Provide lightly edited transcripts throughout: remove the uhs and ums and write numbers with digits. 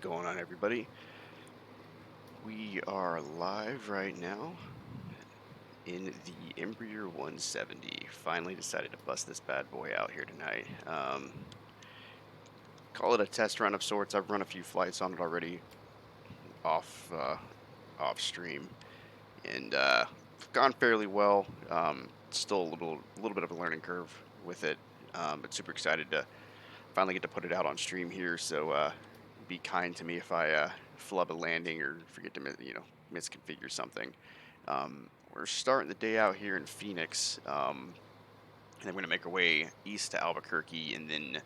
going on, everybody? We are live right now in the Embraer 170. Finally decided to bust this bad boy out here tonight. Call it a test run of sorts. I've run a few flights on it already off off stream, and gone fairly well. Still a little bit of a learning curve with it, but super excited to finally get to put it out on stream here. So be kind to me if I flub a landing or forget to misconfigure something. We're starting the day out here in Phoenix, and then we're going to make our way east to Albuquerque and then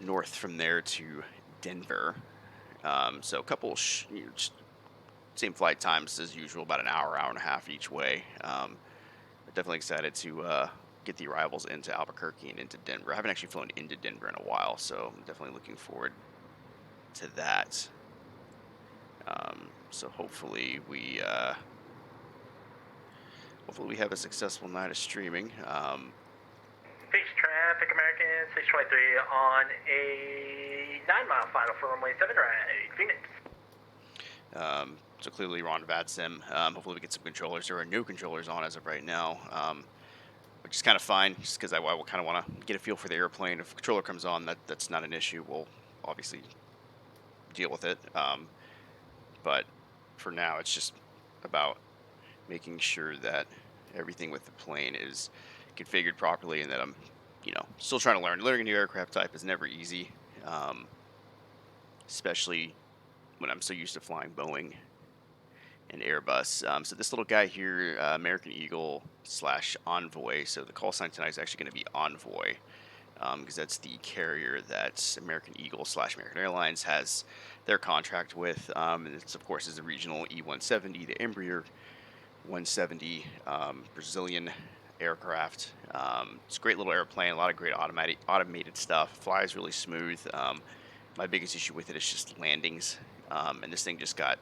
north from there to Denver. So a couple just same flight times as usual, about an hour, hour and a half each way. Definitely excited to get the arrivals into Albuquerque and into Denver. I haven't actually flown into Denver in a while, so I'm definitely looking forward to that. So hopefully we have a successful night of streaming. Phoenix traffic, American 623 on a 9-mile final for runway 7 right, Phoenix. So clearly we're on VATSIM. Hopefully we get some controllers. There are no controllers on as of right now, which is kind of fine, just because I kind of want to get a feel for the airplane. If a controller comes on, that's not an issue. We'll obviously deal with it. But for now, it's just about making sure that everything with the plane is configured properly, and that I'm, still trying to learn. Learning a new aircraft type is never easy, especially when I'm so used to flying Boeing and Airbus. So this little guy here, American Eagle / Envoy. So the call sign tonight is actually going to be Envoy, because that's the carrier that American Eagle / American Airlines has their contract with. And it's, of course, is the regional E170, the Embraer 170 Brazilian aircraft. It's a great little airplane, a lot of great automated stuff. Flies really smooth. My biggest issue with it is just landings, and this thing just got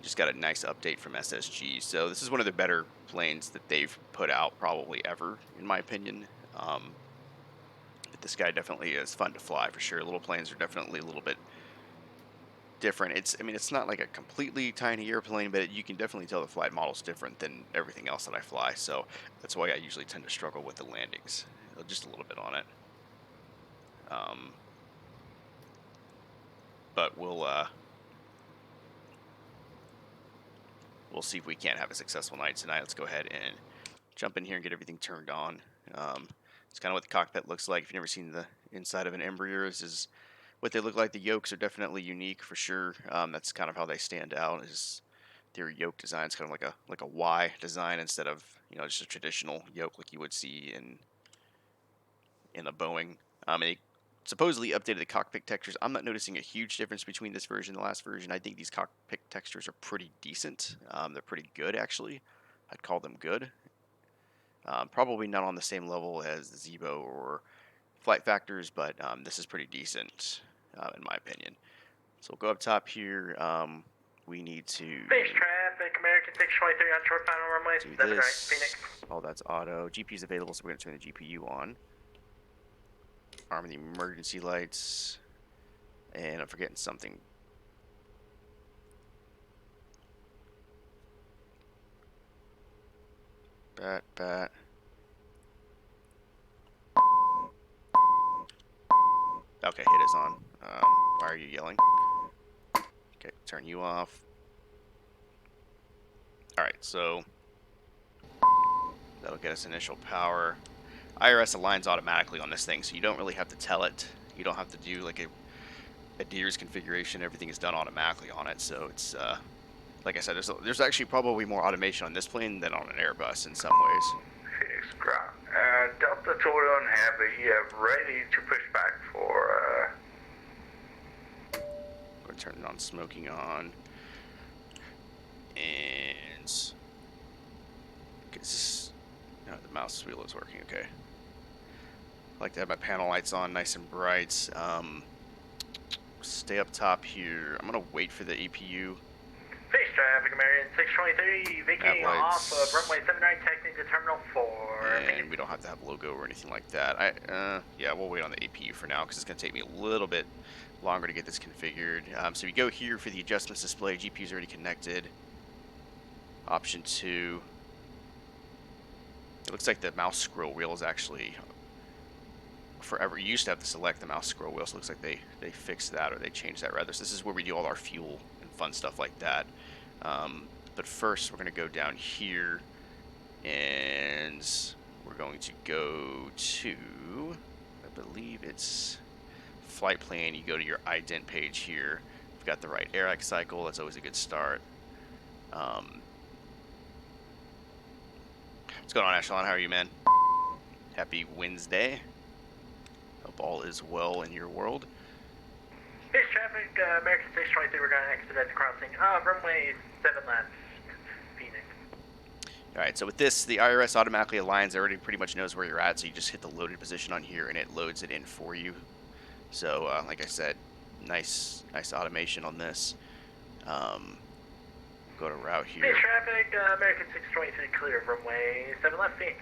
a nice update from SSG. So this is one of the better planes that they've put out probably ever, in my opinion. But this guy definitely is fun to fly for sure. Little planes are definitely a little bit different. It's not like a completely tiny airplane, but you can definitely tell the flight model's different than everything else that I fly. So that's why I usually tend to struggle with the landings, just a little bit on it. But we'll see if we can't have a successful night tonight. Let's go ahead and jump in here and get everything turned on. It's kind of what the cockpit looks like. If you've never seen the inside of an Embraer, this is what they look like. The yokes are definitely unique for sure. That's kind of how they stand out. Is their yoke design is kind of like a Y design instead of just a traditional yoke like you would see in a Boeing. And they supposedly updated the cockpit textures. I'm not noticing a huge difference between this version and the last version. I think these cockpit textures are pretty decent. They're pretty good, actually. I'd call them good. Probably not on the same level as the Zebo or Flight Factors, but this is pretty decent, in my opinion. So we'll go up top here. We need to Base traffic, American 623 on short final runway 7 right, Phoenix. Oh, that's auto. GPU is available, so we're going to turn the GPU on. Arm the emergency lights. And I'm forgetting something. Bat. Okay, hit is on. Why are you yelling? Okay, turn you off. Alright, so that'll get us initial power. IRS aligns automatically on this thing, so you don't really have to tell it. You don't have to do like a Deers configuration. Everything is done automatically on it, so it's like I said, there's actually probably more automation on this plane than on an Airbus in some ways. Phoenix ground. Delta Toyota Heavy ready to push back for We're turning on smoking on. And the mouse wheel is working okay. I like to have my panel lights on nice and bright. Stay up top here. I'm gonna wait for the APU. Face traffic, American 623, vacating off of runway 79, taxiing to Terminal 4. And we don't have to have logo or anything like that. Yeah, we'll wait on the APU for now because it's going to take me a little bit longer to get this configured. So we go here for the adjustments display. GPU is already connected. Option 2. It looks like the mouse scroll wheel is actually forever. You used to have to select the mouse scroll wheel, so it looks like they fixed that, or they changed that rather. So this is where we do all our fuel and fun stuff like that. But first, we're going to go down here, and we're going to go to, I believe it's flight plan. You go to your ident page here. We've got the right air cycle. That's always a good start. What's going on, Echelon? How are you, man? Happy Wednesday. Hope all is well in your world. Space traffic, American 623, we're going to expedite the crossing. Runway 7 left, Phoenix. Alright, so with this, the IRS automatically aligns. It already pretty much knows where you're at, so you just hit the loaded position on here, and it loads it in for you. So, like I said, nice automation on this. Go to route here. Space traffic, American 623, clear of runway 7 left, Phoenix.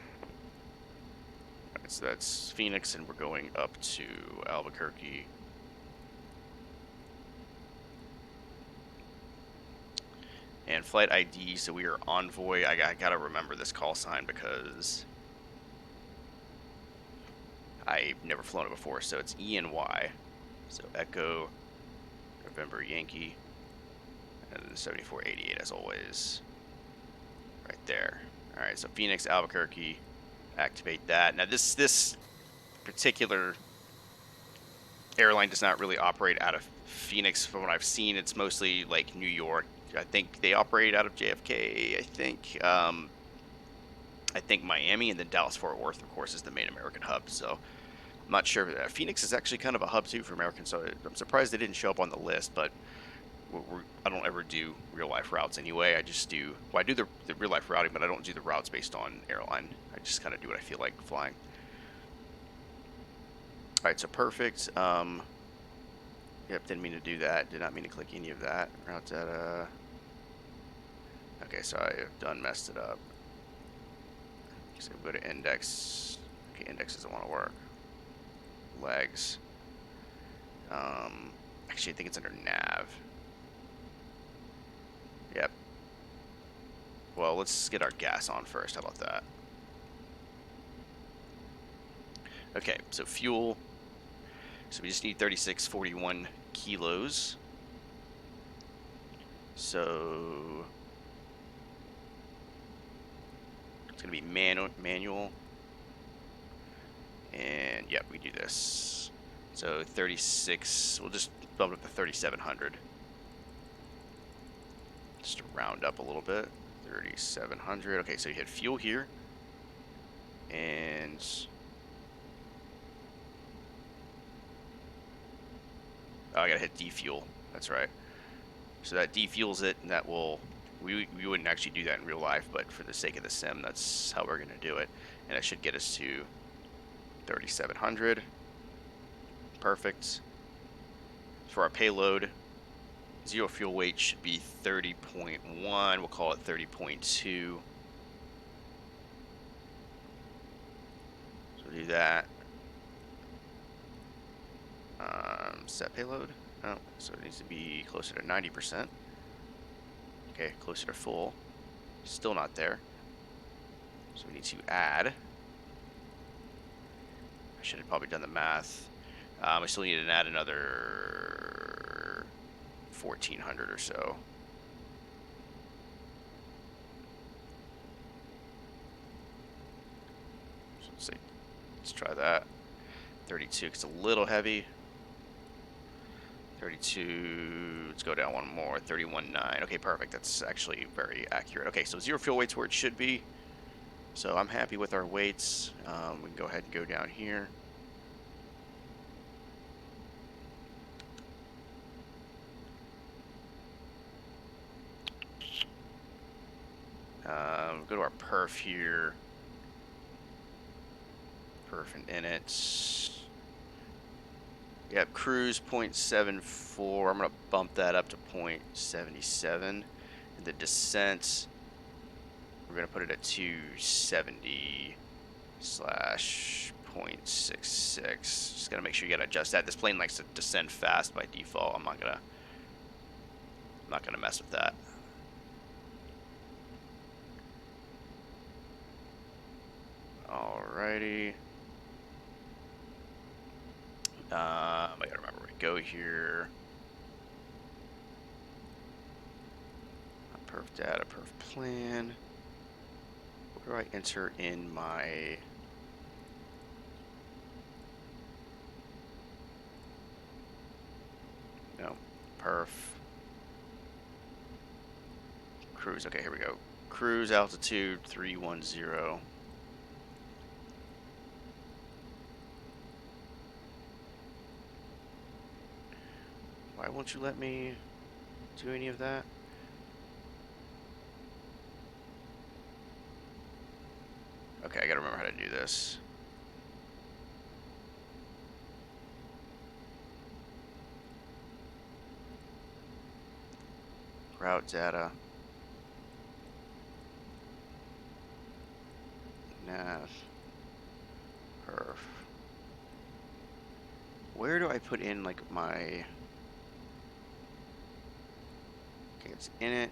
Alright, so that's Phoenix, and we're going up to Albuquerque. And flight ID, so we are Envoy. I gotta remember this call sign because I've never flown it before. So it's ENY. So Echo, November Yankee, and then 7488 as always. Right there. Alright, so Phoenix, Albuquerque. Activate that. Now this particular airline does not really operate out of Phoenix. From what I've seen, it's mostly like New York. I think they operate out of JFK. I think Miami, and then Dallas-Fort Worth, of course, is the main American hub. So I'm not sure. Phoenix is actually kind of a hub too for Americans. So I'm surprised they didn't show up on the list. But I don't ever do real life routes anyway. I just do. Well, I do the real life routing, but I don't do the routes based on airline. I just kind of do what I feel like flying. All right, so perfect. Yep, didn't mean to do that. Did not mean to click any of that. Route data. Okay, so I have done messed it up. So we go to index. Okay, index doesn't want to work. Legs. Actually, I think it's under nav. Yep. Well, let's get our gas on first. How about that? Okay, so fuel. So we just need 3641 kilos. So it's gonna be manual. And yep, we do this. So 36, we'll just bump it up to 3700. Just to round up a little bit. 3700. Okay, so you hit fuel here. And oh, I gotta hit defuel. That's right. So that defuels it, and that will. We wouldn't actually do that in real life, but for the sake of the sim, that's how we're gonna do it, and it should get us to 3700. Perfect. For our payload, zero fuel weight should be 30.1. We'll call it 30.2. So we'll do that. Set payload. Oh, so it needs to be closer to 90%. Okay, closer to full. Still not there. So we need to add. I should have probably done the math. We still need to add another 1400 or so. So let's see. Let's try that. 32, it's a little heavy. 32, let's go down one more, 31.9. Okay, perfect. That's actually very accurate. Okay, so zero fuel weight's where it should be. So I'm happy with our weights. We can go ahead and go down here. Go to our perf here. Perf and init. Yep, cruise 0.74. I'm going to bump that up to 0.77. And the descent, we're going to put it at 270. 0.66. Just gotta make sure you gotta adjust that. This plane likes to descend fast by default. I'm not gonna mess with that. Alrighty. I gotta remember where to go here. Perf data, perf plan. Where do I enter in my... No, perf. Cruise, okay, here we go. Cruise altitude 310. Why won't you let me do any of that? Okay, I gotta remember how to do this. Route data. Nav. Perf. Where do I put in, like, my... Okay, it's in it.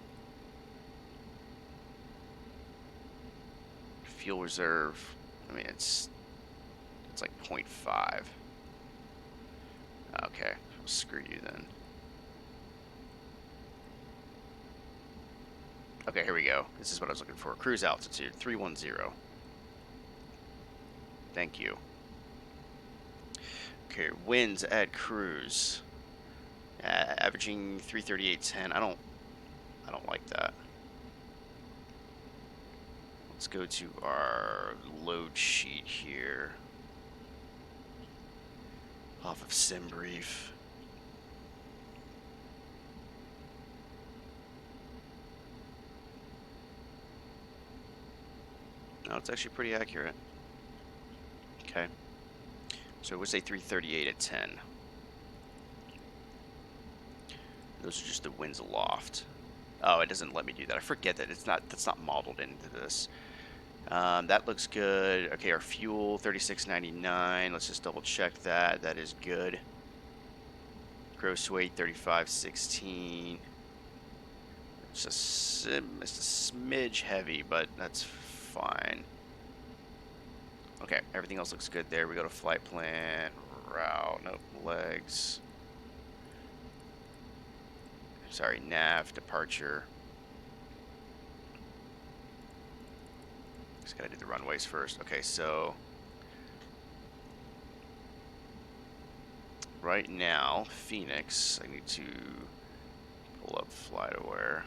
Fuel reserve. I mean, it's like 0.5. Okay, well, screw you then. Okay, here we go. This is what I was looking for. Cruise altitude 310. Thank you. Okay, winds at cruise. Averaging 338.10. I don't like that. Let's go to our load sheet here. Off of SimBrief. No, it's actually pretty accurate. Okay. So we'll say 338 at 10. Those are just the winds aloft. Oh, it doesn't let me do that. I forget that that's not modeled into this. That looks good. Okay, our fuel 36.99. Let's just double check that. That is good. Gross weight 35.16. It's a smidge heavy, but that's fine. Okay, everything else looks good there. We go to flight plan, route, nope, legs. Sorry, nav, departure. Just gotta do the runways first. Okay, so right now, Phoenix, I need to pull up FlightAware.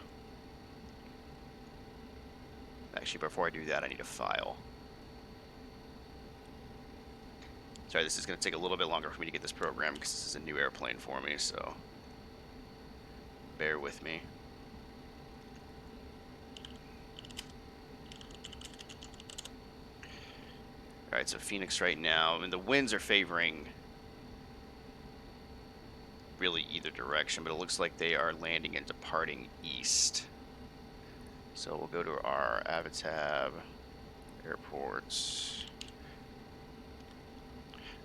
Actually, before I do that, I need a file. Sorry, this is going to take a little bit longer for me to get this program because this is a new airplane for me, so bear with me. Alright, so Phoenix right now, and the winds are favoring really either direction, but it looks like they are landing and departing east. So we'll go to our Avatab, airports.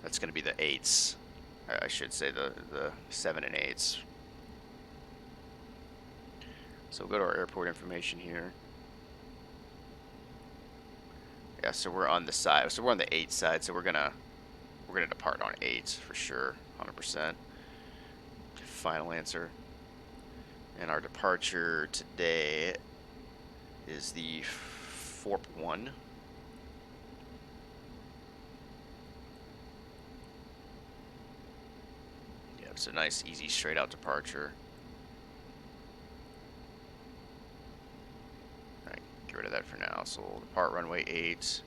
That's going to be the 8s. I should say the 7 and 8s. So we'll go to our airport information here. Yeah, so we're on the side. So we're on the 8 side. So we're gonna depart on 8 for sure, 100%. Final answer. And our departure today is the FORP 1. Yeah, it's a nice, easy, straight out departure. Alright, get rid of that for now. So we'll depart runway 8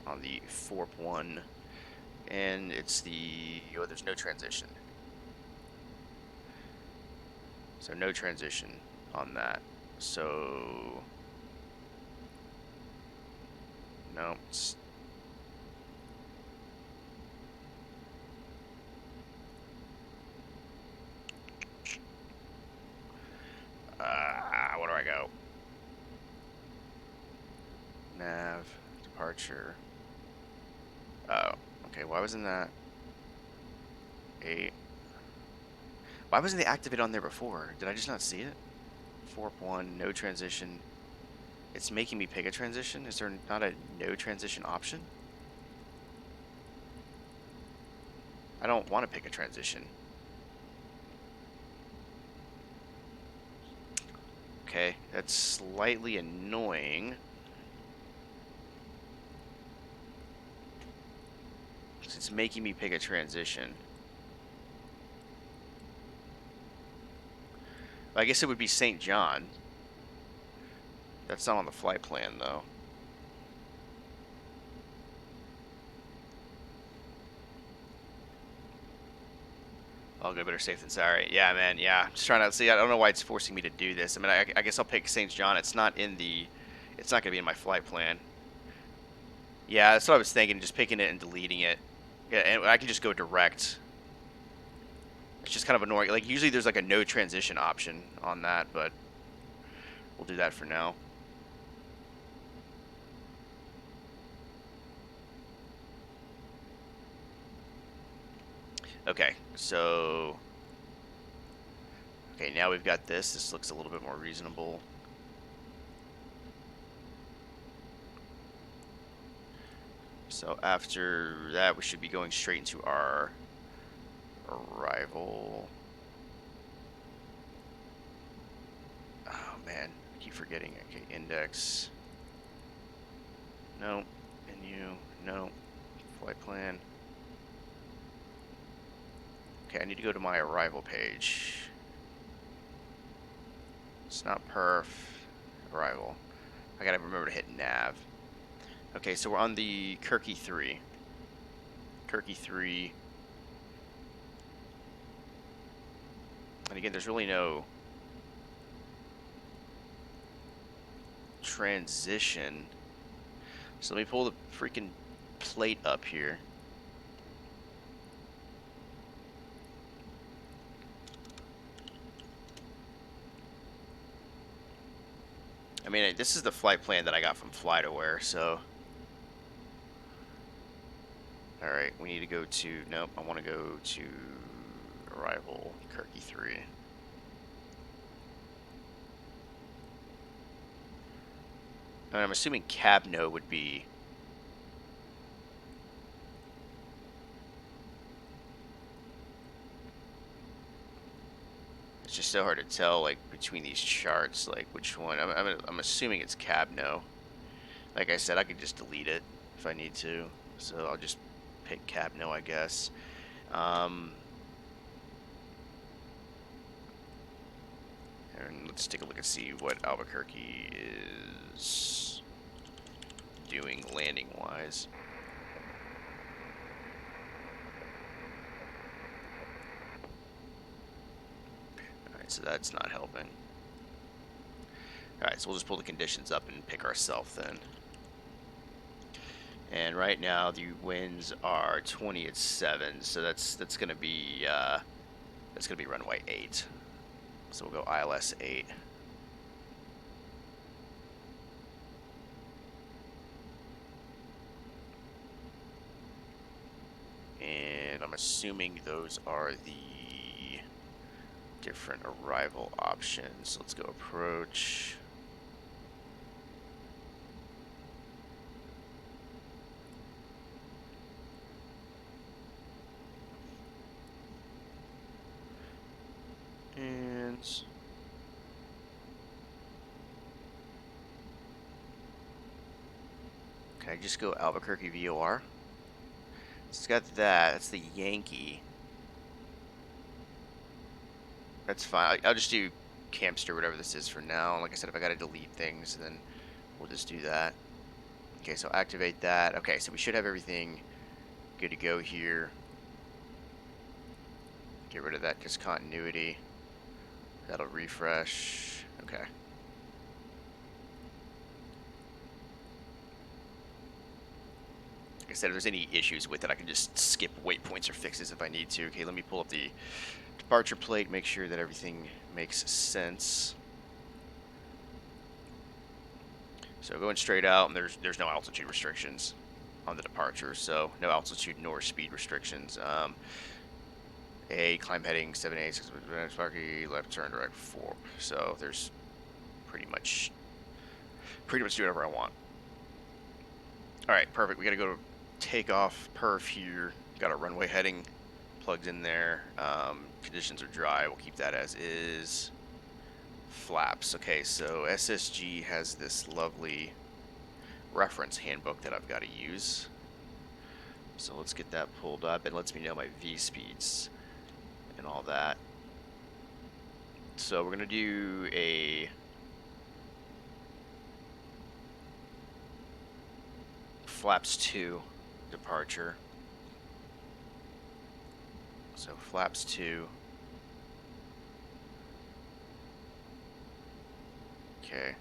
on the FORP 1. And it's the, oh, there's no transition. So no transition on that. So no, it's where do I go? Nav, departure. Oh, okay. Why wasn't that 8? Why wasn't the activate on there before? Did I just not see it? 4.1, no transition. It's making me pick a transition. Is there not a no transition option? I don't want to pick a transition. Okay, that's slightly annoying. It's making me pick a transition. I guess it would be St. John. That's not on the flight plan, though. I'll go better safe than sorry. Yeah, man. Yeah, I'm just trying to see. I don't know why it's forcing me to do this. I mean, I guess I'll pick St. John. It's not in the. It's not gonna be in my flight plan. Yeah, that's what I was thinking. Just picking it and deleting it. Yeah, and I can just go direct. It's just kind of annoying. Like usually there's like a no transition option on that, but we'll do that for now. Okay, so okay, now we've got this. This looks a little bit more reasonable. So after that, we should be going straight into our arrival. Oh man, I keep forgetting. Okay, index. No. Menu. No. Flight plan. Okay, I need to go to my arrival page. It's not perf. Arrival. I gotta remember to hit nav. Okay, so we're on the Kirky 3. Kirky 3. And again, there's really no transition. So let me pull the freaking plate up here. I mean, this is the flight plan that I got from FlightAware, so. Alright, we need to go to. Nope, I want to go to arrival, Kirky 3. And I'm assuming Cabno would be. It's just so hard to tell, like, between these charts, like, which one. I'm assuming it's Cabno. Like I said, I could just delete it if I need to. So I'll just pick Cabno, I guess. And let's take a look and see what Albuquerque is doing landing-wise. Alright, so that's not helping. Alright, so we'll just pull the conditions up and pick ourselves then. And right now the winds are 20 at 7, so that's gonna be runway 8. So we'll go ILS 8. And I'm assuming those are the different arrival options. Let's go approach. And can I just go Albuquerque VOR? It's got that. That's the Yankee. That's fine. I'll just do Campster, whatever this is for now. Like I said, if I gotta delete things, then we'll just do that. Okay, so activate that. Okay, so we should have everything good to go here. Get rid of that discontinuity. That'll refresh. Okay. Like I said, if there's any issues with it, I can just skip waypoints or fixes if I need to. Okay, let me pull up the departure plate, make sure that everything makes sense. So going straight out, and there's no altitude restrictions. on the departure, so no altitude nor speed restrictions. Climb heading 7A, 6 Phoenix-Albuquerque, left turn direct 4. So there's pretty much do whatever I want. All right, perfect. We got to go to takeoff perf here. Got our runway heading plugged in there. Conditions are dry. We'll keep that as is. Flaps. Okay, so SSG has this lovely reference handbook that I've got to use. So let's get that pulled up. It lets me know my V speeds and all that. So we're going to do a flaps 2 departure. So flaps 2. Okay.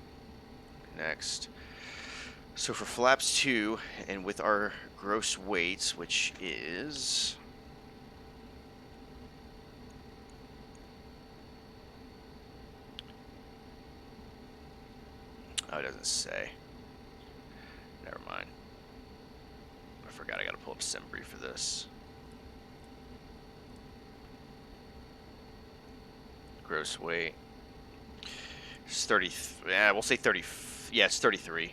Next. So for flaps 2, and with our gross weight, which is... Oh, it doesn't say. Never mind. I forgot I gotta pull up SimBrief for this. Gross weight. It's 30. Yeah, we'll say 30. Yeah, it's 33.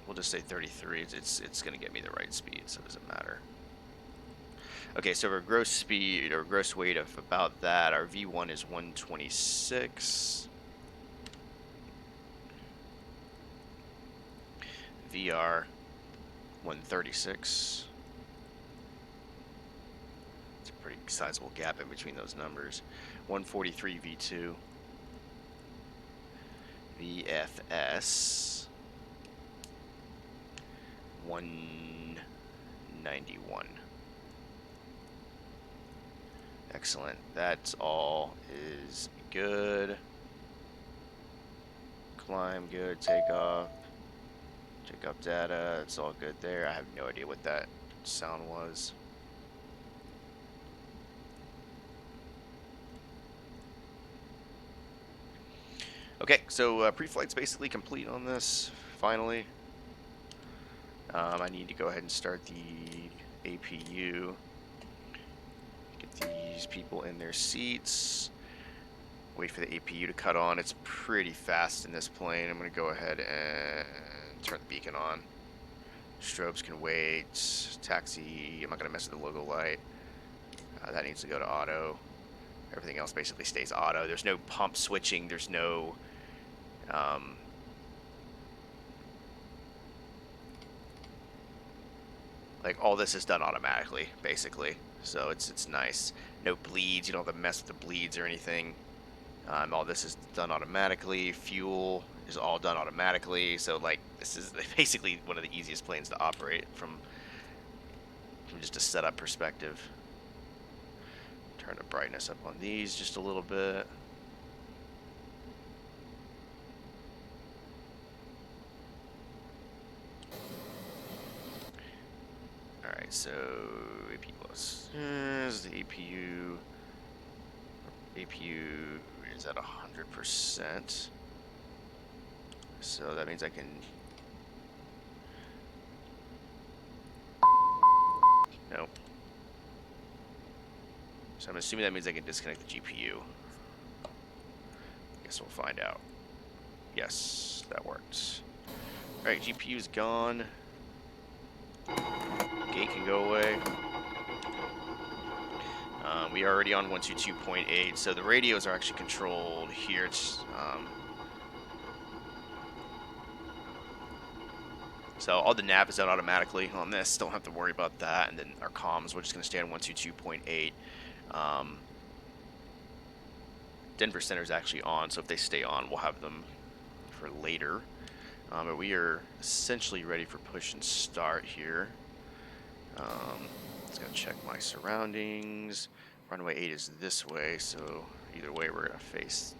We'll just say 33. It's gonna get me the right speed, so it doesn't matter. Okay, so our gross speed or gross weight of about that, our V1 is 126. VR 136. It's a pretty sizable gap in between those numbers. 143 V2. VFS 191. Excellent. That's all is good. Climb good. Takeoff. Takeoff data. It's all good there. I have no idea what that sound was. Okay, so pre-flight's basically complete on this, finally. I need to go ahead and start the APU. Get these people in their seats. Wait for the APU to cut on. It's pretty fast in this plane. I'm going to go ahead and turn the beacon on. Strobes can wait. Taxi, I'm not going to mess with the logo light. That needs to go to auto. Everything else basically stays auto. There's no pump switching. There's no... like all this is done automatically, basically. So it's nice. No bleeds. You don't have to mess with the bleeds or anything. All this is done automatically. Fuel is all done automatically. So like this is basically one of the easiest planes to operate from just a setup perspective. Turn the brightness up on these just a little bit. Alright, so AP plus the APU is at 100%. So that means I can no. So I'm assuming that means I can disconnect the GPU. Guess we'll find out. Yes, that works. Alright, GPU's gone. Gate can go away. We are already on 122.8, so the radios are actually controlled here. It's so all the nav is done automatically on this. Don't have to worry about that. And then our comms, we're just going to stay on 122.8. Denver Center is actually on, so if they stay on, we'll have them for later. But we are essentially ready for push and start here. Just gonna check my surroundings. Runway 8 is this way, so either way we're gonna face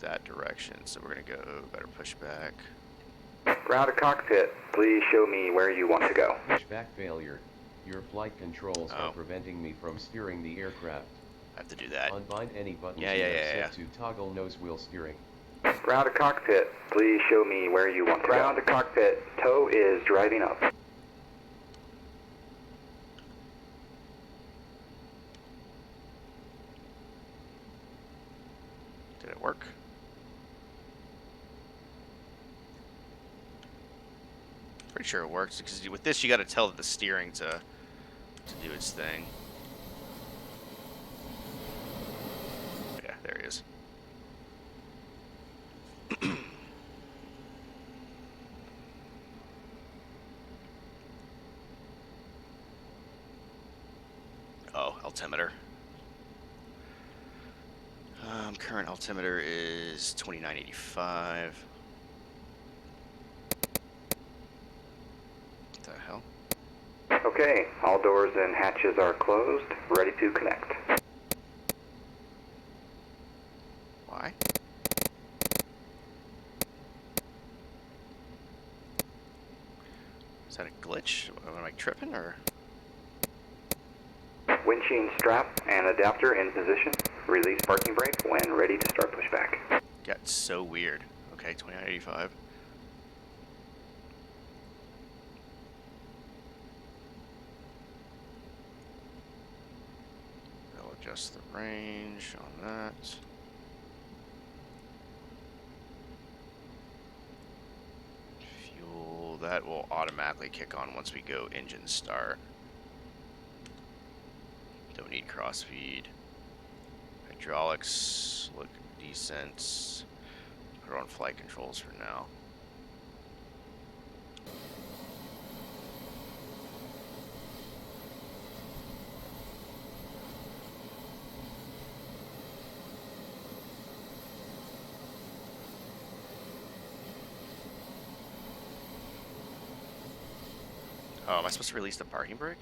that direction. So we're gonna go, better push back. Ground to cockpit, please show me where you want to go. Pushback failure. Your flight controls are preventing me from steering the aircraft. I have to do that. Unbind any buttons Yeah. to toggle nose wheel steering. Ground to cockpit, please show me where you want to go. Ground to cockpit, tow is driving up. work? Pretty sure it works, because with this you got to tell the steering to do its thing. Yeah, there he is. Oh, altimeter. Current altimeter is 2985. What the hell? Okay, all doors and hatches are closed, ready to connect. Why? Is that a glitch? Am I tripping, or? Windshield strap and adapter in position. Release parking brake when ready to start pushback. Got so weird. Okay, 2985. I'll adjust the range on that. Fuel, that will automatically kick on once we go engine start. Don't need cross feed. Hydraulics look decent. Put on flight controls for now. Oh, am I supposed to release the parking brake?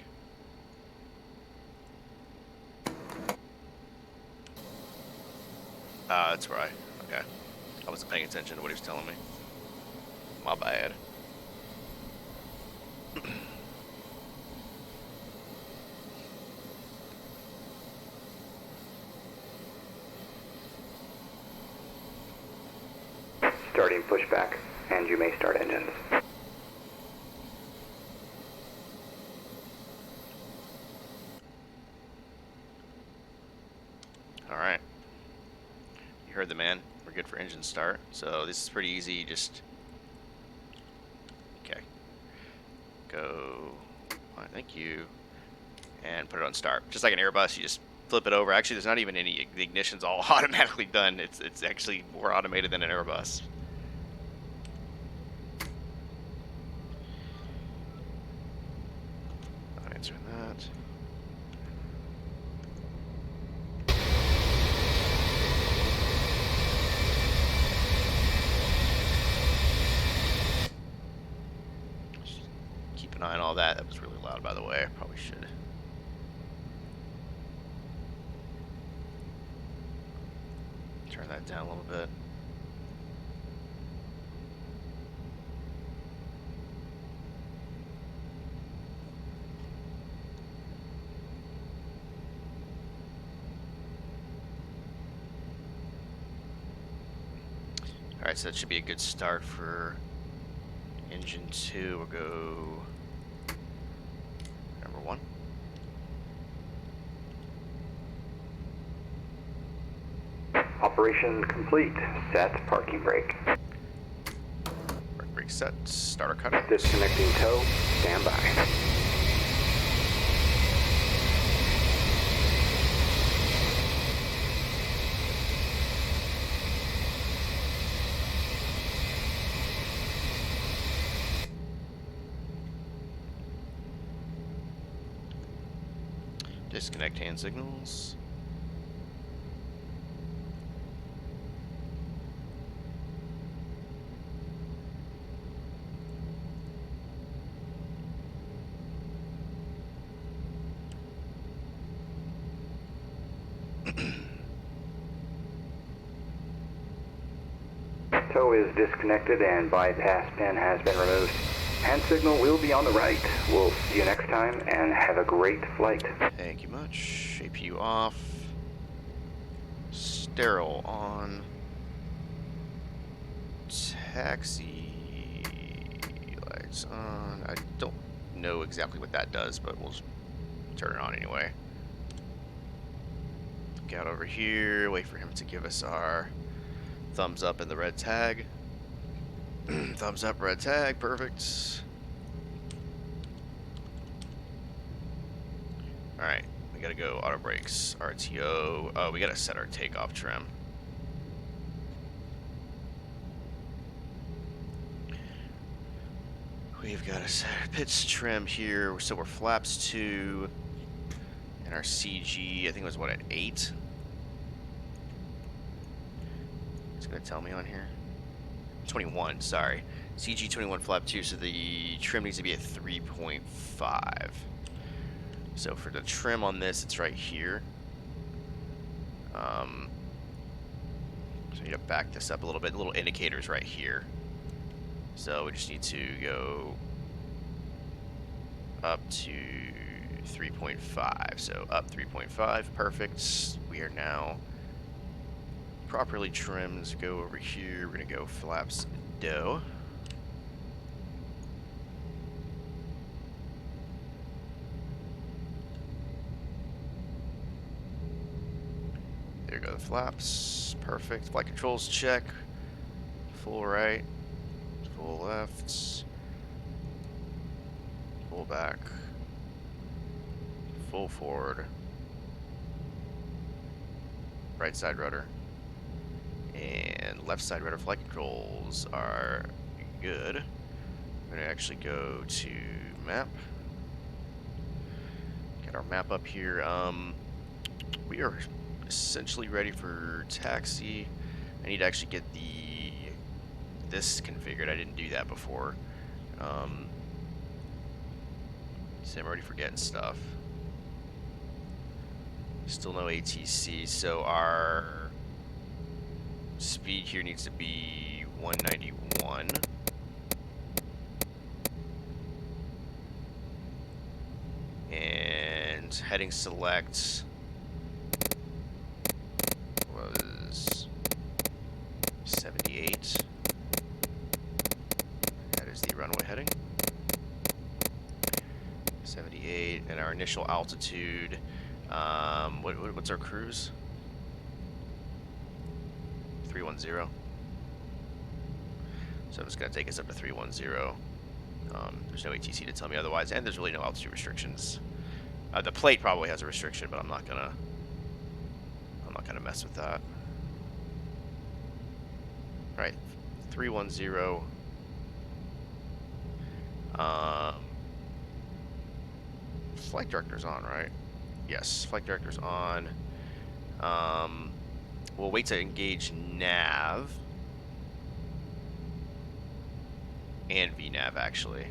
That's right. Okay. I wasn't paying attention to what he was telling me. My bad. Starting pushback, and you may start engines. Alright. You heard the man. We're good for engine start. So this is pretty easy. Just... Okay. Go... Thank you. And put it on start. Just like an Airbus, you just flip it over. Actually, there's not even any... The ignition's all automatically done. It's actually more automated than an Airbus. Not answering that. Keep an eye on all that. That was really loud, by the way. I probably should. Turn that down a little bit. Alright, so that should be a good start for engine 2. We'll go number 1. Operation complete. Set parking brake. Brake set. Starter cutter. Disconnecting tow. Stand by. Disconnect hand signals. Tow is disconnected and bypass pin has been removed. Hand signal will be on the right. We'll see you next time and have a great flight. Thank you much. APU off. Sterile on. Taxi lights on. I don't know exactly what that does, but we'll turn it on anyway. Get out over here, wait for him to give us our Thumbs up in the red tag. Thumbs up, red tag, perfect. Alright, we gotta go auto brakes, RTO. Oh, we gotta set our takeoff trim. We've got a pitch trim here, so we're flaps 2, and our CG, I think it was what, at 8? It's gonna tell me on here. 21, sorry. CG 21 flap 2, so the trim needs to be at 3.5. So for the trim on this, it's right here. So I need to back this up a little bit. The little indicator's right here. So we just need to go up to 3.5. So up 3.5, perfect. We are now properly trimmed. Go over here. We're gonna go flaps do. There go the flaps. Perfect. Flight controls check. Full right. Full left. Full back. Full forward. Right side rudder. And left side rudder flight controls are good. I'm going to actually go to map. Get our map up here. We are essentially ready for taxi. I need to actually get this configured. I didn't do that before. So I'm already forgetting stuff. Still no ATC, so our speed here needs to be 191. And heading select was 78. That is the runway heading. 78, and our initial altitude. What's our cruise? 310. So I'm just gonna take us up to 310. There's no ATC to tell me otherwise, and there's really no altitude restrictions. The plate probably has a restriction, but I'm not gonna mess with that. All right, 310. Flight director's on, right? Yes, flight director's on. We'll wait to engage nav and VNav actually.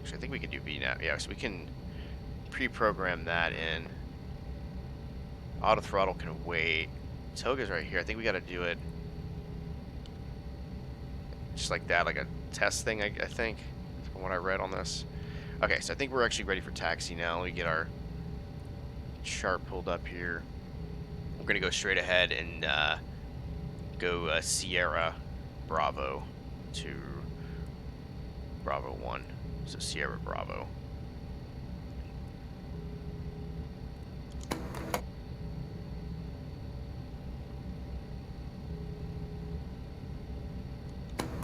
Actually, I think we can do VNav. Yeah, so we can pre-program that in. Auto throttle can wait. Toga's right here. I think we got to do it just like that, like a test thing. I think from what I read on this. Okay, so I think we're actually ready for taxi now. Let me get our chart pulled up here. We're gonna go straight ahead and go Sierra Bravo to Bravo 1. So Sierra Bravo.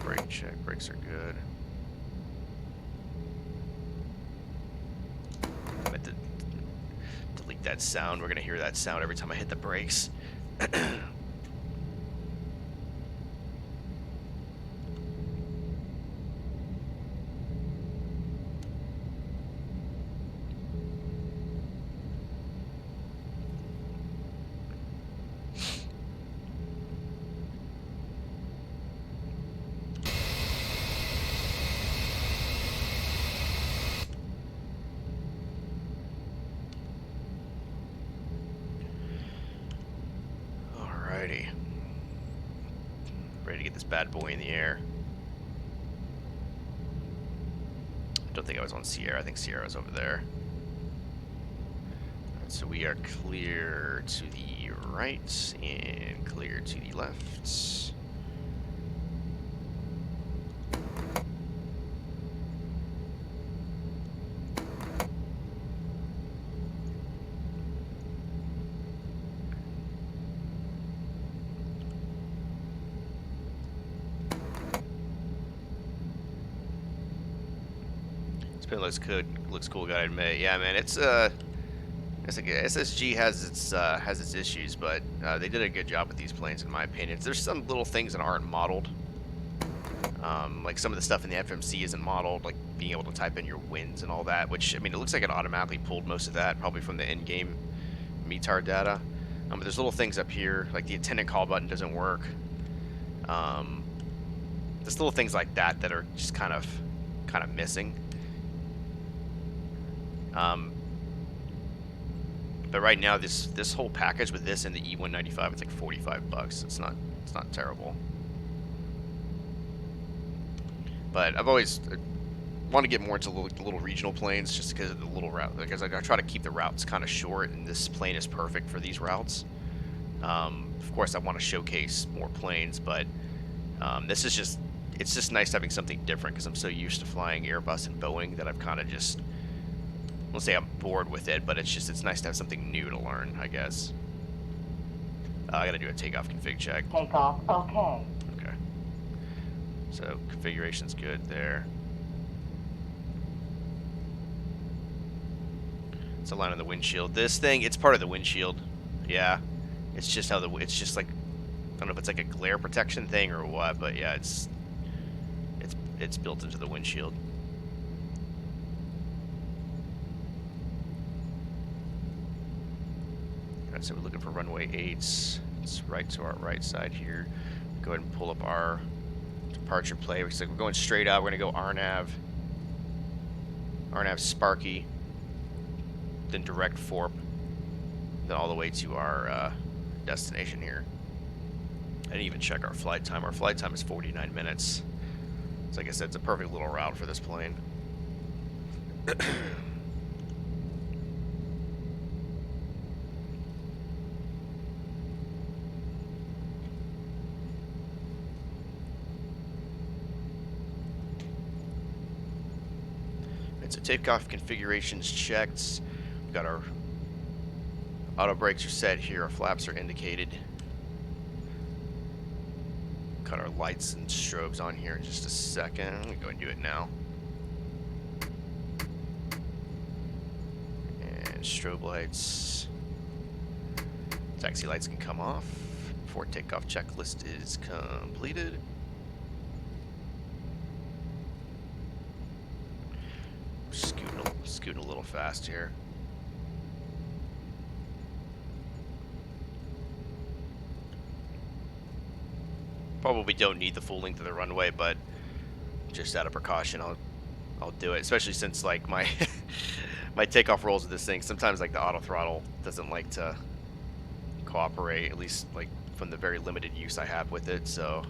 Brake check. Brakes are good. I meant to delete that sound. We're gonna hear that sound every time I hit the brakes. Alrighty. Ready to get this bad boy in the air. I don't think I was on Sierra. I think Sierra's over there. Alright, so we are clear to the right and clear to the left. It looks cool, gotta admit. Yeah, man, it's like SSG has its issues, but they did a good job with these planes, in my opinion. There's some little things that aren't modeled. Like some of the stuff in the FMC isn't modeled, like being able to type in your wins and all that, which, I mean, it looks like it automatically pulled most of that, probably from the in-game METAR data. But there's little things up here, like the attendant call button doesn't work. There's little things like that that are just kind of missing. But right now, this whole package with this and the E195, it's like $45. It's not terrible. But I've always want to get more into little regional planes, just because of the little route. Because I try to keep the routes kind of short, and this plane is perfect for these routes. Of course, I want to showcase more planes, but this is just, it's just nice having something different, because I'm so used to flying Airbus and Boeing that I've kind of just, I won't say I'm bored with it, but it's nice to have something new to learn, I guess. I gotta do a takeoff config check. Takeoff, okay. Okay. So configuration's good there. It's a line on the windshield. This thing, it's part of the windshield. Yeah. It's just how it's just like, I don't know if it's like a glare protection thing or what, but yeah, it's built into the windshield. Alright, so we're looking for runway 8s. It's right to our right side here. Go ahead and pull up our departure play. We're going straight out. We're going to go RNAV Sparky, then direct FORP, then all the way to our destination here. I didn't even check our flight time. Our flight time is 49 minutes. So like I said, it's a perfect little route for this plane. So takeoff configurations checked. We've got our auto brakes are set here. Our flaps are indicated. Got our lights and strobes on here in just a second. I'm gonna go and do it now. And strobe lights. Taxi lights can come off before takeoff checklist is completed. Scooting a little fast here. Probably don't need the full length of the runway, but just out of precaution, I'll do it. Especially since like my my takeoff rolls with this thing, sometimes like the auto throttle doesn't like to cooperate. At least like from the very limited use I have with it. So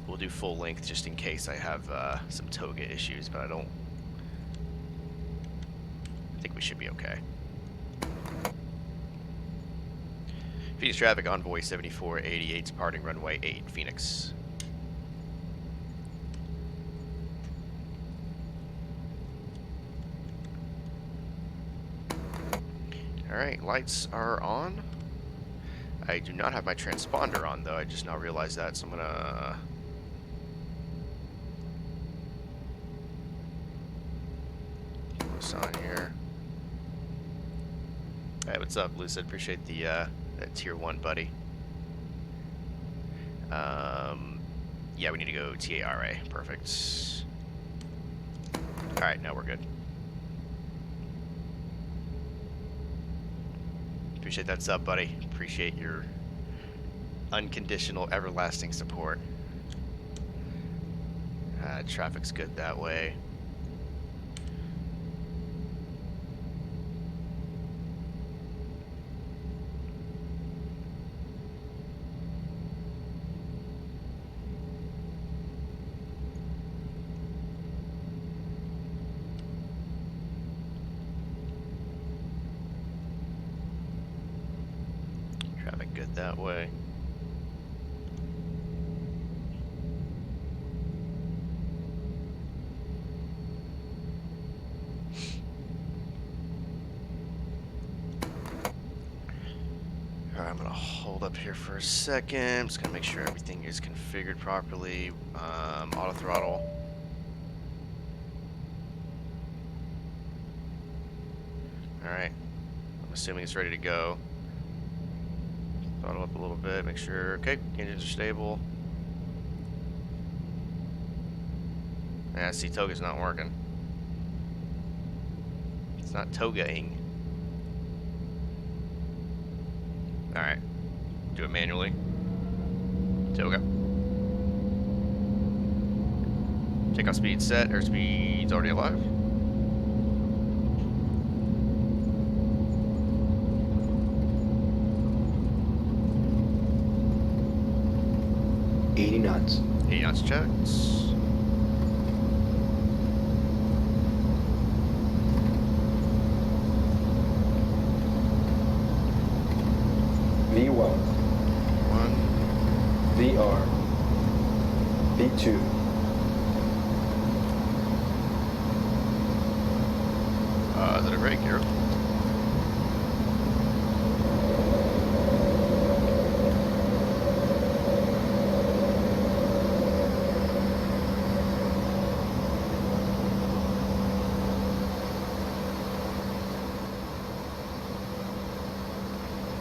we'll do full length just in case I have some toga issues, but I think we should be okay. Phoenix traffic, Envoy 7488, departing runway 8, Phoenix. Alright, lights are on. I do not have my transponder on though, I just now realized that, so I'm gonna put this on here. Hey, what's up, Lucid? Appreciate the that tier 1, buddy. Yeah, we need to go TARA. Perfect. Alright, now we're good. Appreciate that sub, buddy. Appreciate your unconditional, everlasting support. Traffic's good that way. Good that way. Alright, I'm gonna hold up here for a second. I'm just gonna make sure everything is configured properly. Auto throttle. Alright. I'm assuming it's ready to go. Throttle up a little bit, make sure. Okay, engines are stable. Yeah, see, Toga's not working. It's not Togaing. Alright. Do it manually. Toga. Takeoff speed set. Airspeed's already alive. knots. 80 knots checks. V1. One. VR. V2. Is that a brake, Hero?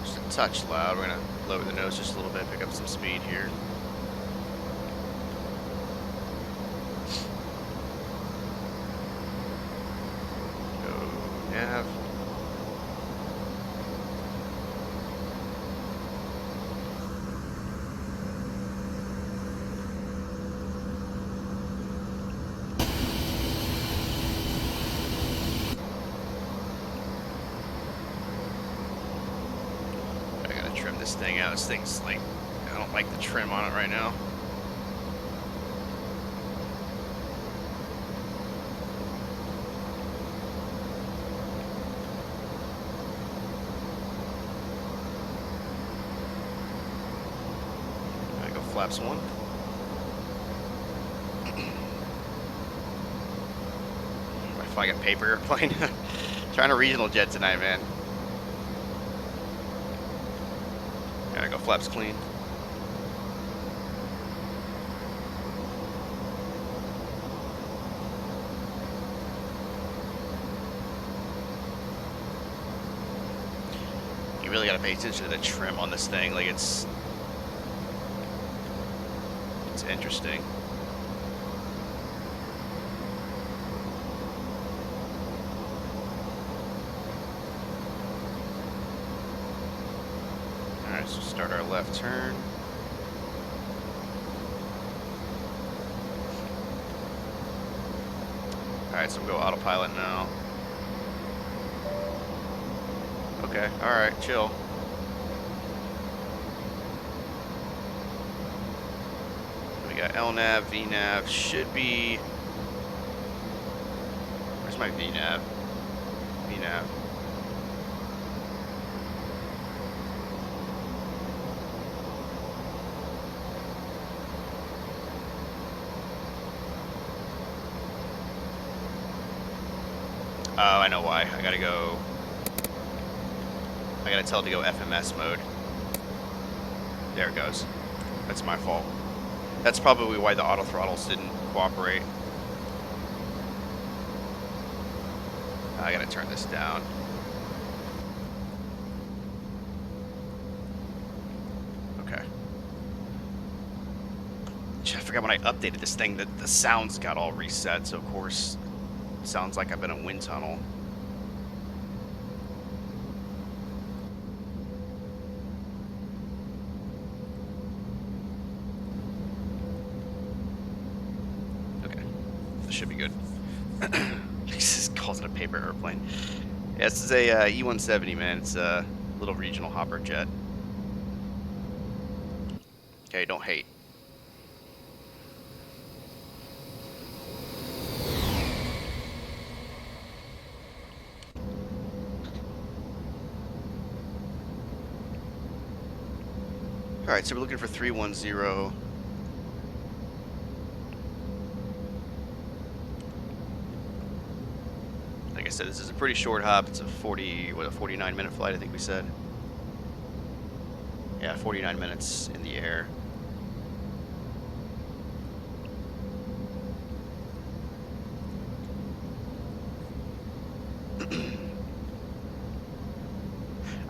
Just a touch loud. We're gonna lower the nose just a little bit, pick up some speed here. Go nav. I gotta trim this thing out. This thing's like, I don't like the trim on it right now. I go flaps one. My flying a paper airplane. Trying to regional jet tonight, man. Gotta go flaps clean. You really gotta pay attention to the trim on this thing. Like it's interesting. Alright, so start our left turn. Alright, so we'll go autopilot now. Okay, alright, chill. We got LNAV, VNAV, should be... Where's my VNAV? VNAV. Oh, I know why. I gotta tell it to go FMS mode. There it goes. That's my fault. That's probably why the auto throttles didn't cooperate. I gotta turn this down. Okay. I forgot when I updated this thing that the sounds got all reset, so of course it sounds like I'm in a wind tunnel. Should be good. This calls it a paper airplane. Yeah, this is a E-170, man. It's a little regional hopper jet. Okay, don't hate. Alright, so we're looking for 310. Like I said, this is a pretty short hop. It's a 49-minute flight, I think we said. Yeah, 49 minutes in the air.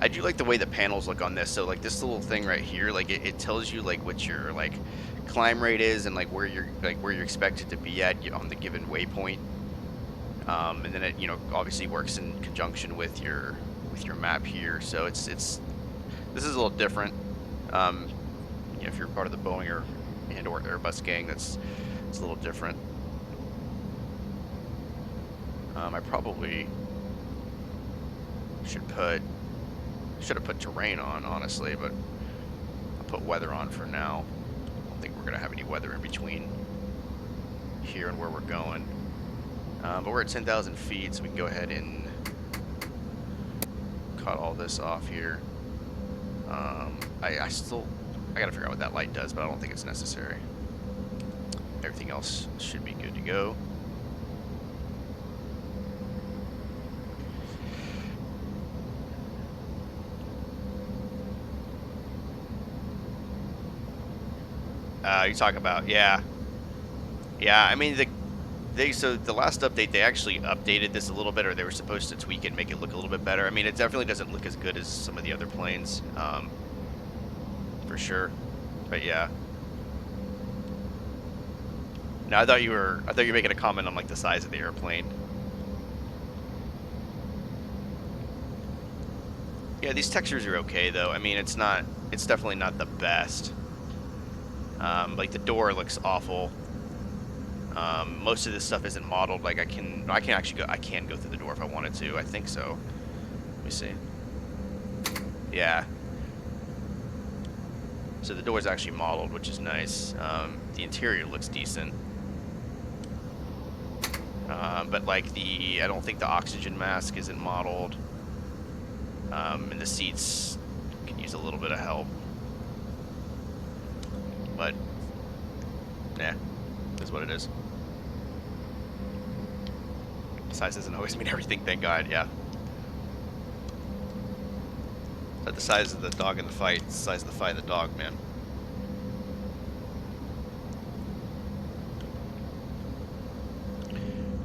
I do like the way the panels look on this. So like this little thing right here, like it tells you like what your like climb rate is and like where you're expected to be at on the given waypoint. And then it, you know, obviously works in conjunction with your map here. So this is a little different. You know, if you're part of the Boeing or Airbus gang, it's a little different. I probably should have put terrain on, honestly, but I'll put weather on for now. I don't think we're gonna have any weather in between here and where we're going. But we're at 10,000 feet, so we can go ahead and cut all this off here. I gotta figure out what that light does, but I don't think it's necessary. Everything else should be good to go. You talk about, yeah. I mean, so the last update, they actually updated this a little bit, or they were supposed to tweak it and make it look a little bit better. I mean, it definitely doesn't look as good as some of the other planes, for sure. But yeah. No, I thought you were making a comment on like the size of the airplane. Yeah, these textures are okay though. I mean, it's definitely not the best. Like the door looks awful. Most of this stuff isn't modeled. Like I can go through the door if I wanted to. I think so. Let me see. Yeah. So the door is actually modeled, which is nice. The interior looks decent. But like I don't think the oxygen mask isn't modeled. And the seats could use a little bit of help. But, yeah, that's what it is. Size doesn't always mean everything, thank God, yeah. But the size of the dog in the fight, the size of the fight of the dog, man.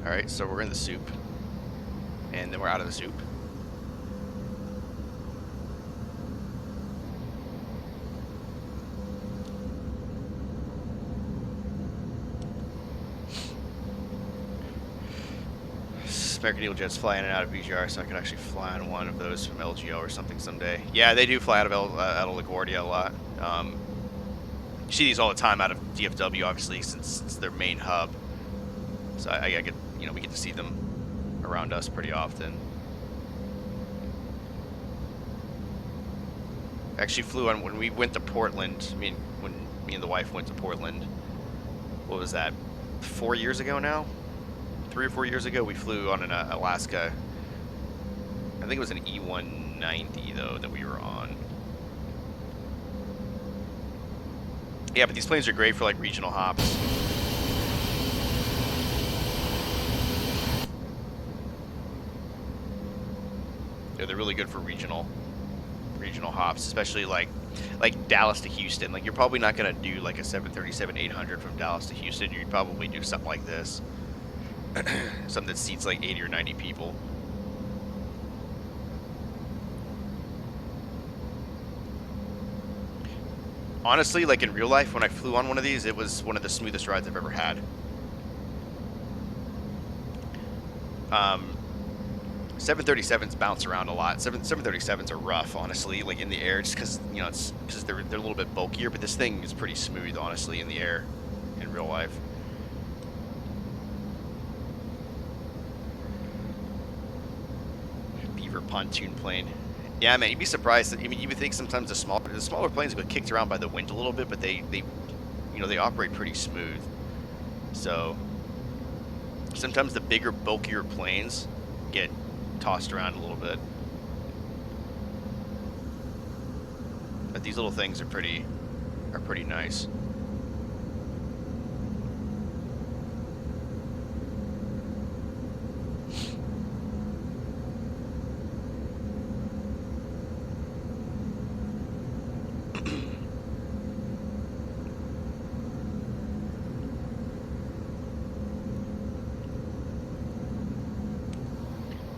Alright, so we're in the soup. And then we're out of the soup. American Eagle jets fly in and out of BGR, so I could actually fly on one of those from LGO or something someday. Yeah, they do fly out of LaGuardia a lot. You see these all the time out of DFW, obviously, since it's their main hub. So I get, you know, we get to see them around us pretty often. I actually flew on when we went to Portland. When me and the wife went to Portland. What was that? 4 years ago now? 3 or 4 years ago, we flew on an Alaska. I think it was an E190 though that we were on. Yeah, but these planes are great for like regional hops. Yeah, they're really good for regional hops, especially like Dallas to Houston. Like you're probably not gonna do like a 737-800 from Dallas to Houston. You'd probably do something like this. Something that seats like 80 or 90 people. Honestly, like in real life, when I flew on one of these, it was one of the smoothest rides I've ever had. 737s bounce around a lot. 737s are rough, honestly, like in the air, just because, you know, it's because they're a little bit bulkier. But this thing is pretty smooth, honestly, in the air, in real life. Pontoon plane. Yeah, man, you'd be surprised. I mean, you would think sometimes the smaller planes get kicked around by the wind a little bit, but they you know, they operate pretty smooth. So sometimes the bigger, bulkier planes get tossed around a little bit. But these little things are pretty nice.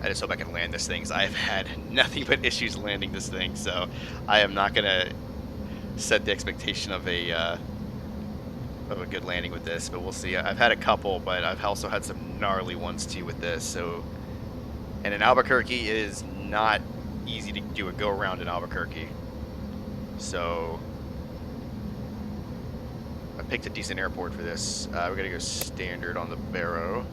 I just hope I can land this thing, because I have had nothing but issues landing this thing, so I am not going to set the expectation of a good landing with this, but we'll see. I've had a couple, but I've also had some gnarly ones too with this. So, and in Albuquerque, it is not easy to do a go around in Albuquerque. So I picked a decent airport for this. We're gonna go standard on the Barrow.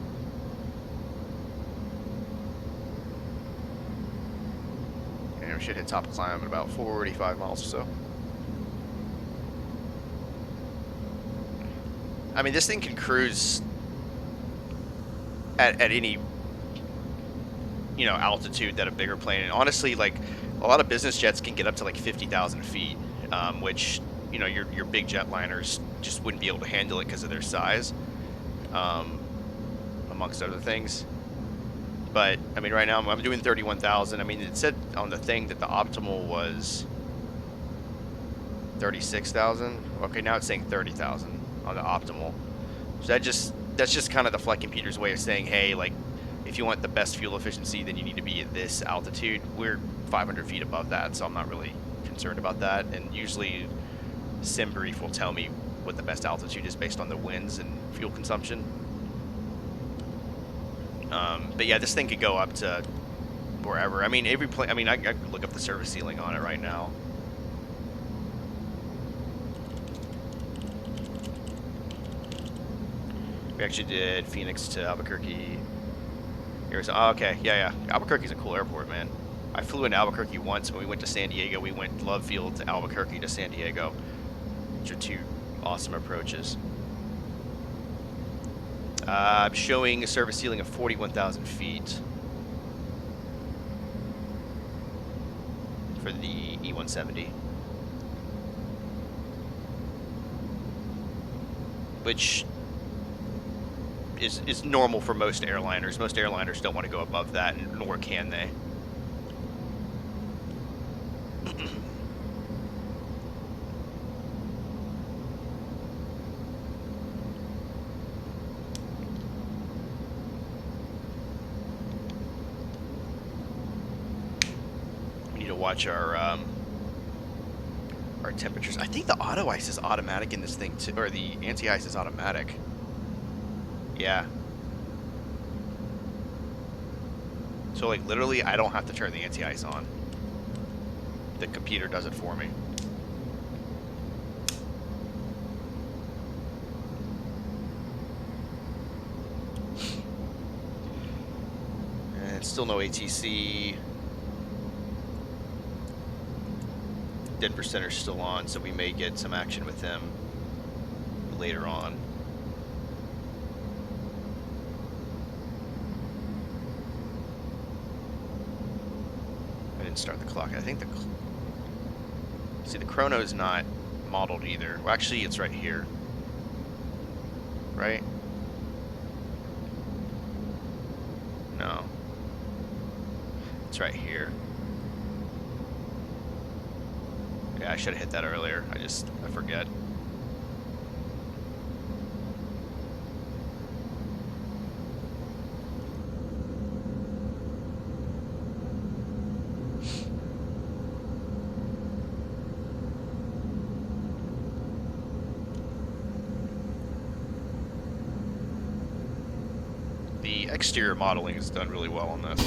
And we should hit top climb at about 45 miles or so. I mean, this thing can cruise at any, you know, altitude that a bigger plane. And honestly, like, a lot of business jets can get up to like 50,000 feet, which, you know, your big jetliners just wouldn't be able to handle it because of their size, amongst other things. But I mean, right now I'm doing 31,000. I mean, it said on the thing that the optimal was 36,000. Okay, now it's saying 30,000 on the optimal. So that's just kind of the flight computer's way of saying, hey, like, if you want the best fuel efficiency, then you need to be at this altitude. We're 500 feet above that, so I'm not really concerned about that. And usually SimBrief will tell me what the best altitude is based on the winds and fuel consumption. But yeah, this thing could go up to wherever. I mean, every plane. I mean, I could look up the service ceiling on it right now. We actually did Phoenix to Albuquerque. Oh, okay, yeah. Albuquerque's a cool airport, man. I flew into Albuquerque once when we went to San Diego. We went Love Field to Albuquerque to San Diego, which are two awesome approaches. I'm showing a service ceiling of 41,000 feet for the E-170, which is normal for most airliners. Most airliners don't want to go above that, nor can they. We need to watch our temperatures. I think the auto ice is automatic in this thing too, or the anti-ice is automatic. Yeah. So like literally I don't have to turn the anti-ice on. The computer does it for me. And still no ATC. Denver Center's still on, so we may get some action with them later on. Start the clock. I think see, the chrono is not modeled either. Well, actually, it's right here, right? No, it's right here. Yeah, I should have hit that earlier. I forget. The exterior modeling is done really well on this.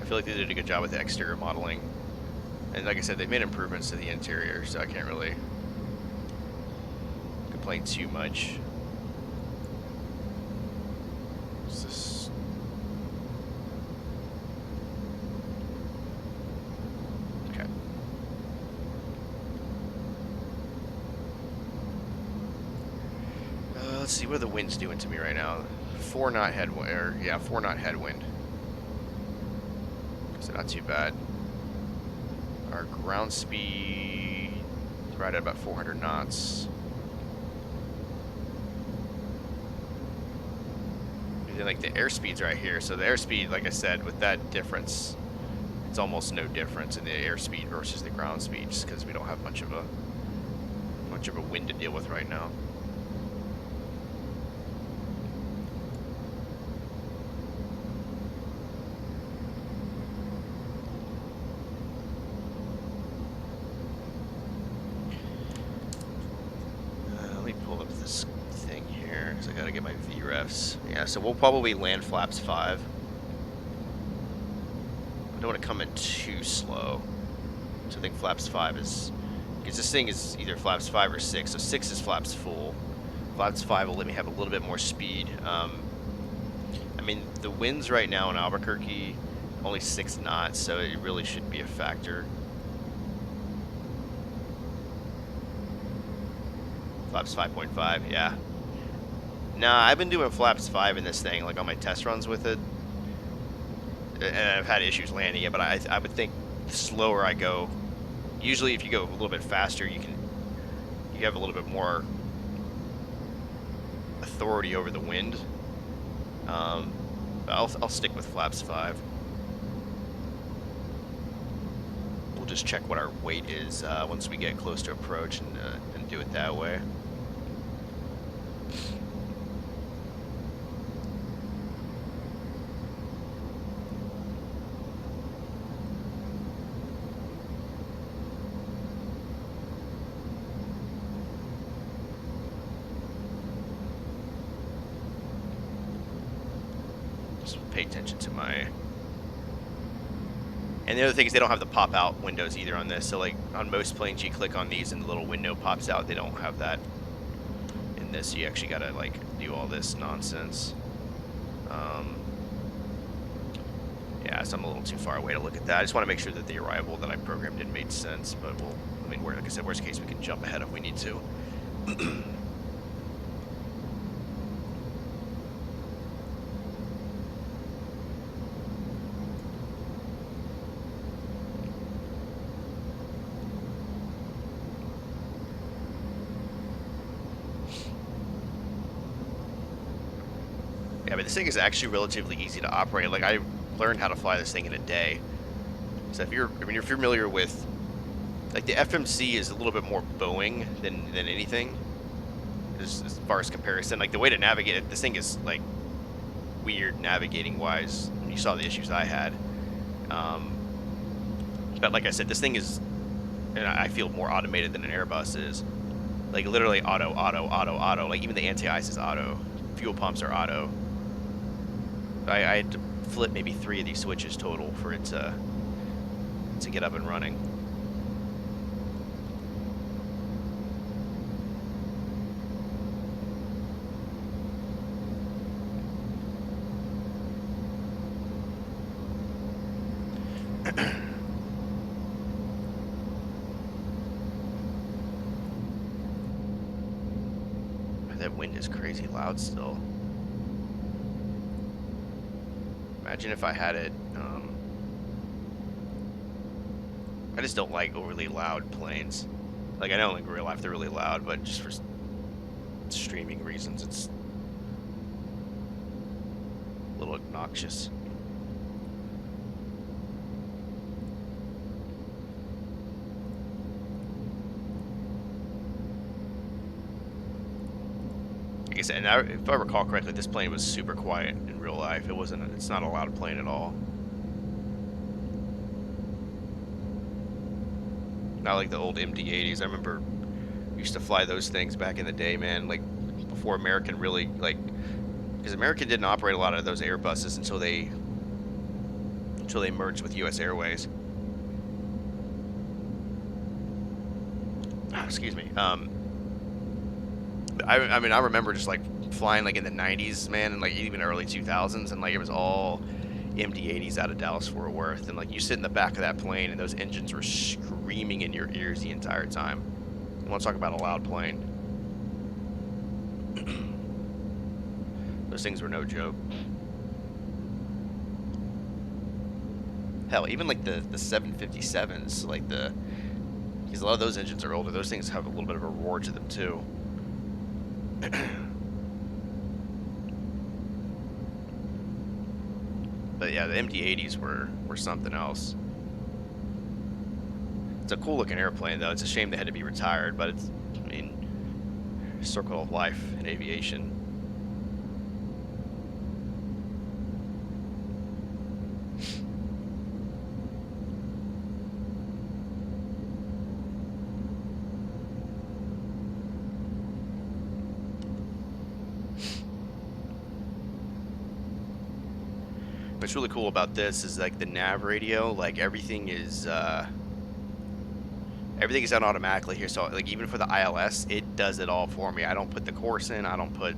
I feel like they did a good job with the exterior modeling. And like I said, they've made improvements to the interior, so I can't really complain too much. What's this? Okay. Let's see what the wind's doing to me right now. 4 knot headwind, or yeah, 4 knot headwind. So not too bad. Our ground speed is right at about 400 knots. And then, like, the airspeed's right here. So the airspeed, like I said, with that difference, it's almost no difference in the airspeed versus the ground speed, just because we don't have much of a wind to deal with right now. 5s. Yeah, so we'll probably land flaps 5. I don't want to come in too slow. So I think flaps 5 is... Because this thing is either flaps 5 or 6. So 6 is flaps full. Flaps 5 will let me have a little bit more speed. I mean, the winds right now in Albuquerque, only 6 knots, so it really shouldn't be a factor. Flaps 5.5, yeah. Nah, I've been doing flaps 5 in this thing, like on my test runs with it. And I've had issues landing it, but I would think the slower I go, usually if you go a little bit faster, you have a little bit more authority over the wind. I'll stick with flaps 5. We'll just check what our weight is once we get close to approach and do it that way. Pay attention to my... And the other thing is they don't have the pop-out windows either on this. So like on most planes, you click on these and the little window pops out. They don't have that in this. You actually gotta like do all this nonsense. Yeah, so I'm a little too far away to look at that. I just want to make sure that the arrival that I programmed in made sense. But we'll, I mean, like I said, worst case we can jump ahead if we need to. Yeah, but this thing is actually relatively easy to operate. Like I learned how to fly this thing in a day. So if you're familiar with, like the FMC is a little bit more Boeing than anything, as far as comparison. Like the way to navigate it, this thing is like weird navigating wise. You saw the issues I had. But like I said, this thing is, and I feel more automated than an Airbus is. Like literally auto, auto, auto, auto. Like even the anti-ice is auto. Fuel pumps are auto. I had to flip maybe 3 of these switches total for it to get up and running. That wind is crazy loud still. Imagine if I had it, I just don't like overly loud planes. Like, I know in real life they're really loud, but just for streaming reasons, it's a little obnoxious. Like I said, and if I recall correctly, this plane was super quiet in real life. It's not a loud plane at all. Not like the old MD-80s. I remember I used to fly those things back in the day, man. Like before American really, like, because American didn't operate a lot of those Airbuses until they merged with US Airways. Excuse me. I mean, I remember just like flying like in the 90s, man, and like even early 2000s, and like it was all MD-80s out of Dallas-Fort Worth, and like you sit in the back of that plane and those engines were screaming in your ears the entire time. I want to talk about a loud plane. Those things were no joke. Hell, even like the 757s, like because a lot of those engines are older, those things have a little bit of a roar to them too. But yeah, the MD-80s were something else. It's a cool looking airplane though. It's a shame they had to be retired, but it's, I mean, circle of life in aviation. What's really cool about this is like the nav radio, like everything is done automatically here. So like even for the ILS, it does it all for me. I don't put the course in, I don't put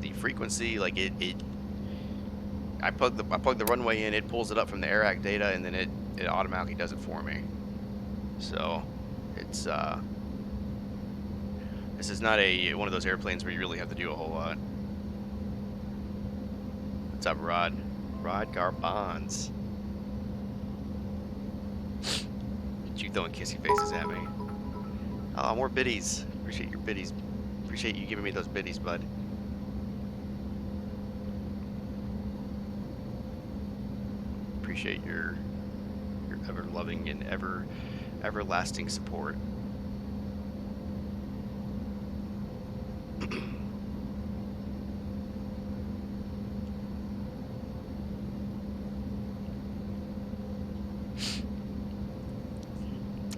the frequency, like I plug the runway in, it pulls it up from the AirAct data, and then it automatically does it for me. So it's this is not one of those airplanes where you really have to do a whole lot. What's up, Rod? Rod Garbons. You throwing kissy faces at me. Oh, more biddies. Appreciate your biddies. Appreciate you giving me those biddies, bud. Appreciate your ever loving and everlasting support.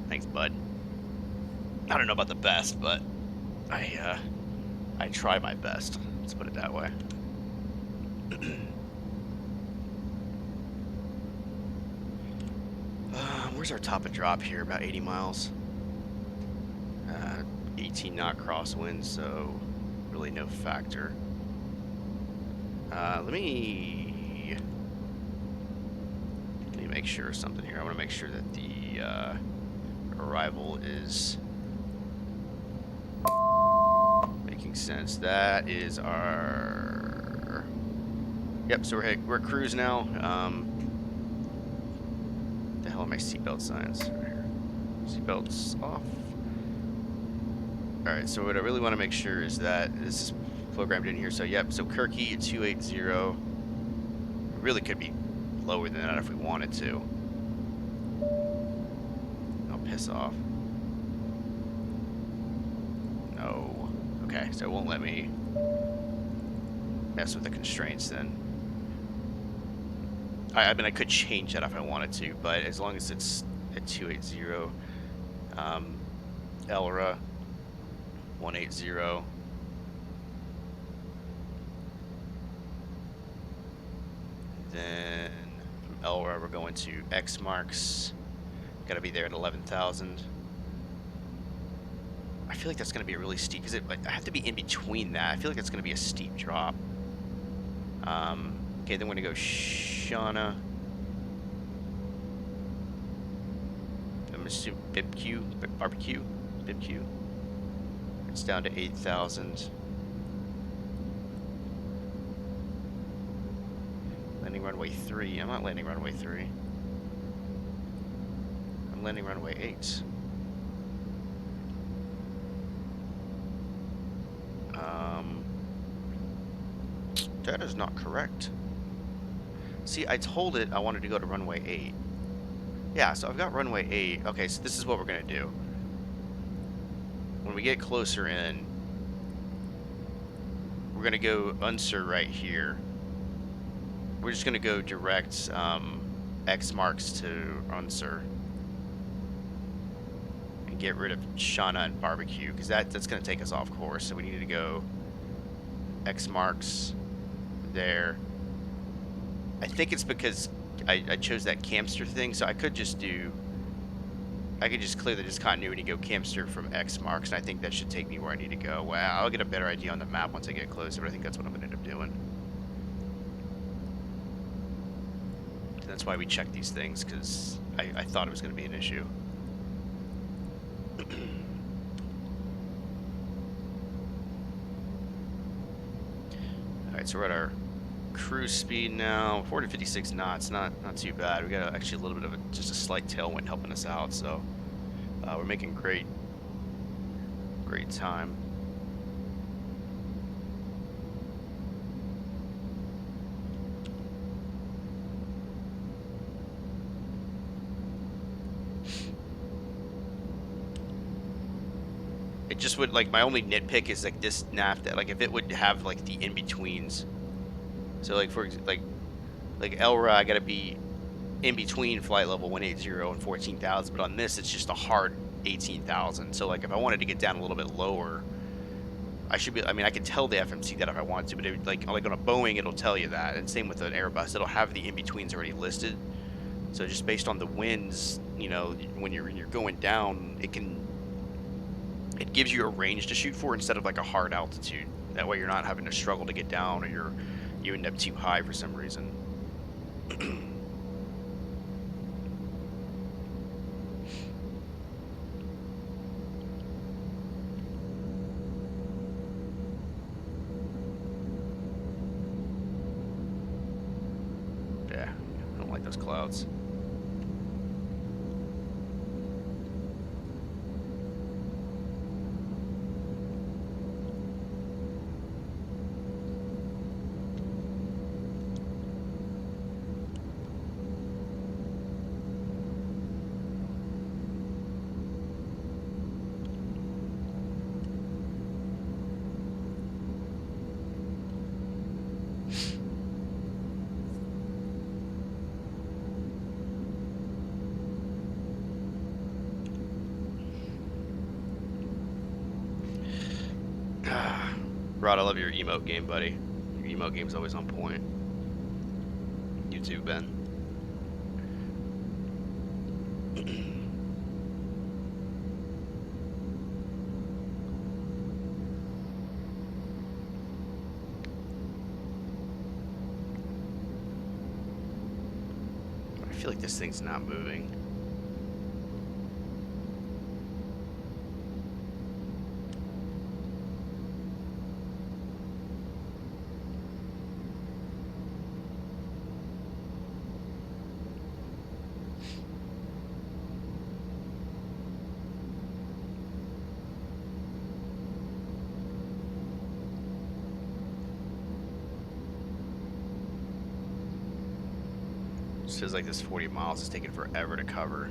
Thanks, bud. I don't know about the best, but I try my best. Let's put it that way. Where's our top and drop here? About 80 miles. 18 knot crosswind, so really no factor. Let me make sure of something here. I want to make sure that the arrival is making sense. That is our. Yep. So we're at cruise now. The hell are my seatbelt signs? Right here. Seatbelts off. All right. So what I really want to make sure is that this is programmed in here. So yep. So Kirky at 280. Really could be lower than that if we wanted to. I'll piss off. No. Okay, so it won't let me mess with the constraints then. I mean, I could change that if I wanted to, but as long as it's at 280, Elra 180. Then from Elra we're going to X marks. Got to be there at 11,000. I feel like that's going to be a really steep, because I have to be in between that. I feel like that's going to be a steep drop. Okay, then we're going to go Shauna. I'm assuming barbecue. It's down to 8,000. Landing runway 3. I'm not landing runway 3. I'm landing runway 8. That is not correct. See, I told it I wanted to go to runway 8. Yeah, so I've got runway 8. Okay, so this is what we're going to do. When we get closer in, we're going to go unsur right here. We're just going to go direct X marks to unsur. And get rid of Shauna and barbecue, because that's going to take us off course. So we need to go X marks there. I think it's because I chose that Camster thing, so I could just clear the discontinuity, go Camster from X marks, and I think that should take me where I need to go. Well, I'll get a better idea on the map once I get closer, but I think that's what I'm going to end up doing. And that's why we check these things, because I thought it was going to be an issue. Alright, so we're at our cruise speed now, 456 knots, not too bad. We got actually a little bit of just a slight tailwind helping us out, so we're making great time. It just would, like, my only nitpick is like this NAF, like if it would have like the in-betweens. So like like Elra, I gotta be in between flight level 180 and 14,000, but on this it's just a hard 18,000. So like if I wanted to get down a little bit lower, I should be. I mean, I could tell the FMC that if I wanted to, but like on a Boeing, it'll tell you that, and same with an Airbus, it'll have the in betweens already listed. So just based on the winds, you know, when you're going down, it gives you a range to shoot for instead of like a hard altitude. That way, you're not having to struggle to get down, or you end up too high for some reason. Yeah, I don't like those clouds. Rod, I love your emote game, buddy. Your emote game's always on point. You too, Ben. I feel like this thing's not moving. It feels like this 40 miles is taking forever to cover.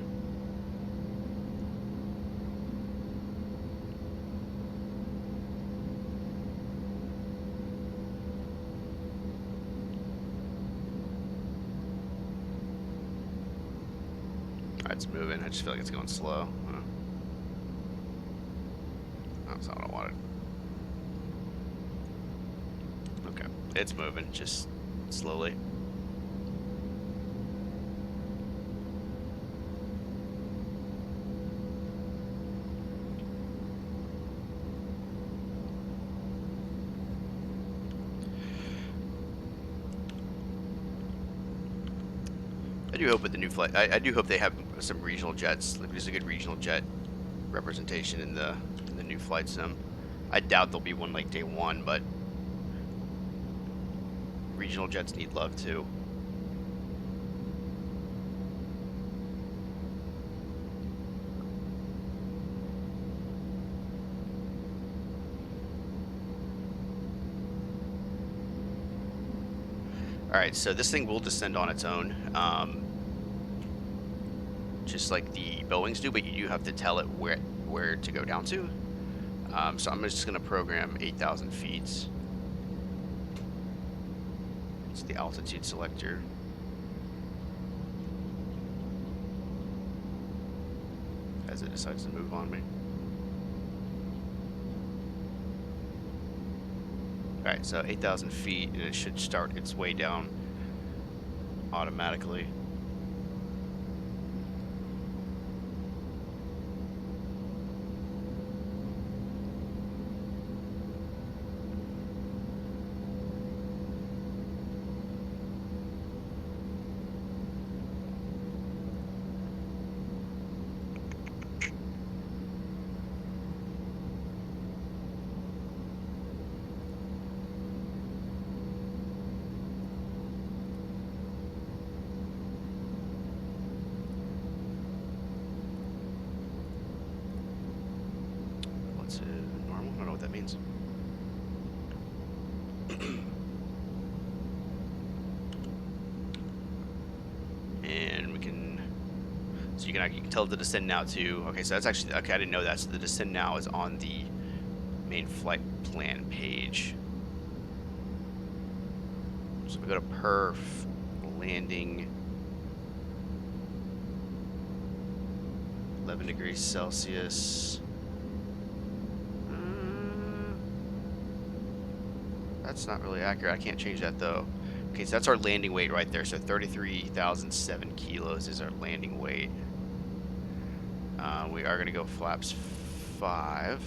Alright, it's moving. I just feel like it's going slow. That's not what I wanted. Okay, it's moving, just slowly. I do hope with the new flight, I do hope they have some regional jets. Like, there's a good regional jet representation in the new flight sim. I doubt there'll be one like day one, but regional jets need love too. Alright, so this thing will descend on its own, just like the Boeings do, but you do have to tell it where to go down to. So I'm just going to program 8,000 feet. It's the altitude selector. As it decides to move on me. Alright, so 8,000 feet, and it should start its way down automatically. Normal? I don't know what that means. And we can, so you can tell the descend now too. Okay, so that's actually, okay, I didn't know that. So the descend now is on the main flight plan page. So we go to perf, landing, 11 degrees Celsius. That's not really accurate. I can't change that though. Okay, so that's our landing weight right there. So 33,007 kilos is our landing weight. We are going to go flaps 5.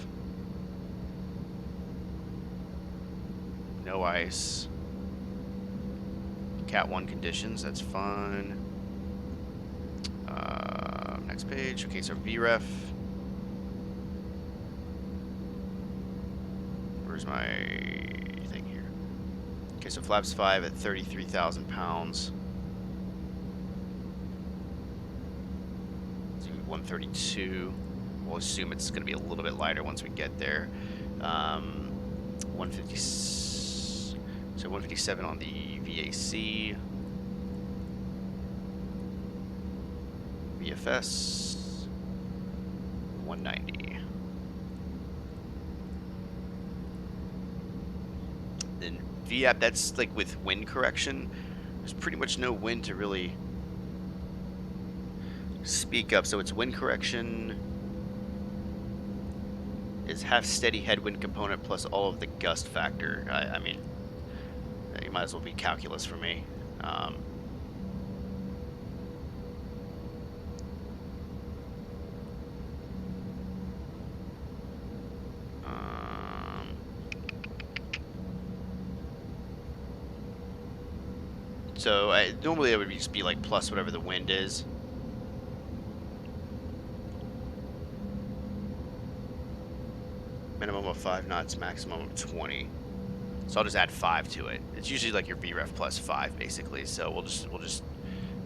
No ice. Cat 1 conditions, that's fine. Next page. Okay, so VREF. Where's my thing here? Okay, so flaps 5 at 33,000 pounds. 132. We'll assume it's going to be a little bit lighter once we get there. 150. So 157 on the VAC. VFS 190. Then VAP, that's like with wind correction. There's pretty much no wind to really speak up. So it's wind correction is half steady headwind component plus all of the gust factor. I mean, you might as well be calculus for me. So normally it would just be like plus whatever the wind is. Minimum of 5 knots, maximum of 20. So I'll just add 5 to it. It's usually like your VREF plus 5 basically. So we'll just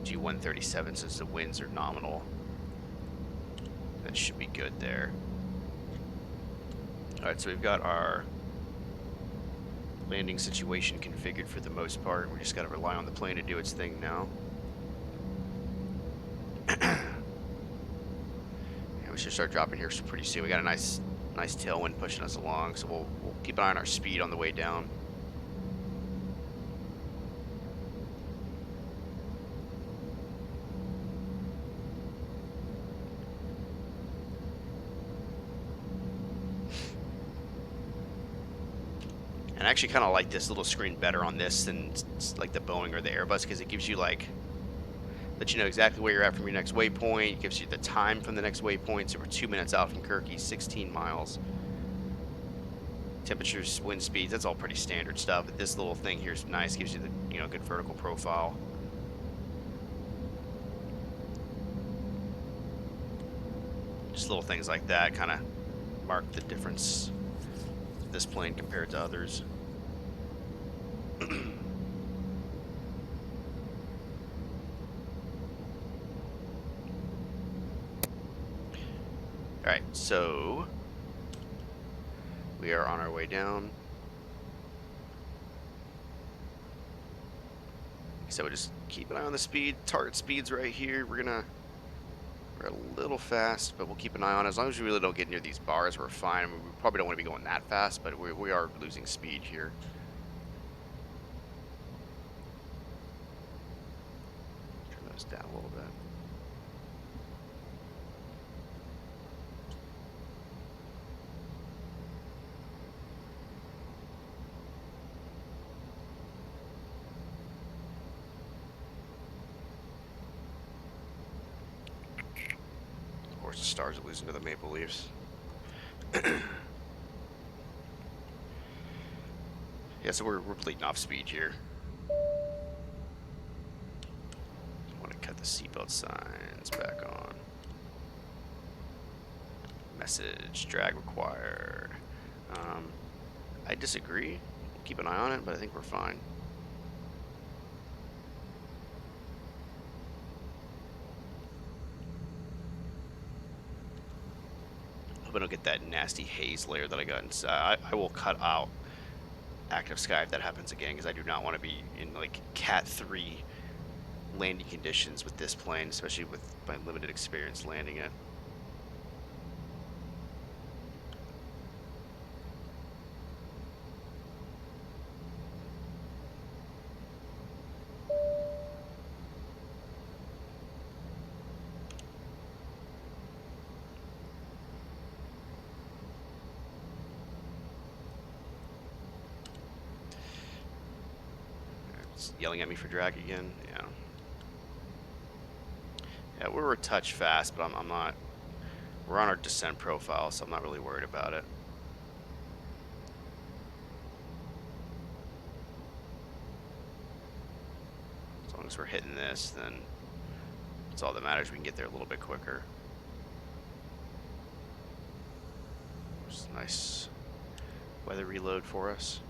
do 137 since the winds are nominal. That should be good there. All right, so we've got our landing situation configured for the most part. We just got to rely on the plane to do its thing now. Yeah, we should start dropping here pretty soon. We got a nice tailwind pushing us along, so we'll keep an eye on our speed on the way down. And I actually kind of like this little screen better on this than like the Boeing or the Airbus, because it gives you like, let you know exactly where you're at from your next waypoint. It gives you the time from the next waypoint. So we're 2 minutes out from Kirky, 16 miles. Temperatures, wind speeds, that's all pretty standard stuff. But this little thing here is nice, gives you the good vertical profile. Just little things like that kind of mark the difference of this plane compared to others. Alright, so we are on our way down. So we just keep an eye on the speed. Target speed's right here. We're a little fast, but we'll keep an eye on it. As long as we really don't get near these bars, we're fine. I mean, we probably don't want to be going that fast, but we are losing speed here. Turn those down a little bit. Of course, the Stars are losing to the Maple Leafs. Yeah, so we're bleeding off speed here. I want to cut the seatbelt signs back on. Message, drag required. I disagree. We'll keep an eye on it, but I think we're fine. Hope I don't get that nasty haze layer that I got inside. I will cut out active sky if that happens again, because I do not want to be in like Cat 3 landing conditions with this plane, especially with my limited experience landing it. It's yelling at me for drag again. Yeah. Yeah, we're a touch fast, but I'm not. We're on our descent profile, so I'm not really worried about it. As long as we're hitting this, then that's all that matters. We can get there a little bit quicker. Just a nice weather reload for us.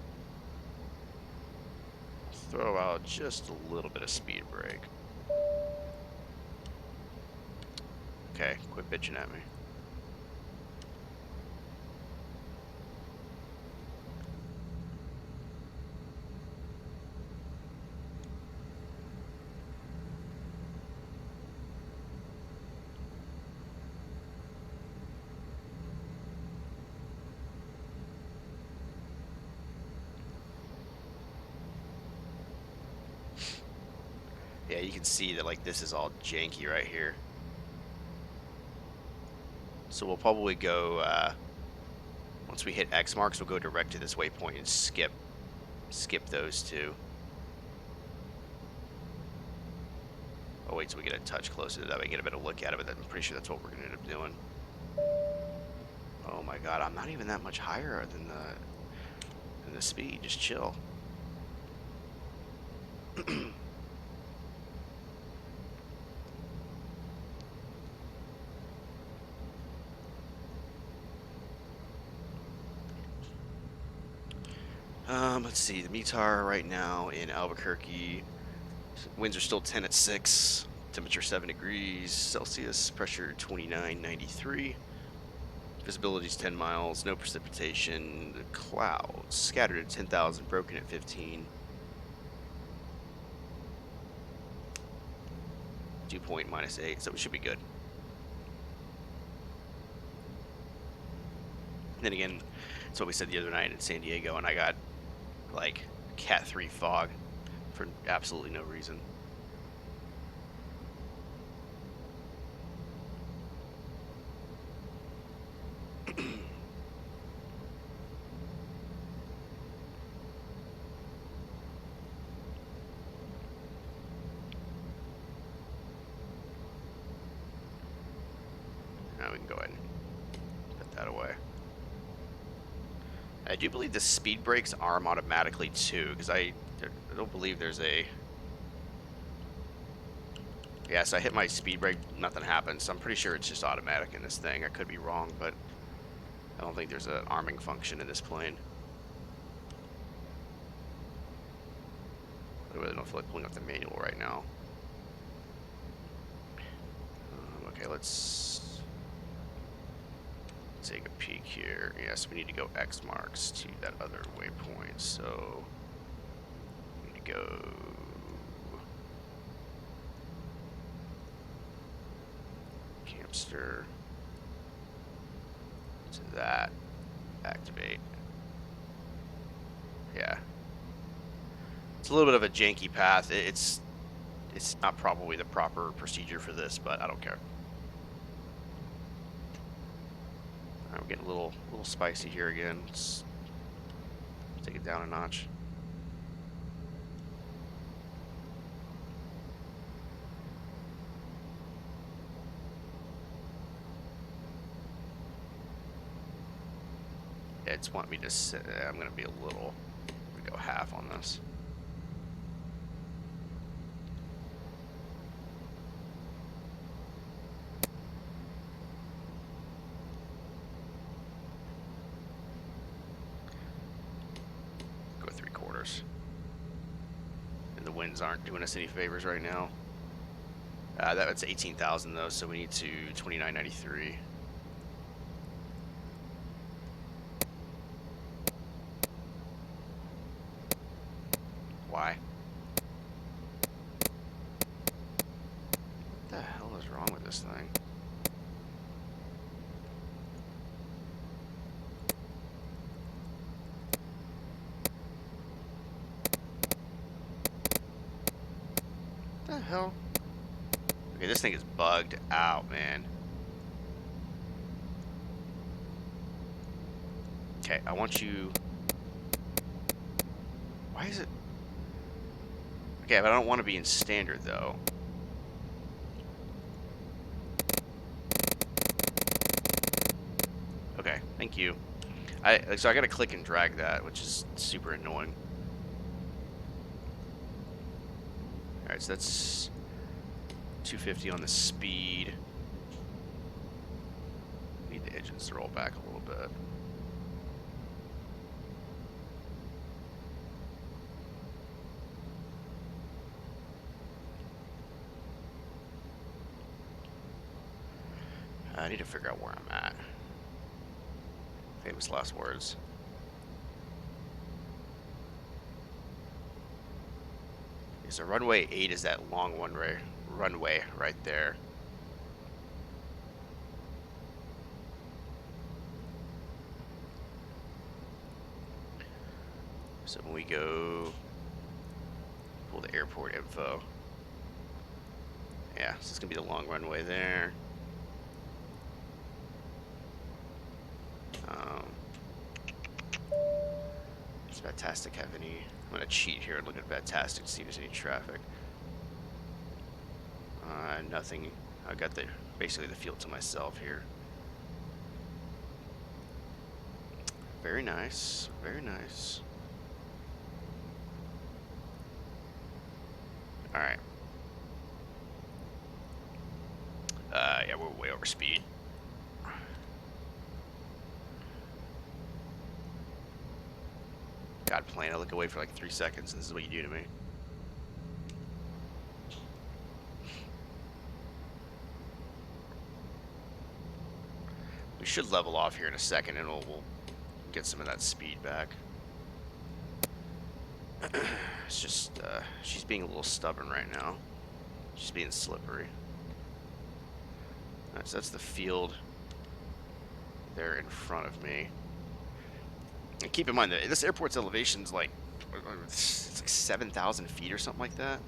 Throw out just a little bit of speed brake. Okay, quit bitching at me. Yeah, you can see that like this is all janky right here. So we'll probably go, once we hit X marks, we'll go direct to this waypoint and skip those two. Oh wait, so we get a touch closer to that, we get a better look at it, but I'm pretty sure that's what we're gonna end up doing. Oh my god, I'm not even that much higher than the speed, just chill. Let's see, the METAR right now in Albuquerque, winds are still 10 at 6, temperature 7 degrees Celsius, pressure 2993, visibility is 10 miles, no precipitation, the clouds scattered at 10,000, broken at 15. Dew point -8, so we should be good. And then again, that's what we said the other night in San Diego, and I got like Cat 3 fog for absolutely no reason. Now we can go ahead and put that away. I do believe the speed brakes arm automatically too, because I don't believe there's a... Yeah, so I hit my speed brake, nothing happens. So I'm pretty sure it's just automatic in this thing. I could be wrong, but I don't think there's an arming function in this plane. I really don't feel like pulling up the manual right now. Okay, let's take a peek here. Yes, we need to go X marks to that other waypoint. So we need to go Campster to that, activate. Yeah, it's a little bit of a janky path. It's not probably the proper procedure for this, but I don't care. Alright, we're getting a little spicy here again. Let's take it down a notch. Yeah, it's want me to sit. I'm gonna be a little. We go half on this. Go 3/4. And the winds aren't doing us any favors right now. That's 18,000 though, so we need to 2993. Why? What the hell is wrong with this thing? What the hell? Okay, this thing is bugged out, man. Okay, I want you... Why is it... Okay, but I don't want to be in standard though. Okay, thank you. So I gotta click and drag that, which is super annoying. Alright, so that's 250 on the speed. Need the engines to roll back a little bit. I need to figure out where I'm at. Famous last words. So runway 8 is that long runway right there. So when we go pull the airport info. Yeah, so it's gonna be the long runway there. Does Vatastic have any? I'm gonna cheat here and look at Vatastic to see if there's any traffic. Nothing. I got basically the field to myself here. Very nice. Very nice. All right. Yeah, we're way over speed. God, plane, I look away for like 3 seconds, and this is what you do to me. We should level off here in a second, and we'll get some of that speed back. It's just, she's being a little stubborn right now. She's being slippery. That's the field there in front of me. And keep in mind that this airport's elevation is like, it's like 7,000 feet or something like that.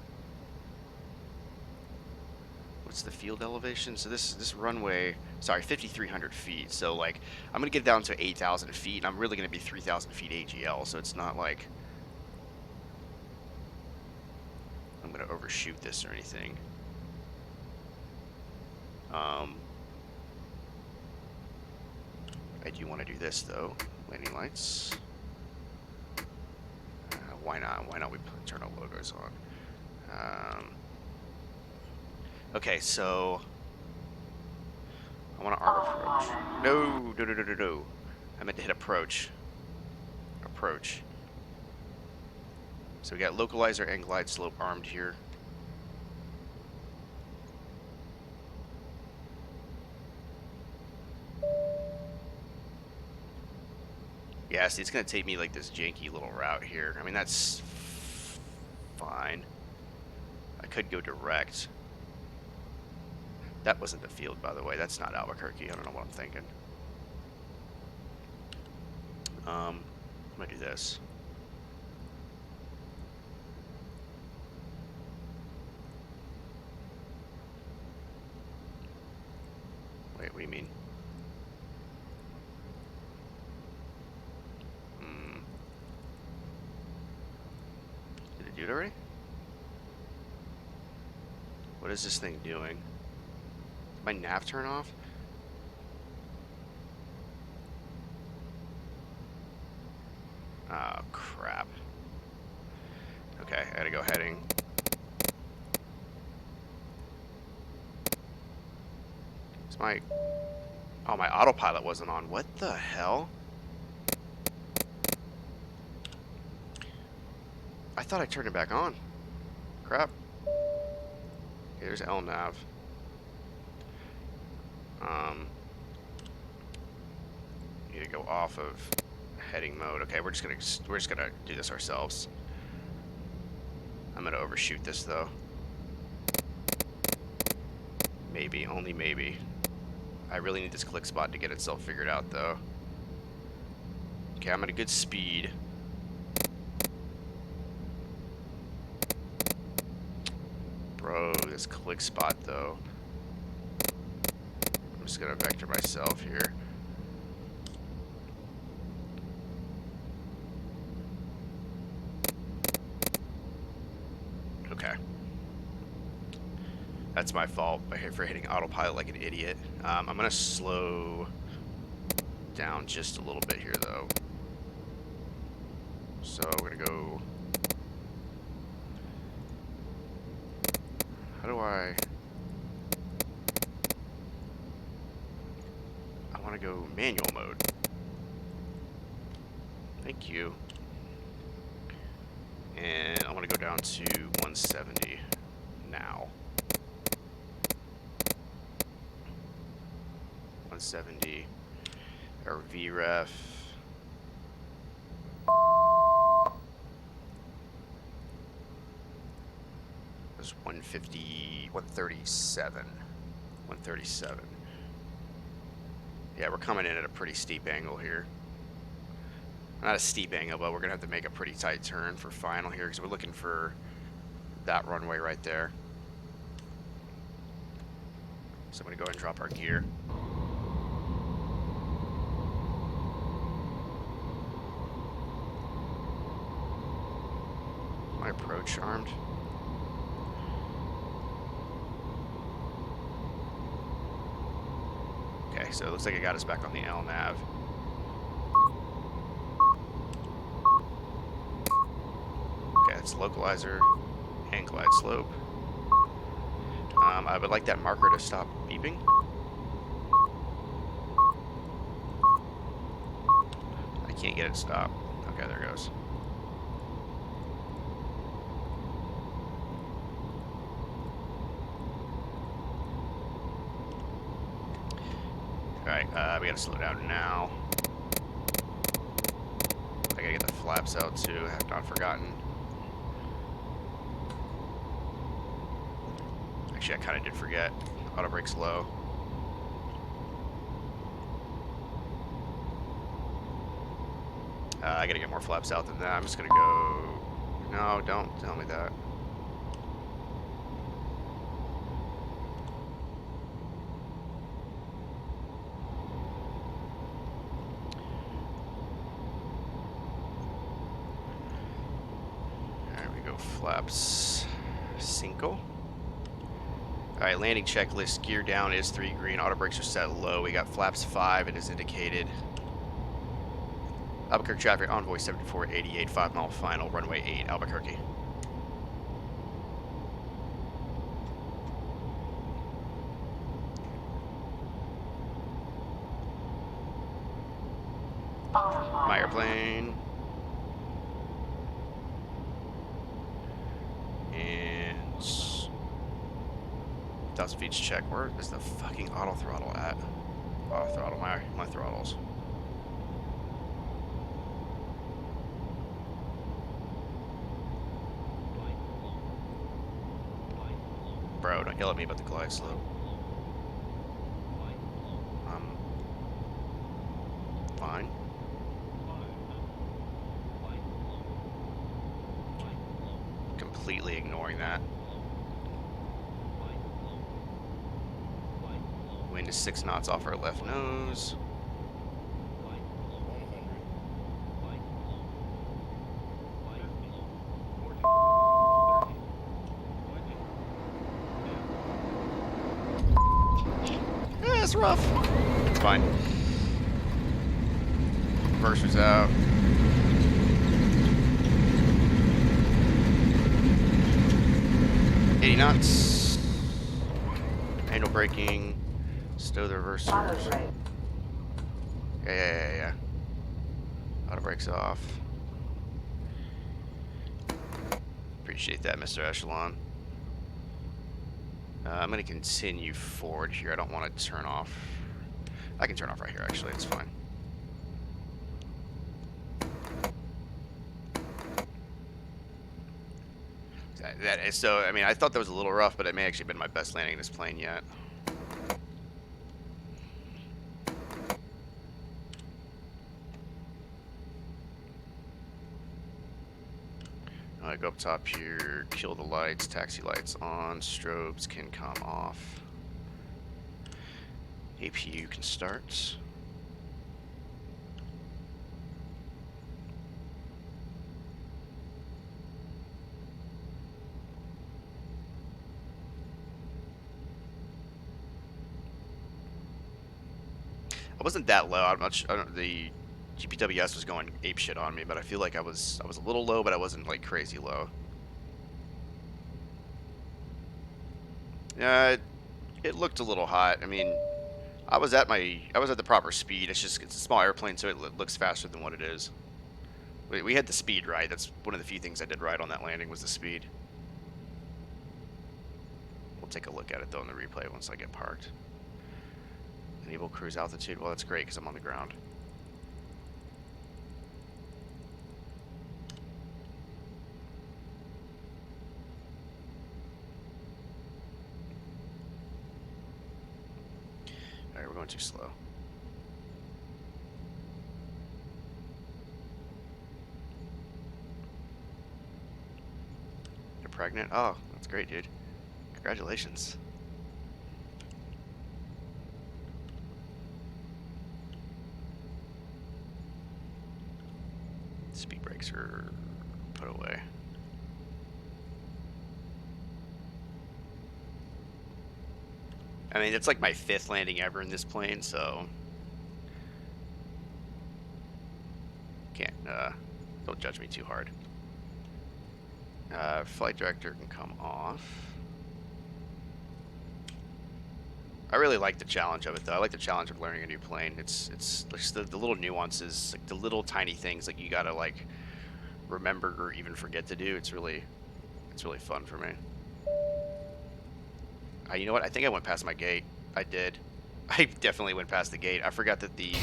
What's the field elevation? So this runway, sorry, 5,300 feet. So like, I'm gonna get down to 8,000 feet, and I'm really gonna be 3,000 feet AGL. So it's not like I'm gonna overshoot this or anything. I do want to do this though. Landing lights. Why not? Why not we turn our logos on? Okay, so I want to arm approach. No. I meant to hit approach. Approach. So we got localizer and glide slope armed here. Yeah, see, it's going to take me like this janky little route here. I mean, that's fine. I could go direct. That wasn't the field, by the way. That's not Albuquerque. I don't know what I'm thinking. I'm going to do this. Wait, what do you mean? Did it do it already? What is this thing doing? Did my nav turn off? Oh, crap. Okay, I gotta go heading. It's my... Oh, my autopilot wasn't on. What the hell? I thought I turned it back on. Crap. Okay, there's LNAV. Need to go off of heading mode. Okay, we're just gonna do this ourselves. I'm gonna overshoot this though. Maybe, only maybe. I really need this click spot to get itself figured out though. Okay, I'm at a good speed. Bro, this click spot though. I'm just gonna vector myself here. Okay. That's my fault for hitting autopilot like an idiot. I'm going to slow down just a little bit here, though. So we're going to go... How do I want to go manual mode. Thank you. And I want to go down to 170 now. 170. Our VREF. Was 150, 137. 137. Yeah, we're coming in at a pretty steep angle here. Not a steep angle, but we're going to have to make a pretty tight turn for final here because we're looking for that runway right there. So I'm going to go ahead and drop our gear. My approach armed. Okay, so it looks like it got us back on the LNAV. Okay, it's localizer and glide slope. I would like that marker to stop beeping. I can't get it to stop. Okay, there it goes. Alright, we gotta slow down now. I gotta get the flaps out too, I have not forgotten. Actually, I kinda did forget. Auto brake's low. I gotta get more flaps out than that. I'm just gonna go... No, don't tell me that. There we go, flaps. Cinco. Alright, landing checklist. Gear down is 3 green. Auto brakes are set low. We got flaps 5. It is indicated. Albuquerque traffic, Envoy 7488, 5 mile final, runway 8, Albuquerque. My airplane. And 1,000 feet check. Where is the fucking auto throttle at? Auto throttle, my throttles. Bro, don't yell at me about the glide slope. Fine. Completely ignoring that. Wind is 6 knots off our left nose. It's rough. It's fine. Reverser's out. $80 knots. Manual braking. Stow the reversers. Yeah. Auto brakes off. Appreciate that, Mr. Echelon. I'm going to continue forward here. I don't want to turn off. I can turn off right here, actually. It's fine. So, I mean, I thought that was a little rough, but it may actually have been my best landing in this plane yet. I go up top here, kill the lights, taxi lights on, strobes can come off. APU can start. I wasn't that low. I'm not. I don't, the GPWS was going ape shit on me, but I feel like I was a little low, but I wasn't like crazy low. Yeah, it looked a little hot. I mean, I was at the proper speed. It's a small airplane, so it looks faster than what it is. We had the speed right. That's one of the few things I did right on that landing was the speed. We'll take a look at it though in the replay once I get parked. Enable cruise altitude. Well, that's great because I'm on the ground. All right, we're going too slow. You're pregnant? Oh, that's great, dude. Congratulations. Speed brakes are put away. I mean, it's like my 5th landing ever in this plane, so can't, don't judge me too hard. Flight director can come off. I really like the challenge of it, though. I like the challenge of learning a new plane. It's just the little nuances, like the little tiny things, like you gotta like remember or even forget to do. It's really fun for me. You know what? I think I went past my gate. I did. I definitely went past the gate. I forgot that the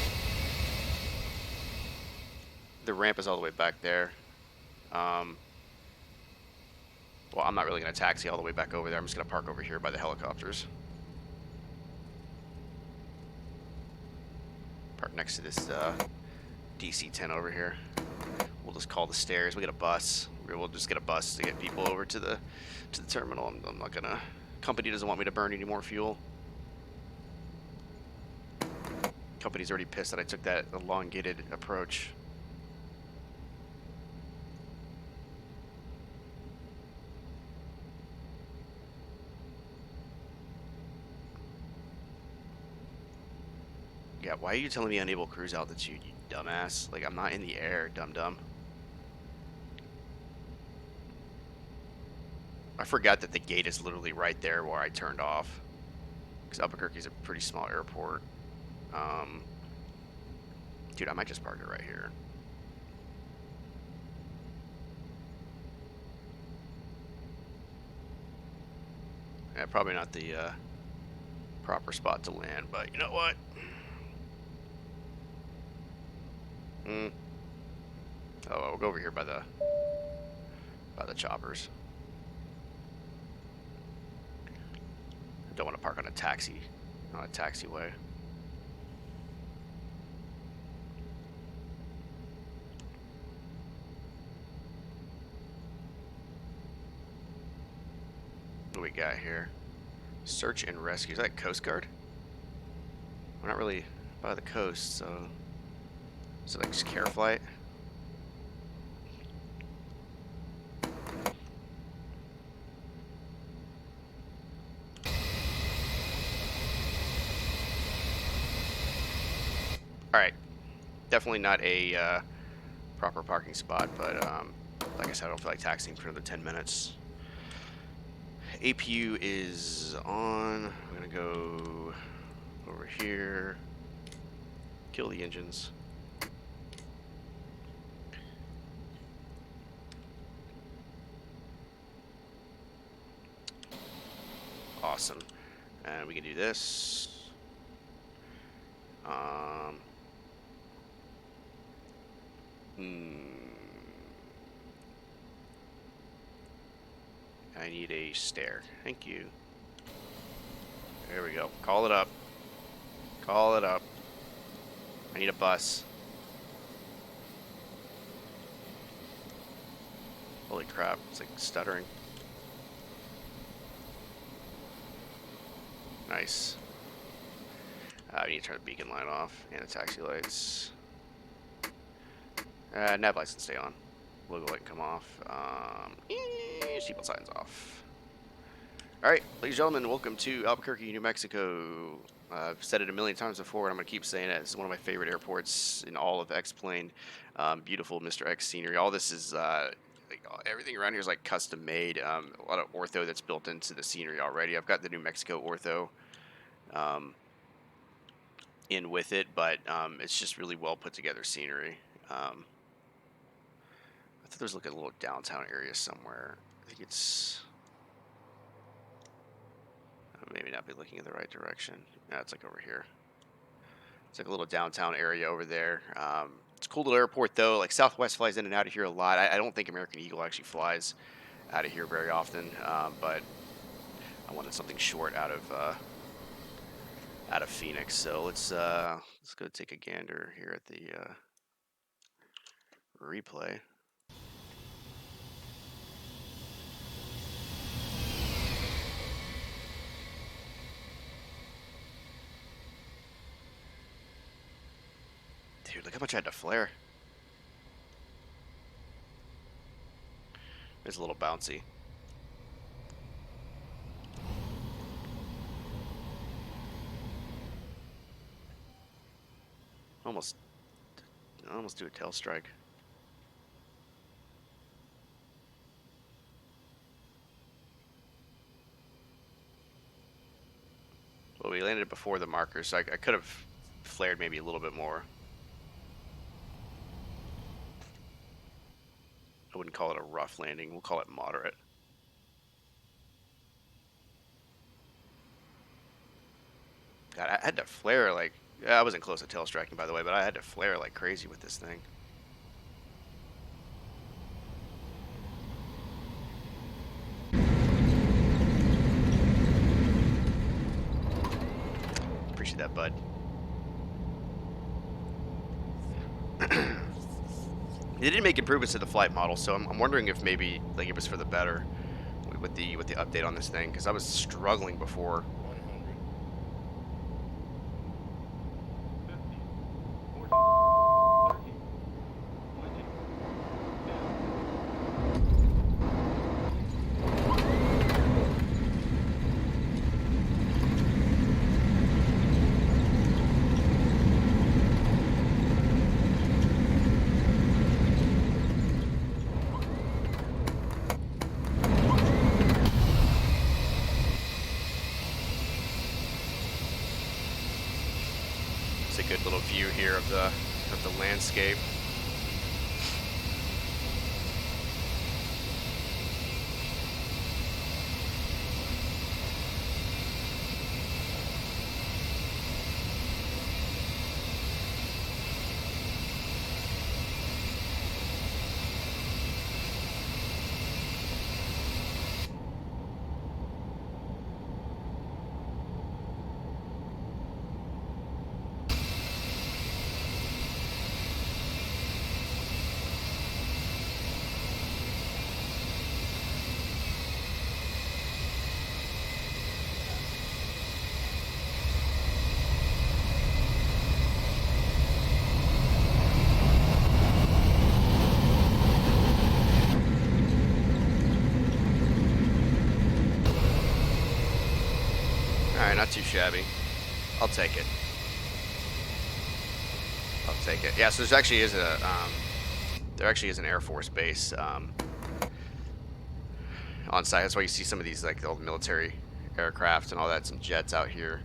ramp is all the way back there. Well, I'm not really gonna taxi all the way back over there. I'm just gonna park over here by the helicopters. Park next to this DC-10 over here. We'll just call the stairs. We get a bus. We'll just get a bus to get people over to the terminal. I'm not gonna. Company doesn't want me to burn any more fuel. Company's already pissed that I took that elongated approach. Yeah, why are you telling me unable cruise altitude, you dumbass? Like, I'm not in the air, dum-dum. I forgot that the gate is literally right there where I turned off. Because Albuquerque is a pretty small airport. Dude, I might just park it right here. Yeah, probably not the proper spot to land, but you know what? Oh, we'll go over here by the choppers. I don't want to park on a taxiway. What do we got here? Search and rescue. Is that Coast Guard? We're not really by the coast, so is it like just care flight? Alright. Definitely not a proper parking spot, but like I said, I don't feel like taxiing for another 10 minutes. APU is on. I'm gonna go over here. Kill the engines. Awesome. And we can do this. I need a stair. Thank you. There we go. Call it up. Call it up. I need a bus. Holy crap. It's like stuttering. Nice. We need to turn the beacon light off and the taxi lights. Nav lights can stay on. Logo light can come off. Seatbelt signs off. All right, ladies and gentlemen, welcome to Albuquerque, New Mexico. I've said it a million times before, and I'm going to keep saying it. This is one of my favorite airports in all of X-Plane. Beautiful Mr. X scenery. All this is, like, everything around here is like custom made. A lot of ortho that's built into the scenery already. I've got the New Mexico ortho in with it, but it's just really well put together scenery. I thought there was like a little downtown area somewhere. I think it's... maybe not be looking in the right direction. Yeah, it's like over here. It's like a little downtown area over there. It's a cool little airport though. Like Southwest flies in and out of here a lot. I don't think American Eagle actually flies out of here very often, but I wanted something short out of Phoenix. So let's go take a gander here at the replay. Dude, look how much I had to flare. It's a little bouncy. Almost do a tail strike. Well, we landed before the marker, so I could have flared maybe a little bit more. I wouldn't call it a rough landing. We'll call it moderate. God, I had to flare like... I wasn't close to tail striking, by the way, but I had to flare like crazy with this thing. Appreciate that, bud. They did make improvements to the flight model, so I'm wondering if maybe like it was for the better with the update on this thing, because I was struggling before. It's a good little view here of the landscape. Alright, not too shabby. I'll take it. I'll take it. Yeah, so there actually is an Air Force base on site. That's why you see some of these like the old military aircraft and all that, some jets out here.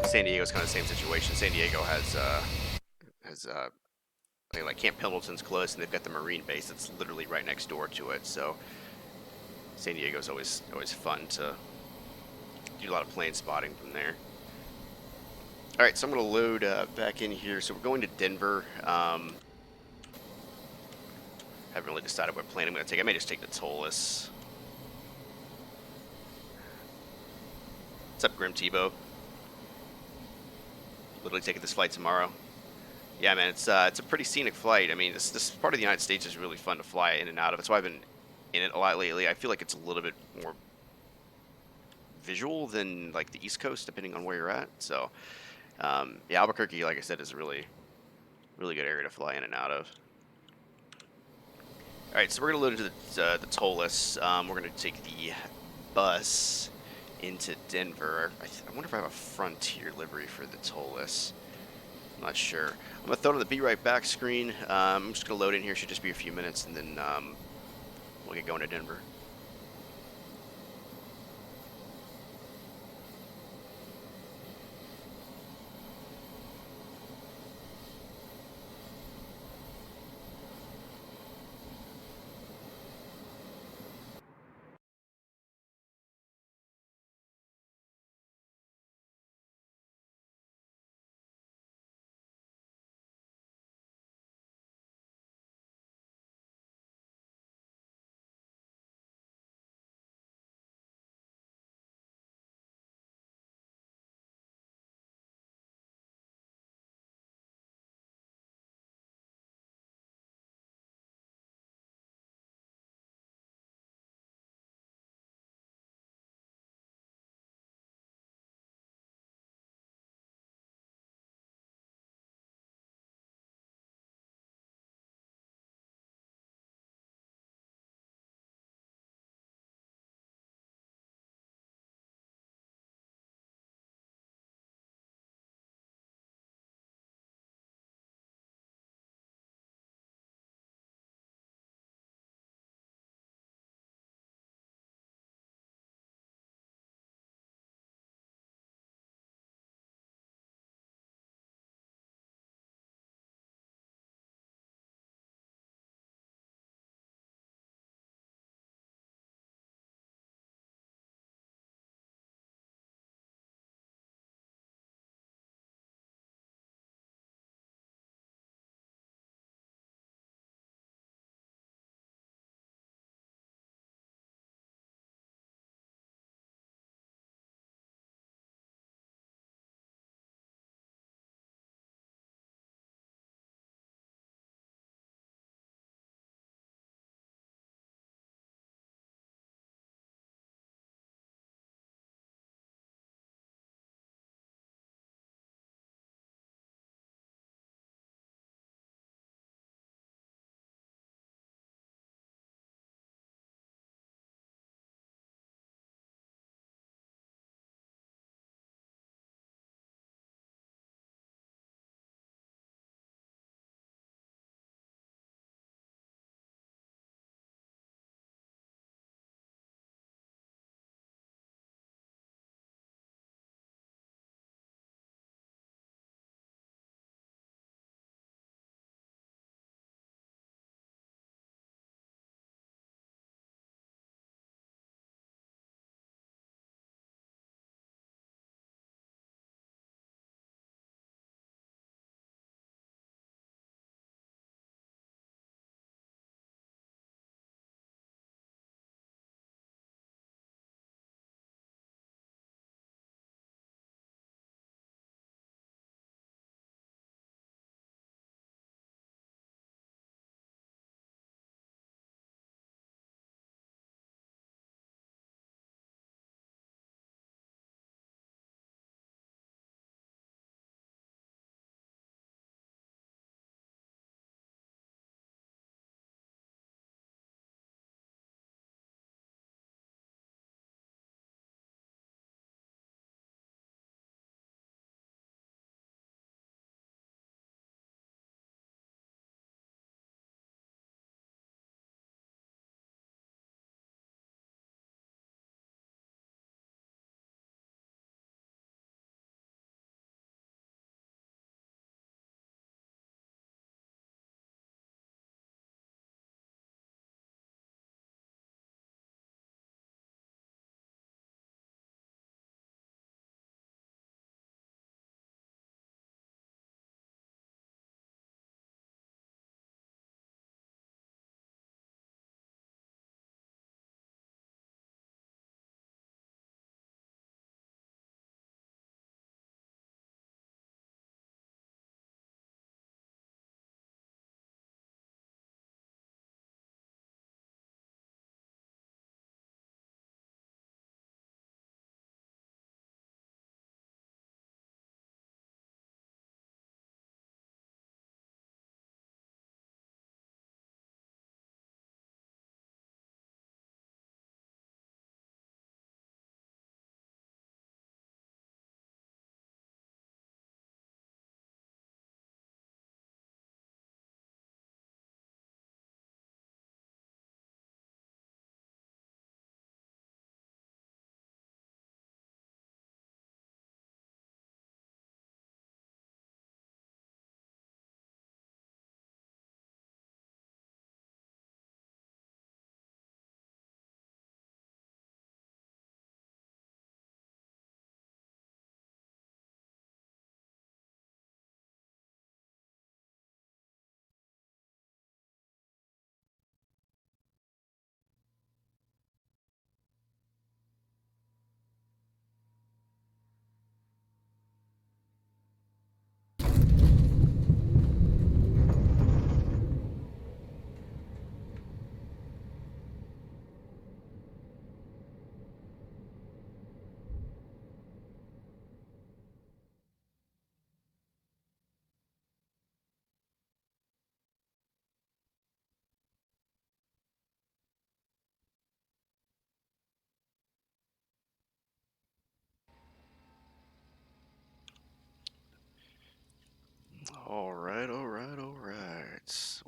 San Diego's kind of the same situation. San Diego has like Camp Pendleton's close, and they've got the Marine base that's literally right next door to it. So San Diego's always fun to do a lot of plane spotting from there. All right, so I'm going to load back in here. So we're going to Denver. Haven't really decided what plane I'm going to take. I may just take the Tolus. What's up, Grim Tebow? Literally taking this flight tomorrow. Yeah, man, it's a pretty scenic flight. I mean, this part of the United States is really fun to fly in and out of. That's why I've been in it a lot lately. I feel like it's a little bit more visual than like the East Coast, depending on where you're at. So, yeah, Albuquerque, like I said, is a really good area to fly in and out of. All right, so we're gonna load into the tollless. We're gonna take the bus into Denver. I wonder if I have a Frontier livery for the tollless. I'm not sure. I'm gonna throw it on the "Be Right Back" screen. I'm just gonna load in here. Should just be a few minutes, and then we'll get going to Denver.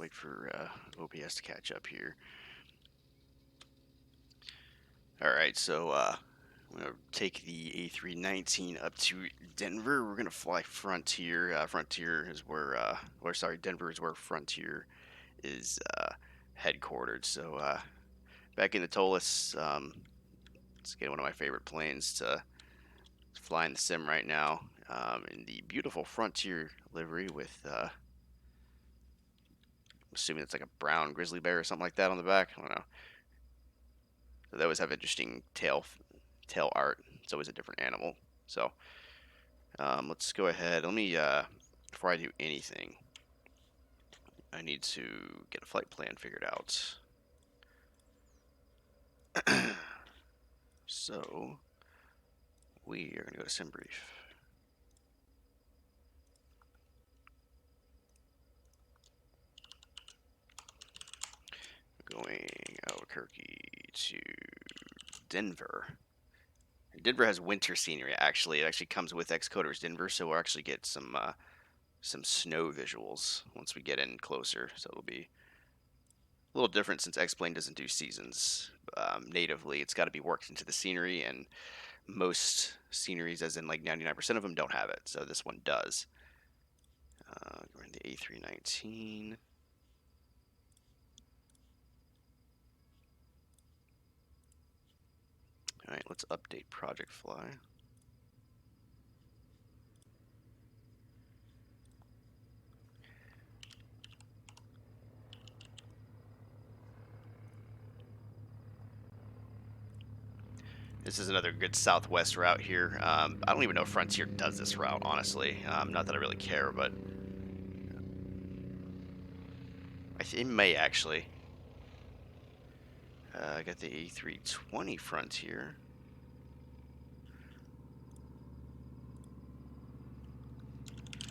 wait for OBS to catch up here. Alright, so I'm going to take the A319 up to Denver. We're going to fly Frontier. Frontier is where, Denver is where Frontier is headquartered. So back in the Tolis, it's again one of my favorite planes to fly in the sim right now. In the beautiful Frontier livery with, I'm assuming it's like a brown grizzly bear or something like that on the back. I don't know. So they always have interesting tail art. It's always a different animal. So let's go ahead. Let me, before I do anything, I need to get a flight plan figured out. So we are going to go to sim brief. Going Albuquerque to Denver. Denver has winter scenery. Actually, it actually comes with Xcoder's Denver, so we'll actually get some snow visuals once we get in closer. So it'll be a little different since X-Plane doesn't do seasons natively. It's got to be worked into the scenery, and most sceneries, as in like 99% of them, don't have it. So this one does. We're in the A319. All right, let's update Project Fly. This is another good Southwest route here. I don't even know if Frontier does this route, honestly. Not that I really care, but it may actually. I got the A320 Frontier.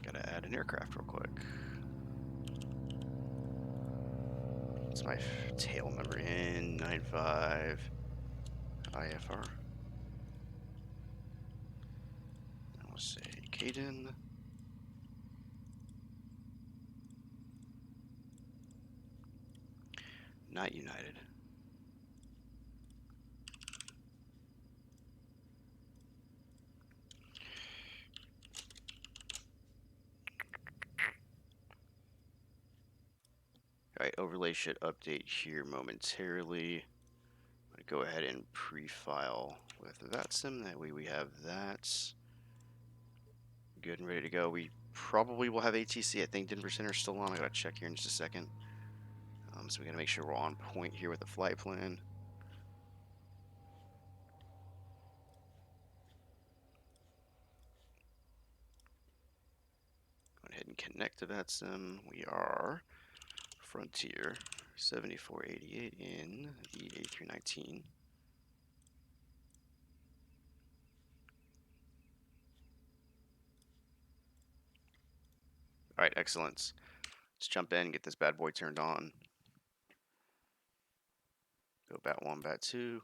Gotta add an aircraft real quick. What's my tail number? N95 IFR. I'll say Caden. Not United. Alright, overlay should update here momentarily. I'm going to go ahead and pre-file with VATSIM. That way we have that good and ready to go. We probably will have ATC. I think Denver Center's still on. I got to check here in just a second. So we got to make sure we're on point here with the flight plan. Go ahead and connect to VATSIM. We are Frontier 7488 in the A319. Alright, excellent. Let's jump in, get this bad boy turned on. Go bat 1, bat 2.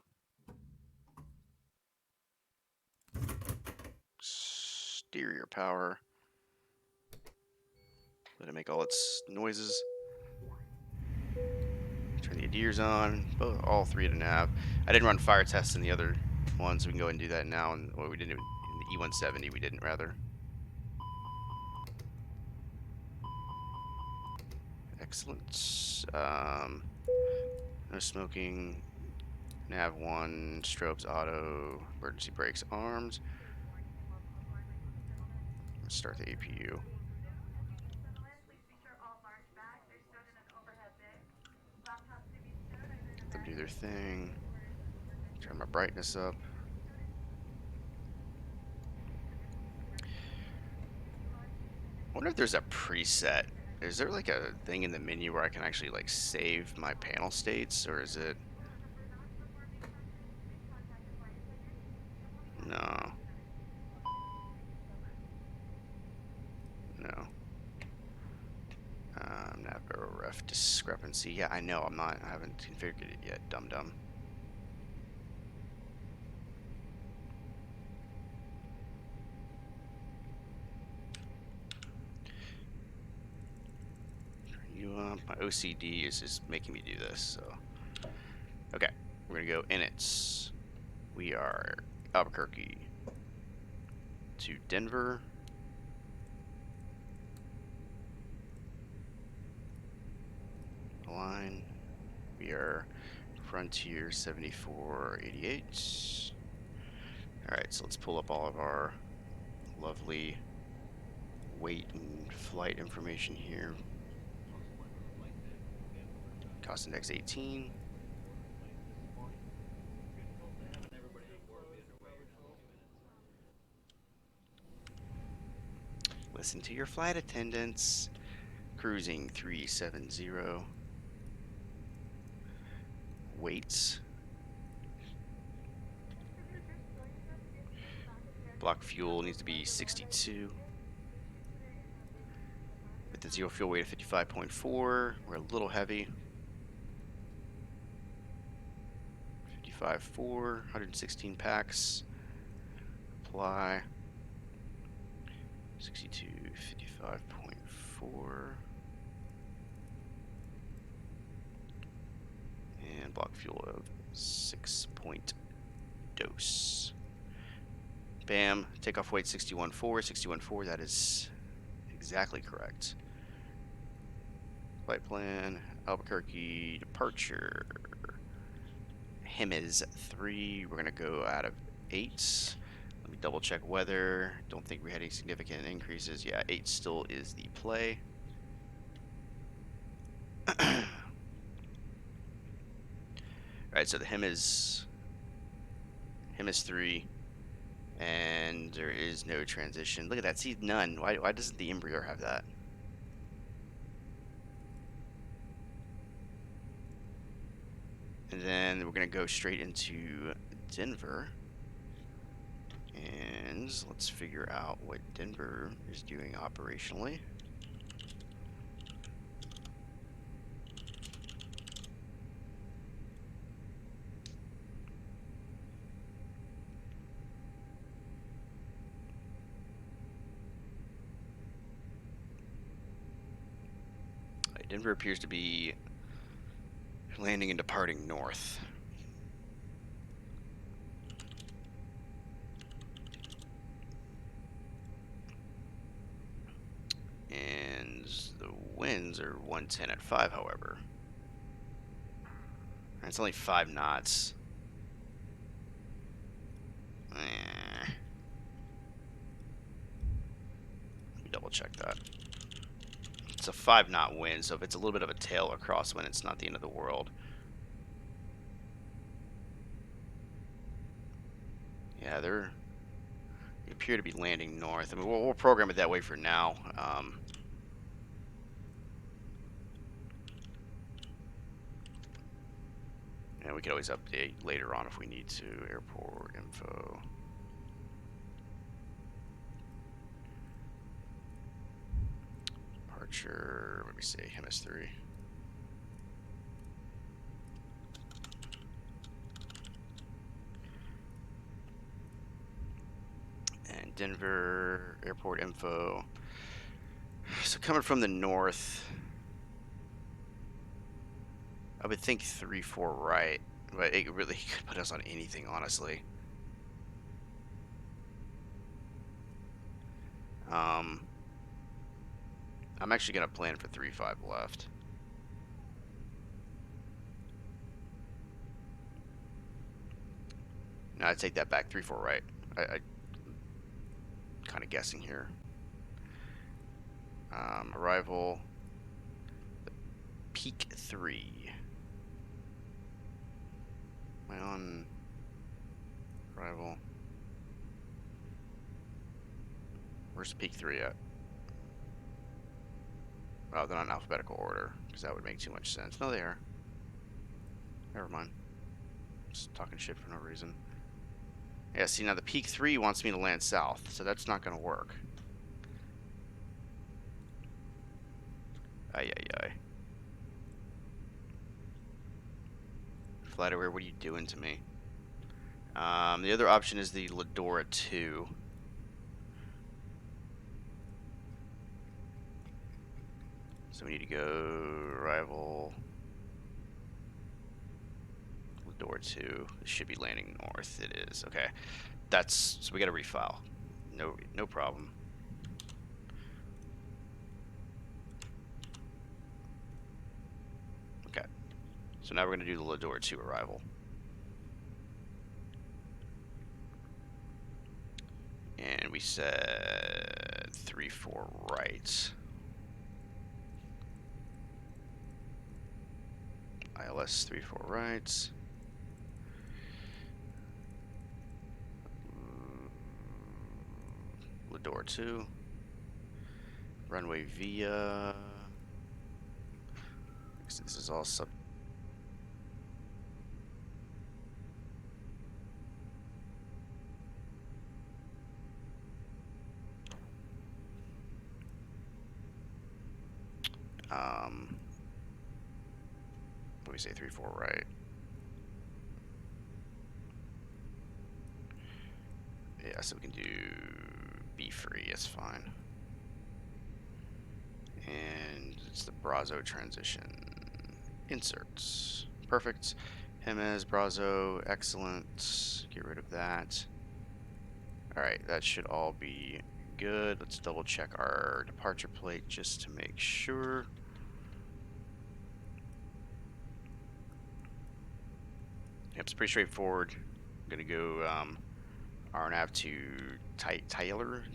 Exterior power. Let it make all its noises. Turn the ADIRs on. All three at a nav. I didn't run fire tests in the other ones. So we can go ahead and do that now. And well, we didn't even, in the E170. We didn't rather. Excellent. No smoking. Nav 1. Strobes auto. Emergency brakes armed. Let's start the APU. Let them do their thing. Turn my brightness up. I wonder if there's a preset. Is there like a thing in the menu where I can actually like save my panel states, or is it? No. No. Nav barrel ref discrepancy. Yeah, I know. I haven't configured it yet. Dum dum. Turn you My OCD is just making me do this, so. Okay, we're gonna go in it. We are Albuquerque to Denver. Align. We are Frontier 7488. Alright, so let's pull up all of our lovely weight and flight information here. Cost index 18. Listen to your flight attendants. Cruising 370. Weights. Block fuel needs to be 62. With the zero fuel weight of 55.4. We're a little heavy. 55.4, 116 packs. Apply. 62, 55.4. And block fuel of 6 point dose. Bam. Takeoff weight 61.4, 61.4. That is exactly correct. Flight plan, Albuquerque departure. Hemis 3. We're gonna go out of 8. Let me double check weather. Don't think we had any significant increases. Yeah, 8 still is the play. Alright, so the Hemis 3. And there is no transition. Look at that. See, none. Why doesn't the Embraer have that? And then we're going to go straight into Denver. And let's figure out what Denver is doing operationally. Denver appears to be landing and departing north. And the winds are 110 at 5, however. And it's only 5 knots. Let me double check that. It's a 5-knot wind, so if it's a little bit of a tail or crosswind, it's not the end of the world. Yeah, they appear to be landing north. I mean, we'll program it that way for now. And we can always update later on if we need to. Airport info. Departure, let me see, Hemis 3. And Denver, airport info. So coming from the north, I would think 3-4 right, but it really could put us on anything, honestly. I'm actually going to plan for 3-5 left. No, I take that back. 3-4 right. I kind of guessing here. Arrival. Peak 3. Am I on arrival? Where's peak 3 at? Oh, they're not in alphabetical order, because that would make too much sense. No, they are. Never mind. Just talking shit for no reason. Yeah, see, now the peak 3 wants me to land south, so that's not going to work. Ay, ay, ay. FlightAware, what are you doing to me? The other option is the Ladora 2. So we need to go arrival. Door 2. It should be landing north. It is. Okay. So we got to refile. No problem. Okay. So now we're going to do the Door 2 arrival. And we said 3-4 right. ILS 3-4 right. Door 2. Runway via. This is all sub. What do we say? 3-4 right. Yeah, so we can do B free. It's fine. And it's the Brazo transition. Inserts. Perfect. Jimenez, Brazo, excellent. Get rid of that. Alright, that should all be good. Let's double check our departure plate just to make sure. Yep, it's pretty straightforward. I'm gonna go RNAV to Tyler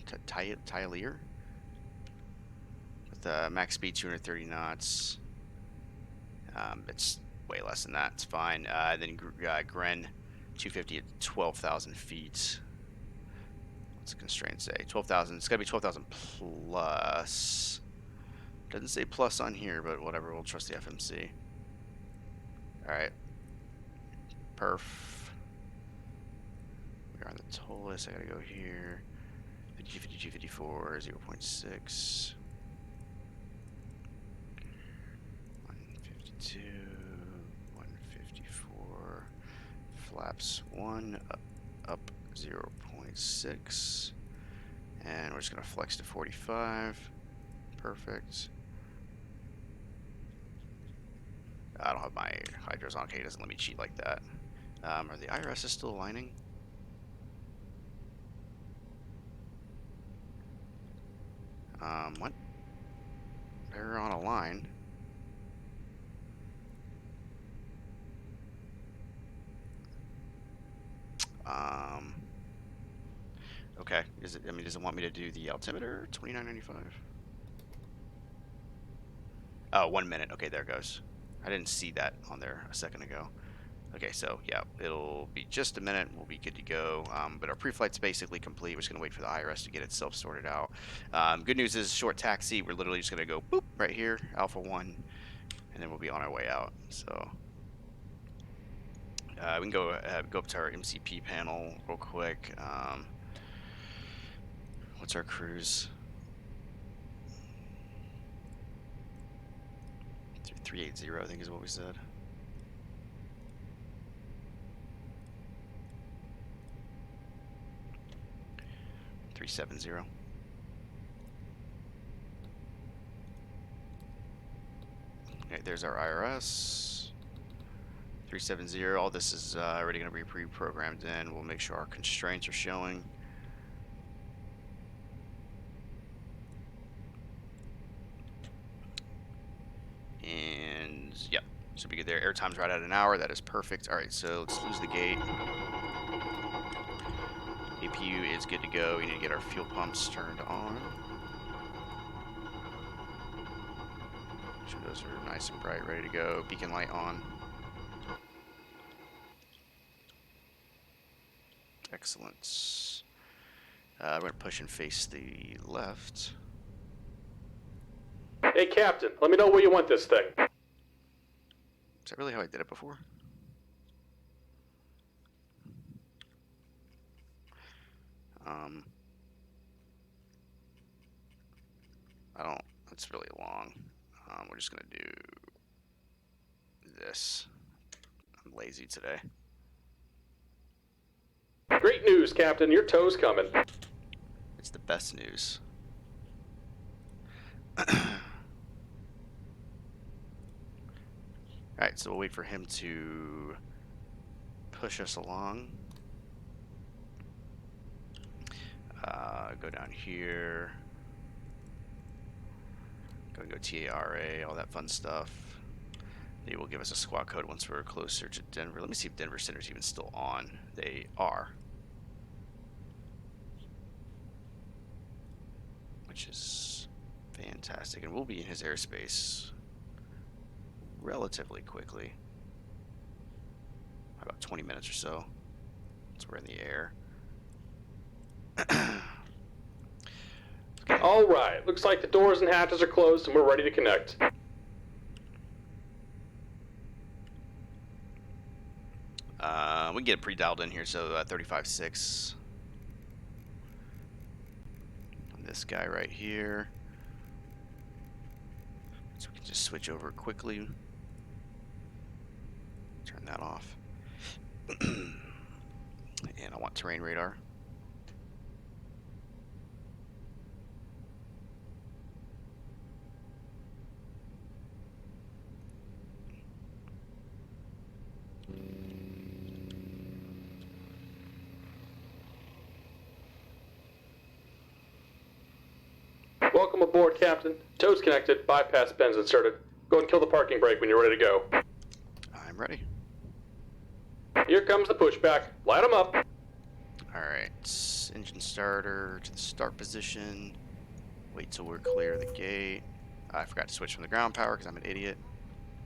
with max speed 230 knots. It's way less than that. It's fine. Then Gren 250 at 12,000 feet. What's the constraint say? 12,000. It's gotta be 12,000 plus. Doesn't say plus on here, but whatever. We'll trust the FMC. All right. Perf. We're on the toll list. I gotta go here. 52, 54, 0.6. 152, 154. Flaps 1 up 0.6. And we're just gonna flex to 45. Perfect. I don't have my hydros on. Okay, it doesn't let me cheat like that. Are the IRSs still aligning? What? They're on a line. Okay. Does it want me to do the altimeter? 2995? Oh, 1 minute. Okay, there it goes. I didn't see that on there a second ago. Okay, so yeah, it'll be just a minute. We'll be good to go. But our pre-flight's basically complete. We're just gonna wait for the IRS to get itself sorted out. Good news is short taxi. We're literally just gonna go boop right here, Alpha 1, and then we'll be on our way out. So we can go up to our MCP panel real quick. What's our cruise? 380, I think is what we said. $370. Okay, there's our IRS. 370. All this is already going to be pre-programmed in. We'll make sure our constraints are showing. And yep, should be good there. Airtime's right at an hour. That is perfect. All right, so let's lose the gate. APU is good to go. We need to get our fuel pumps turned on. Make sure those are nice and bright, ready to go. Beacon light on. Excellent. We're going to push and face the left. Hey, Captain, let me know where you want this thing. Is that really how I did it before? I don't, that's really long. We're just going to do this. I'm lazy today. Great news, Captain. Your tow's coming. It's the best news. Alright, so we'll wait for him to push us along. Go down here. Go TARA, all that fun stuff. They will give us a squad code once we're closer to Denver. Let me see if Denver Center's even still on. They are. Which is fantastic. And we'll be in his airspace relatively quickly. About 20 minutes or so. Once we're in the air. All right, looks like the doors and hatches are closed and we're ready to connect. We can get it pre-dialed in here, so 35.6. This guy right here. So we can just switch over quickly. Turn that off. And I want terrain radar. Welcome aboard, Captain. Toes connected, bypass pins inserted. Go and kill the parking brake when you're ready to go. I'm ready. Here comes the pushback. Light them up. Alright, engine starter to the start position. Wait till we're clear of the gate. I forgot to switch from the ground power because I'm an idiot.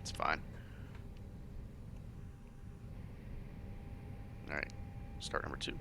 It's fine. Alright, start number 2.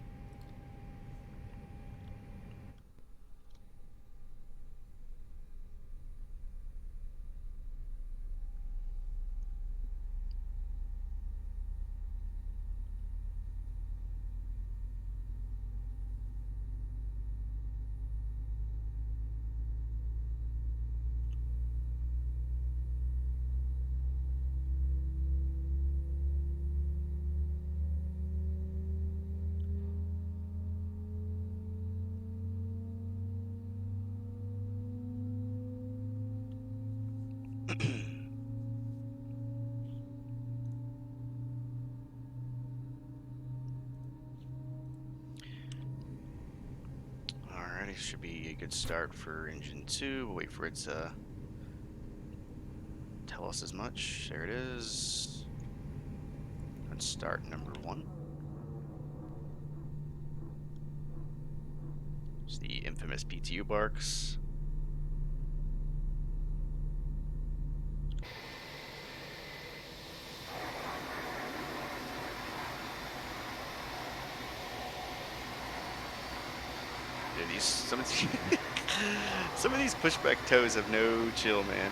Alrighty, should be a good start for engine 2. We'll wait for it to tell us as much. There it is. Let's start number 1. It's the infamous PTU barks. Dude, some of these pushback toes have no chill, man.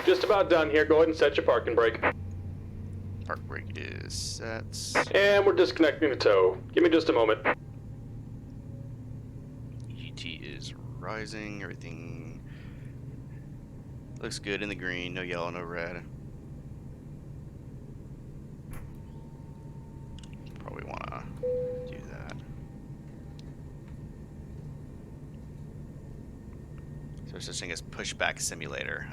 Just about done here. Go ahead and set your parking brake. Park brake is set. And we're disconnecting the tow. Give me just a moment. EGT is rising. Everything looks good in the green. No yellow, no red. Probably want to do that. So there's such thing as pushback simulator.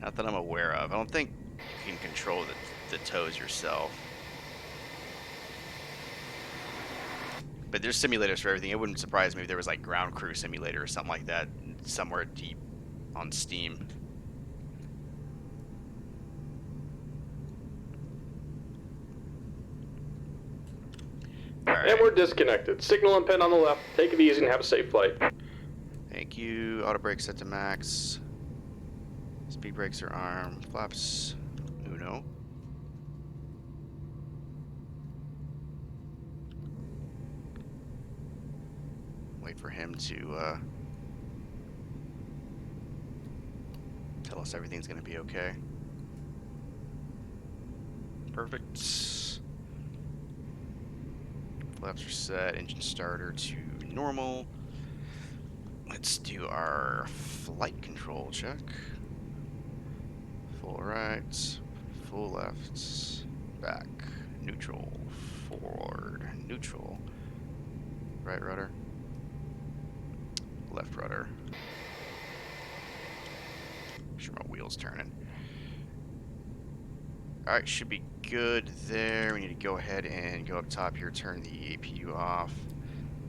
Not that I'm aware of. I don't think you can control the toes yourself. But there's simulators for everything. It wouldn't surprise me if there was like ground crew simulator or something like that somewhere deep on Steam. And we're disconnected. Signal and pin on the left. Take it easy and have a safe flight. Thank you. Auto brake set to max. Speed brakes are armed. Flaps. Uno. Wait for him to tell us everything's going to be okay. Perfect. Flaps are set. Engine starter to normal. Let's do our flight control check. Full right, full left, back, neutral, forward, neutral, right rudder, left rudder. wheels turning. Alright, should be good there. We need to go ahead and go up top here, turn the APU off.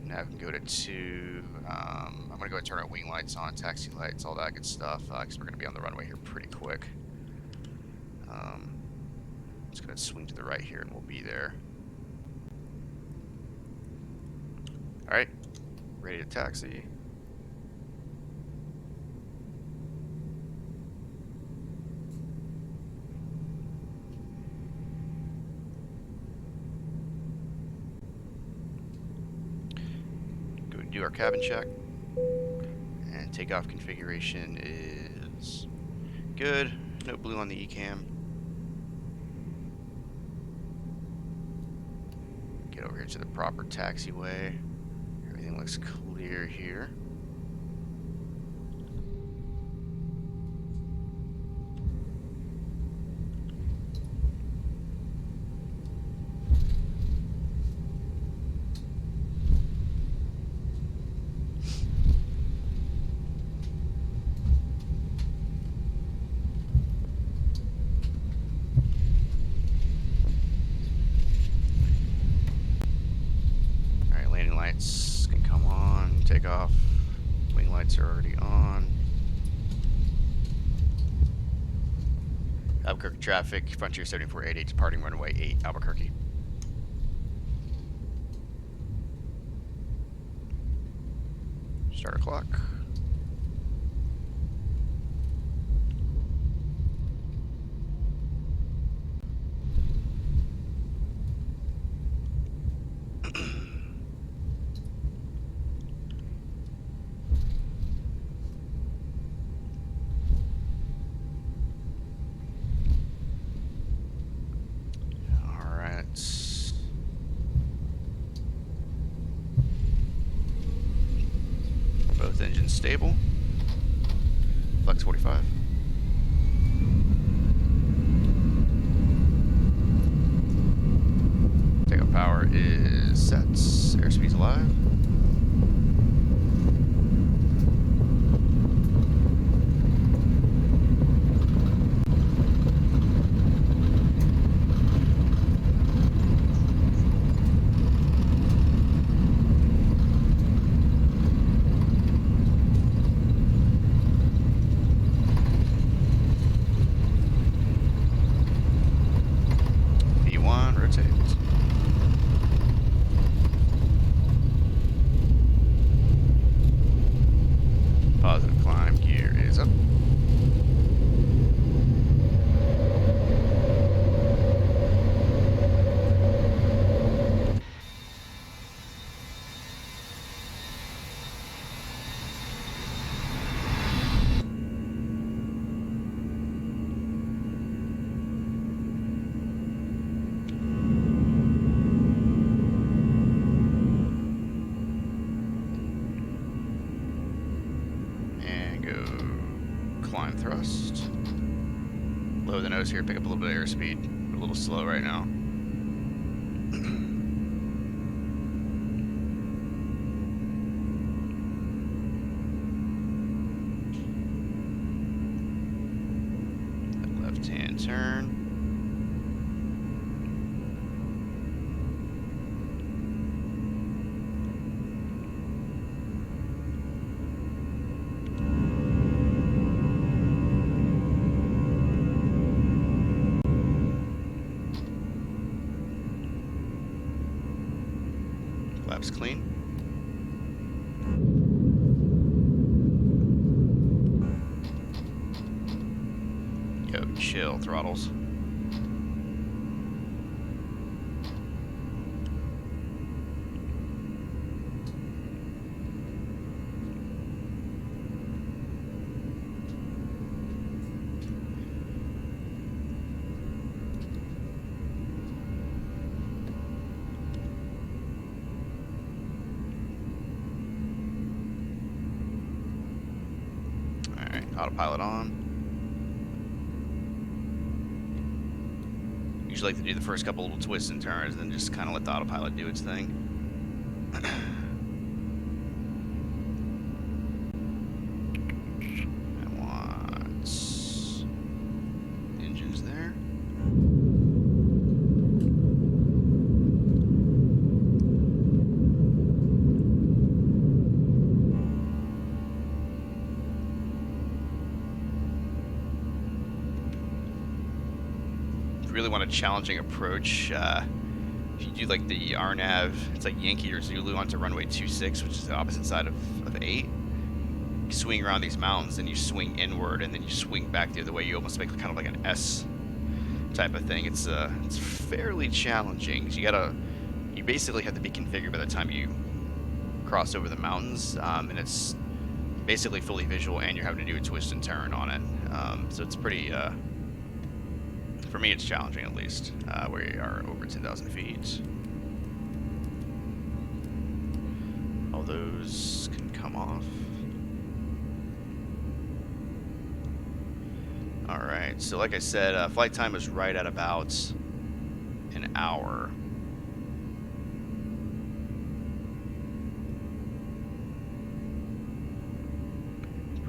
Now we can go to 2. I'm going to go ahead and turn our wing lights on, taxi lights, all that good stuff, because we're going to be on the runway here pretty quick. Just going to swing to the right here and we'll be there. Alright, ready to taxi. Go do our cabin check. And takeoff configuration is good. No blue on the ECAM. Get over here to the proper taxiway. Everything looks clear here. Alright, landing lights can come on, take off. Wing lights are already on. Albuquerque traffic, Frontier 7488 departing runway 8, Albuquerque. Start a clock. Both engines stable. Flex 45. Takeoff power is set. Airspeed's alive. V1, rotate. Positive climb, gear is up. Climb thrust. Lower the nose here, pick up a little bit of airspeed. We're a little slow right now. Left hand turn. Flaps clean. Yo, chill, throttles. Autopilot on. Usually like to do the first couple little twists and turns and then just kind of let the autopilot do its thing. And once. really want a challenging approach, if you do like the RNAV, it's like Yankee or Zulu onto runway 26, which is the opposite side of 8. You swing around these mountains, and you swing inward, and then you swing back the other way. You almost make kind of like an S type of thing. It's fairly challenging. You basically have to be configured by the time you cross over the mountains, and it's basically fully visual, and you're having to do a twist and turn on it. So it's pretty, for me, it's challenging at least. We are over 10,000 feet. All those can come off. Alright, so like I said, flight time is right at about an hour.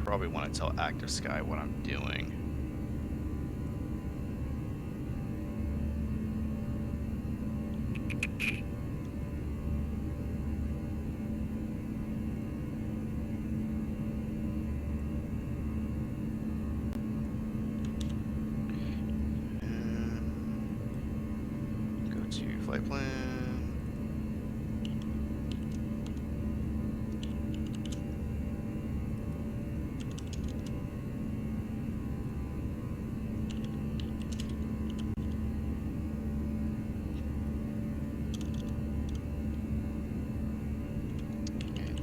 Probably want to tell Active Sky what I'm doing. Go to flight plan.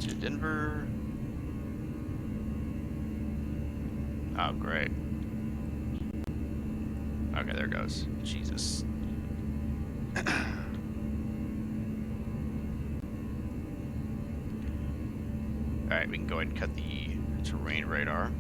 To Denver. Oh, great. Okay, there it goes. Jesus. Alright, we can go ahead and cut the terrain radar.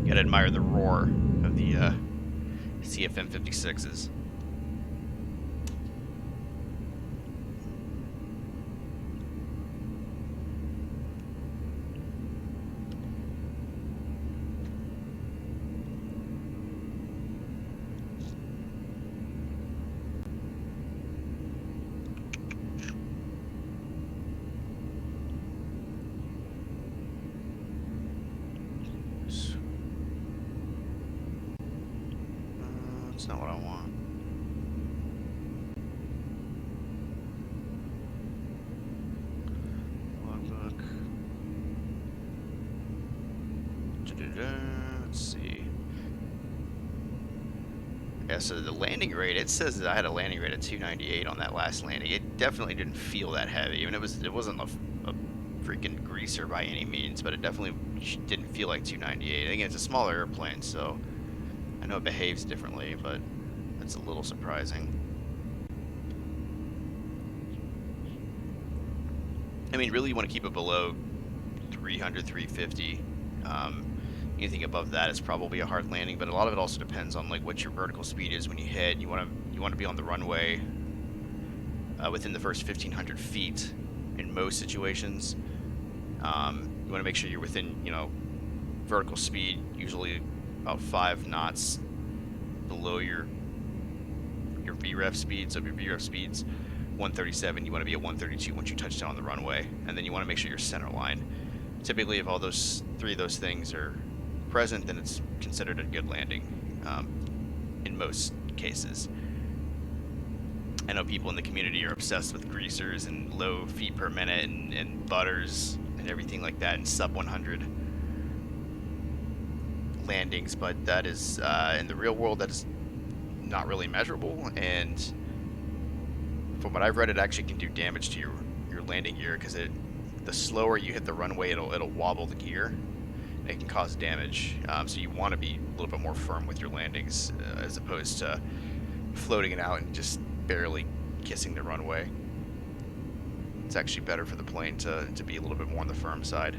Gotta admire the roar of the CFM 56s. That's not what I want. Logbook. Let's see. Yeah, so the landing rate, it says that I had a landing rate of 298 on that last landing. It definitely didn't feel that heavy. I mean, it wasn't a freaking greaser by any means, but it definitely didn't feel like 298. Again, it's a smaller airplane, so I know it behaves differently, but that's a little surprising. I mean, really, you want to keep it below 300, 350. Anything above that is probably a hard landing, but a lot of it also depends on like what your vertical speed is when you hit. You want to be on the runway within the first 1,500 feet in most situations. You want to make sure you're within, vertical speed, usually about 5 knots below your VREF speed. So if your VREF speed's 137, you want to be at 132 once you touch down on the runway, and then you want to make sure you're center line. Typically, if all those 3 of those things are present, then it's considered a good landing in most cases. I know people in the community are obsessed with greasers and low feet per minute and butters and everything like that, and sub 100 landings, but that is in the real world, that is not really measurable, and from what I've read, it actually can do damage to your landing gear, because the slower you hit the runway, it'll wobble the gear. It can cause damage, so you want to be a little bit more firm with your landings as opposed to floating it out and just barely kissing the runway. It's actually better for the plane to be a little bit more on the firm side.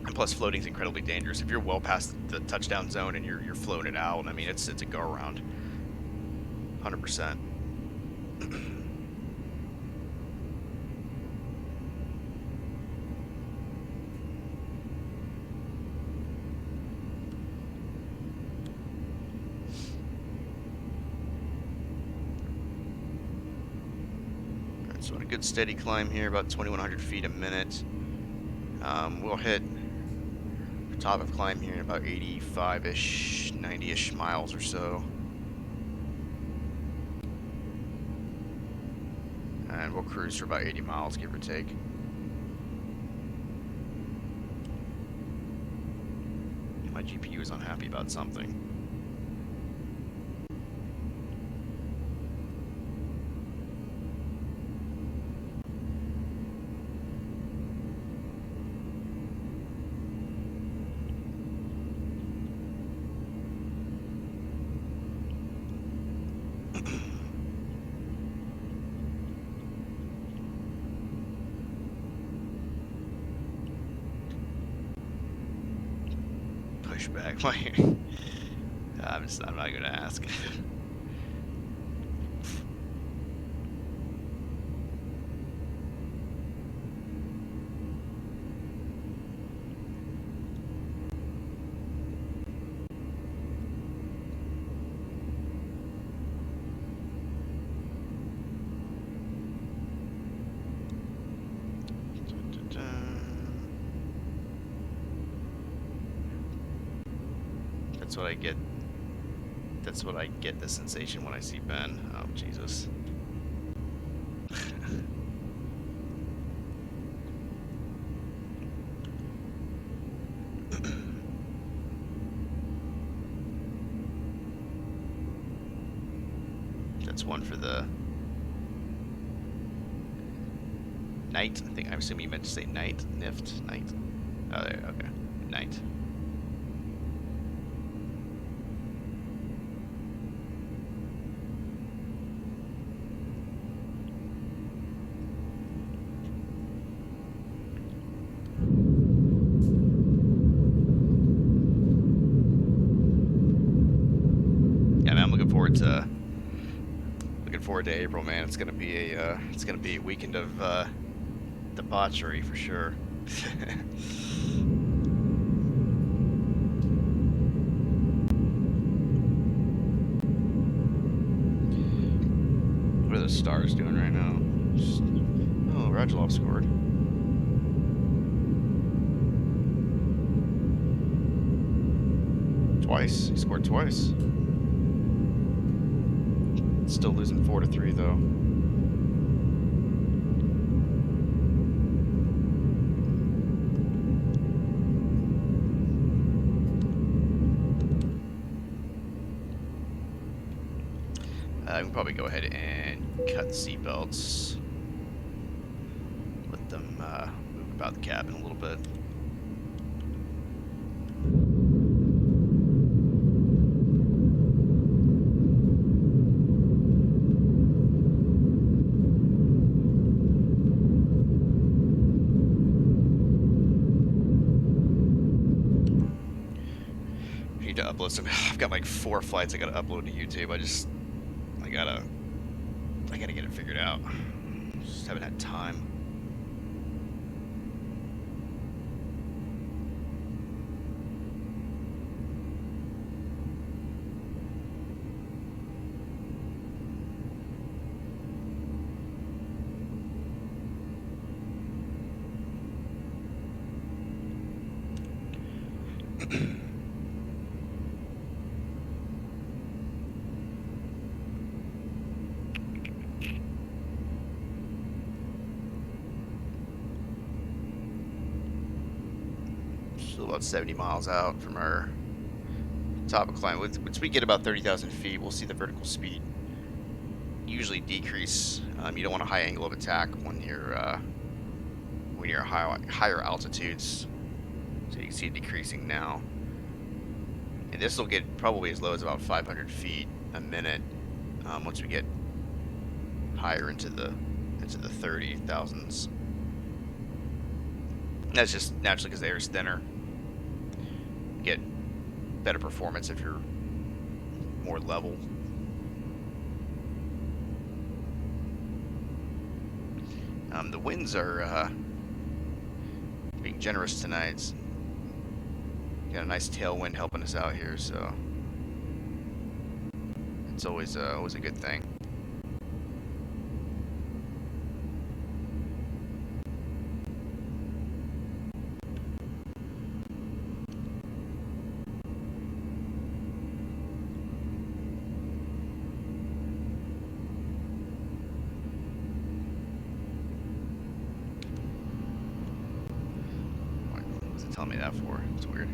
And plus, floating is incredibly dangerous. If you're well past the touchdown zone and you're floating it out, I mean, it's a go around, 100%. So on a good steady climb here, about 2,100 feet a minute. We'll hit the top of climb here in about 85-ish, 90-ish miles or so. And we'll cruise for about 80 miles, give or take. My GPU is unhappy about something. Push back my I'm not gonna ask. That's what I get. That's what I get the sensation when I see Ben. Oh, Jesus. That's one for the night. I'm assuming you meant to say night. Nift. Night. Oh, there. Okay. Night. Looking forward to April, man. It's gonna be a weekend of debauchery for sure. What are the stars doing right now? Oh, Radulov scored. Twice. He scored twice. Still losing 4-3 though. We can probably go ahead and cut the seatbelts. Let them move about the cabin a little bit. To upload some. I've got like 4 flights I gotta upload to YouTube. I gotta get it figured out. Just haven't had time. Still about 70 miles out from our top of climb. Once we get about 30,000 feet, we'll see the vertical speed usually decrease. You don't want a high angle of attack when you're higher altitudes. So you can see it decreasing now. And this will get probably as low as about 500 feet a minute once we get higher into the 30,000s. That's just naturally because the air is thinner. You get better performance if you're more level. The winds are being generous tonight. Got a nice tailwind helping us out here, so it's always a good thing. telling me that for? It's weird.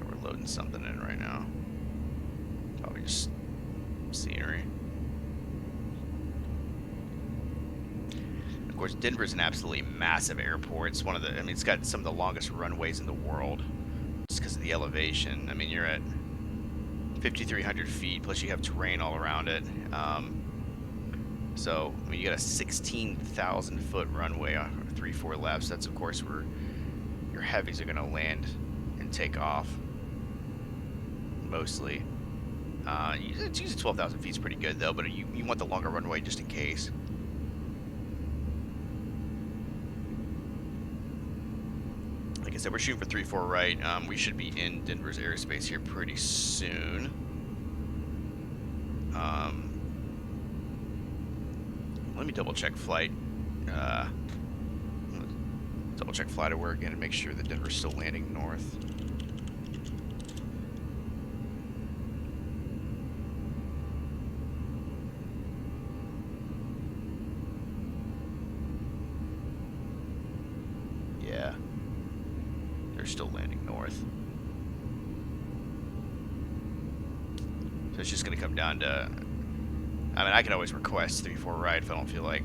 We're loading something in right now. Probably just scenery. Of course, Denver's an absolutely massive airport. It's one of the, I mean, it's got some of the longest runways in the world just because of the elevation. I mean, you're at 5,300 feet, plus you have terrain all around it. So, I mean, you got a 16,000 foot runway, 3-4 laps. That's, of course, where your heavies are going to land and take off. Mostly. It's usually 12,000 feet is pretty good, though, but you want the longer runway just in case. Like I said, we're shooting for 3-4 right. We should be in Denver's airspace here pretty soon. Let me double check flight. Double check flight aware again and make sure that Denver's still landing north. Yeah, they're still landing north. So it's just going to come down to, I mean, I can always request 3-4 right if I don't feel like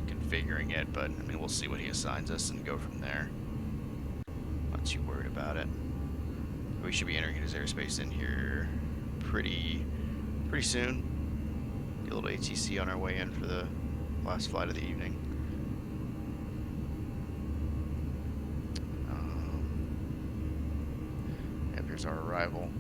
configuring it, but I mean, we'll see what he assigns us and go from there. Not too worried about it. We should be entering his airspace in here pretty soon. Get a little ATC on our way in for the last flight of the evening. Yep, here's our arrival.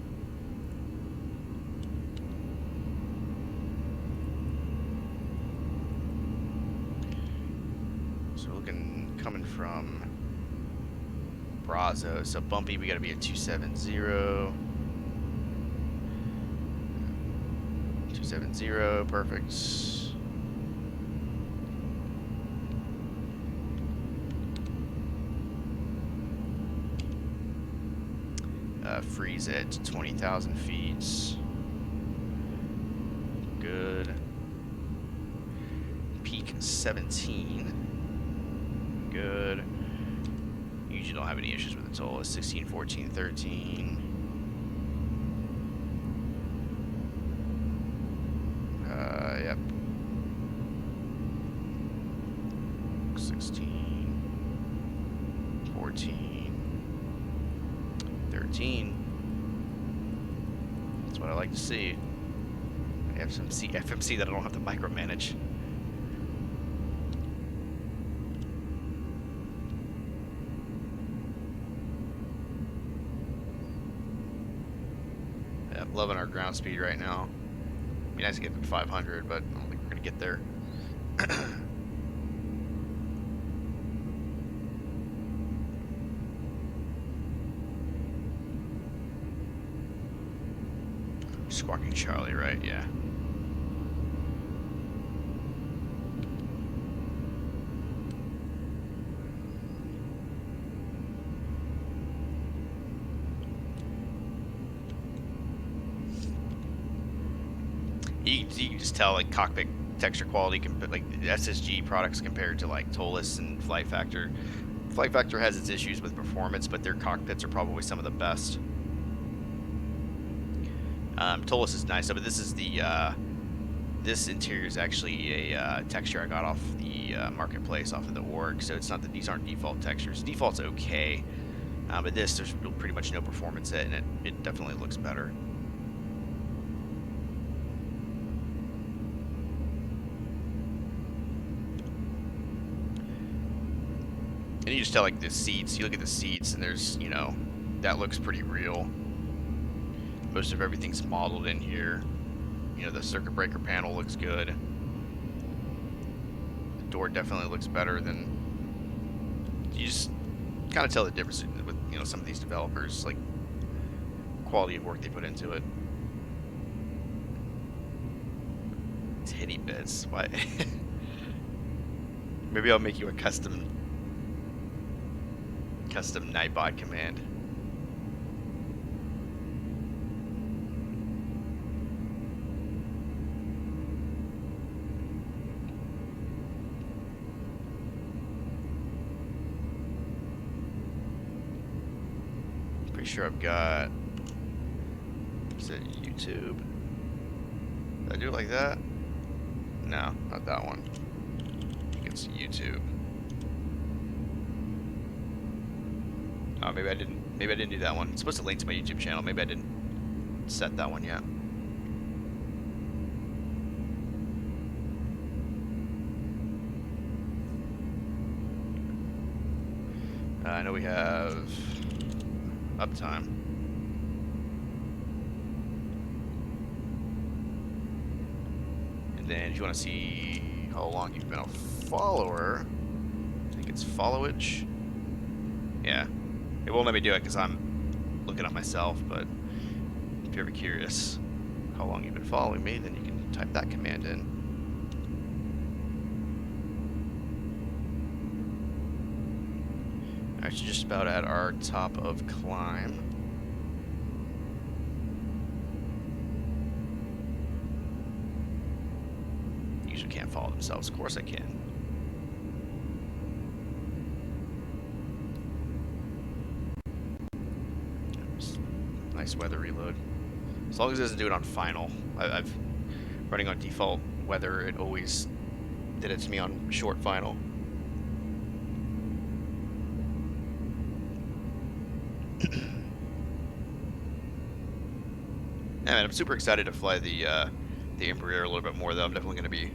So we're looking, coming from Brazos, so bumpy, we gotta be at 270. 270, perfect. Freeze at 20,000 feet. Good. Peak 17. Good. Usually don't have any issues with the toll. It's 16, 14, 13. Yep. 16, 14, 13. That's what I like to see. I have some FMC that I don't have to micromanage. Yeah, loving our ground speed right now. It'd be nice to get to 500, but I don't think we're gonna get there. Squawking Charlie, right? Yeah. You can just tell, like, cockpit texture quality, like SSG products compared to like Tolis and Flight Factor. Flight Factor has its issues with performance, but their cockpits are probably some of the best. Tolis is nice, but this is the this interior is actually a texture I got off the marketplace, off of the org. So it's not that these aren't default textures. Default's okay, but this, there's pretty much no performance in it. It definitely looks better. And you just tell, like, the seats, you look at the seats and there's, you know, that looks pretty real. Most of everything's modeled in here. You know, the circuit breaker panel looks good. The door definitely looks better than, you just kind of tell the difference with, you know, some of these developers, like, quality of work they put into it. Titty bits, what? Maybe I'll make you a custom Nightbot command. make sure I've got. Is it YouTube? Did I do it like that? No, not that one. I think it's YouTube. Oh, maybe I didn't. Maybe I didn't do that one. It's supposed to link to my YouTube channel. Maybe I didn't set that one yet. I know we have uptime. And then if you want to see how long you've been a follower, I think it's followage. Yeah. It won't let me do it because I'm looking up myself, but if you're ever curious how long you've been following me, then you can type that command in. Actually, just about at our top of climb. Usually can't follow themselves. Of course I can. Nice weather reload. As long as it doesn't do it on final. I've running on default weather. It always did it to me on short final. Yeah, man, I'm super excited to fly the Embraer a little bit more, though. I'm definitely going to be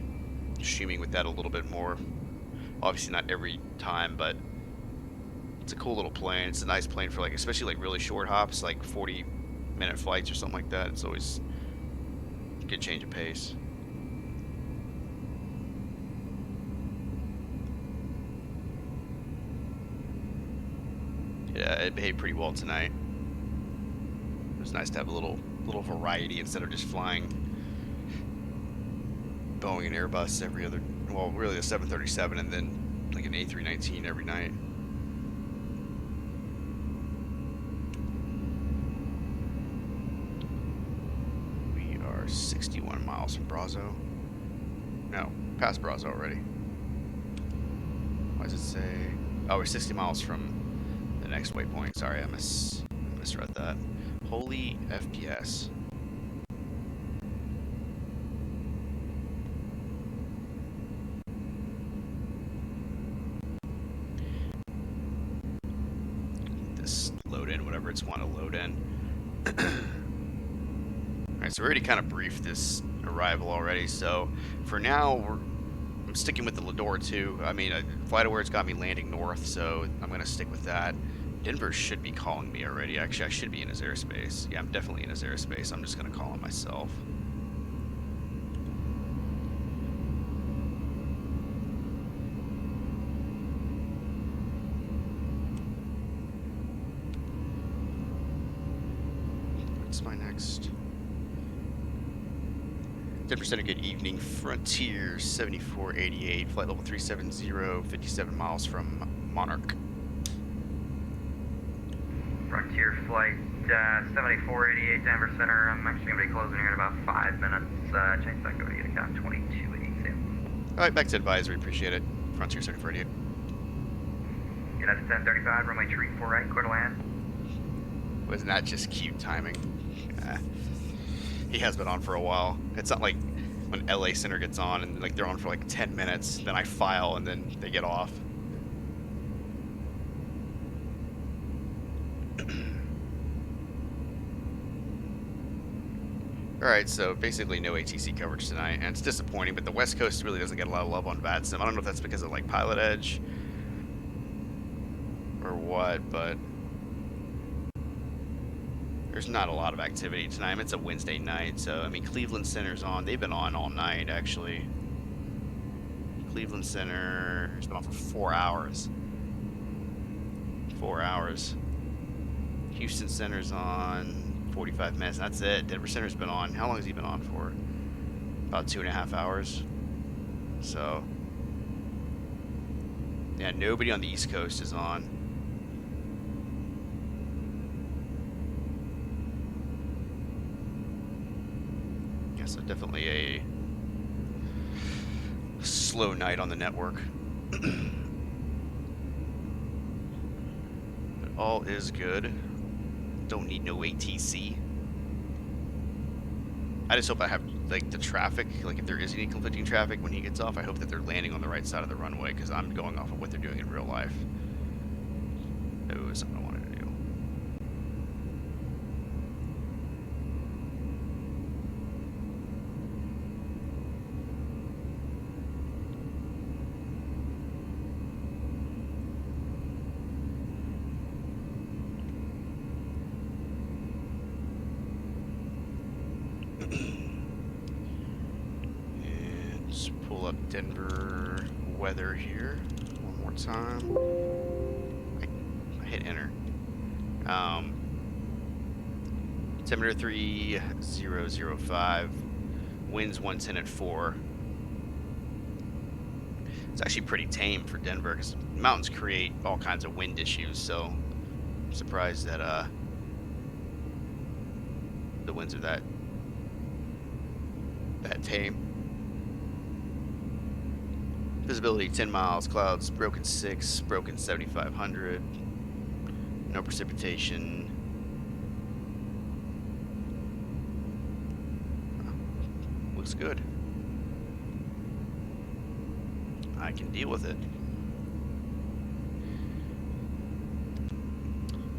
streaming with that a little bit more. Obviously not every time, but it's a cool little plane. It's a nice plane for, like, especially like really short hops, like 40-minute flights or something like that. It's always a good change of pace. Yeah, it behaved pretty well tonight. It was nice to have a little variety instead of just flying Boeing and Airbus every other, well, really the 737 and then like an A319 every night. We are 61 miles from Brazo. No, past Brazo already. Why does it say? Oh, we're 60 miles from the next waypoint. Sorry, I misread that. Holy FPS. This load in, whatever it's want to load in. Alright, so we already kind of briefed this arrival already, so for now I'm sticking with the Lador 2. I mean, FlightAware's got me landing north, so I'm going to stick with that. Denver should be calling me already. Actually, I should be in his airspace. Yeah, I'm definitely in his airspace. I'm just going to call him myself. What's my next? 10% a good evening. Frontier 7488. Flight level 370. 57 miles from Monarch. Frontier Flight 7488 Denver Center. I'm actually going to be closing here in about 5 minutes. Change that, go to Unicom 2282. Alright, back to advisory. Appreciate it. Frontier 7488. United 1035, runway 34 right, clear to land. Wasn't that just cute timing? He has been on for a while. It's not like when LA Center gets on and like they're on for like 10 minutes, then I file and then they get off. Alright, so basically no ATC coverage tonight, and it's disappointing, but the West Coast really doesn't get a lot of love on VATSIM. I don't know if that's because of like Pilot Edge or what, but there's not a lot of activity tonight. It's a Wednesday night, so I mean Cleveland Center's on. They've been on all night, actually. Cleveland Center has been on for 4 hours. 4 hours. Houston Center's on 45 minutes. That's it. Denver Center's been on. How long has he been on for? About 2.5 hours. So, yeah, nobody on the East Coast is on. Yeah, so definitely a slow night on the network. But all is good. don't need no ATC. I just hope I have, like, the traffic, like, if there is any conflicting traffic when he gets off, I hope that they're landing on the right side of the runway, because I'm going off of what they're doing in real life. That was something I wanted to do. Pull up Denver weather here one more time. I hit enter. Temperature 3005, winds 110 at 4. It's actually pretty tame for Denver because mountains create all kinds of wind issues. So I'm surprised that the winds are that tame. Visibility 10 miles, clouds broken 6, broken 7,500, no precipitation. Looks good. I can deal with it.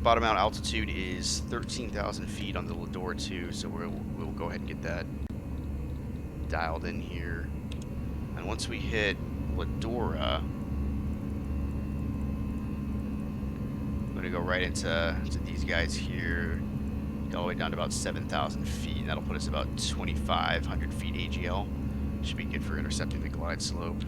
Bottom out altitude is 13,000 feet on the Lador 2, so we'll go ahead and get that dialed in here. And once we hit Ladora, I'm going to go right into these guys here, all the way down to about 7,000 feet, and that'll put us about 2,500 feet AGL. Should be good for intercepting the glide slope.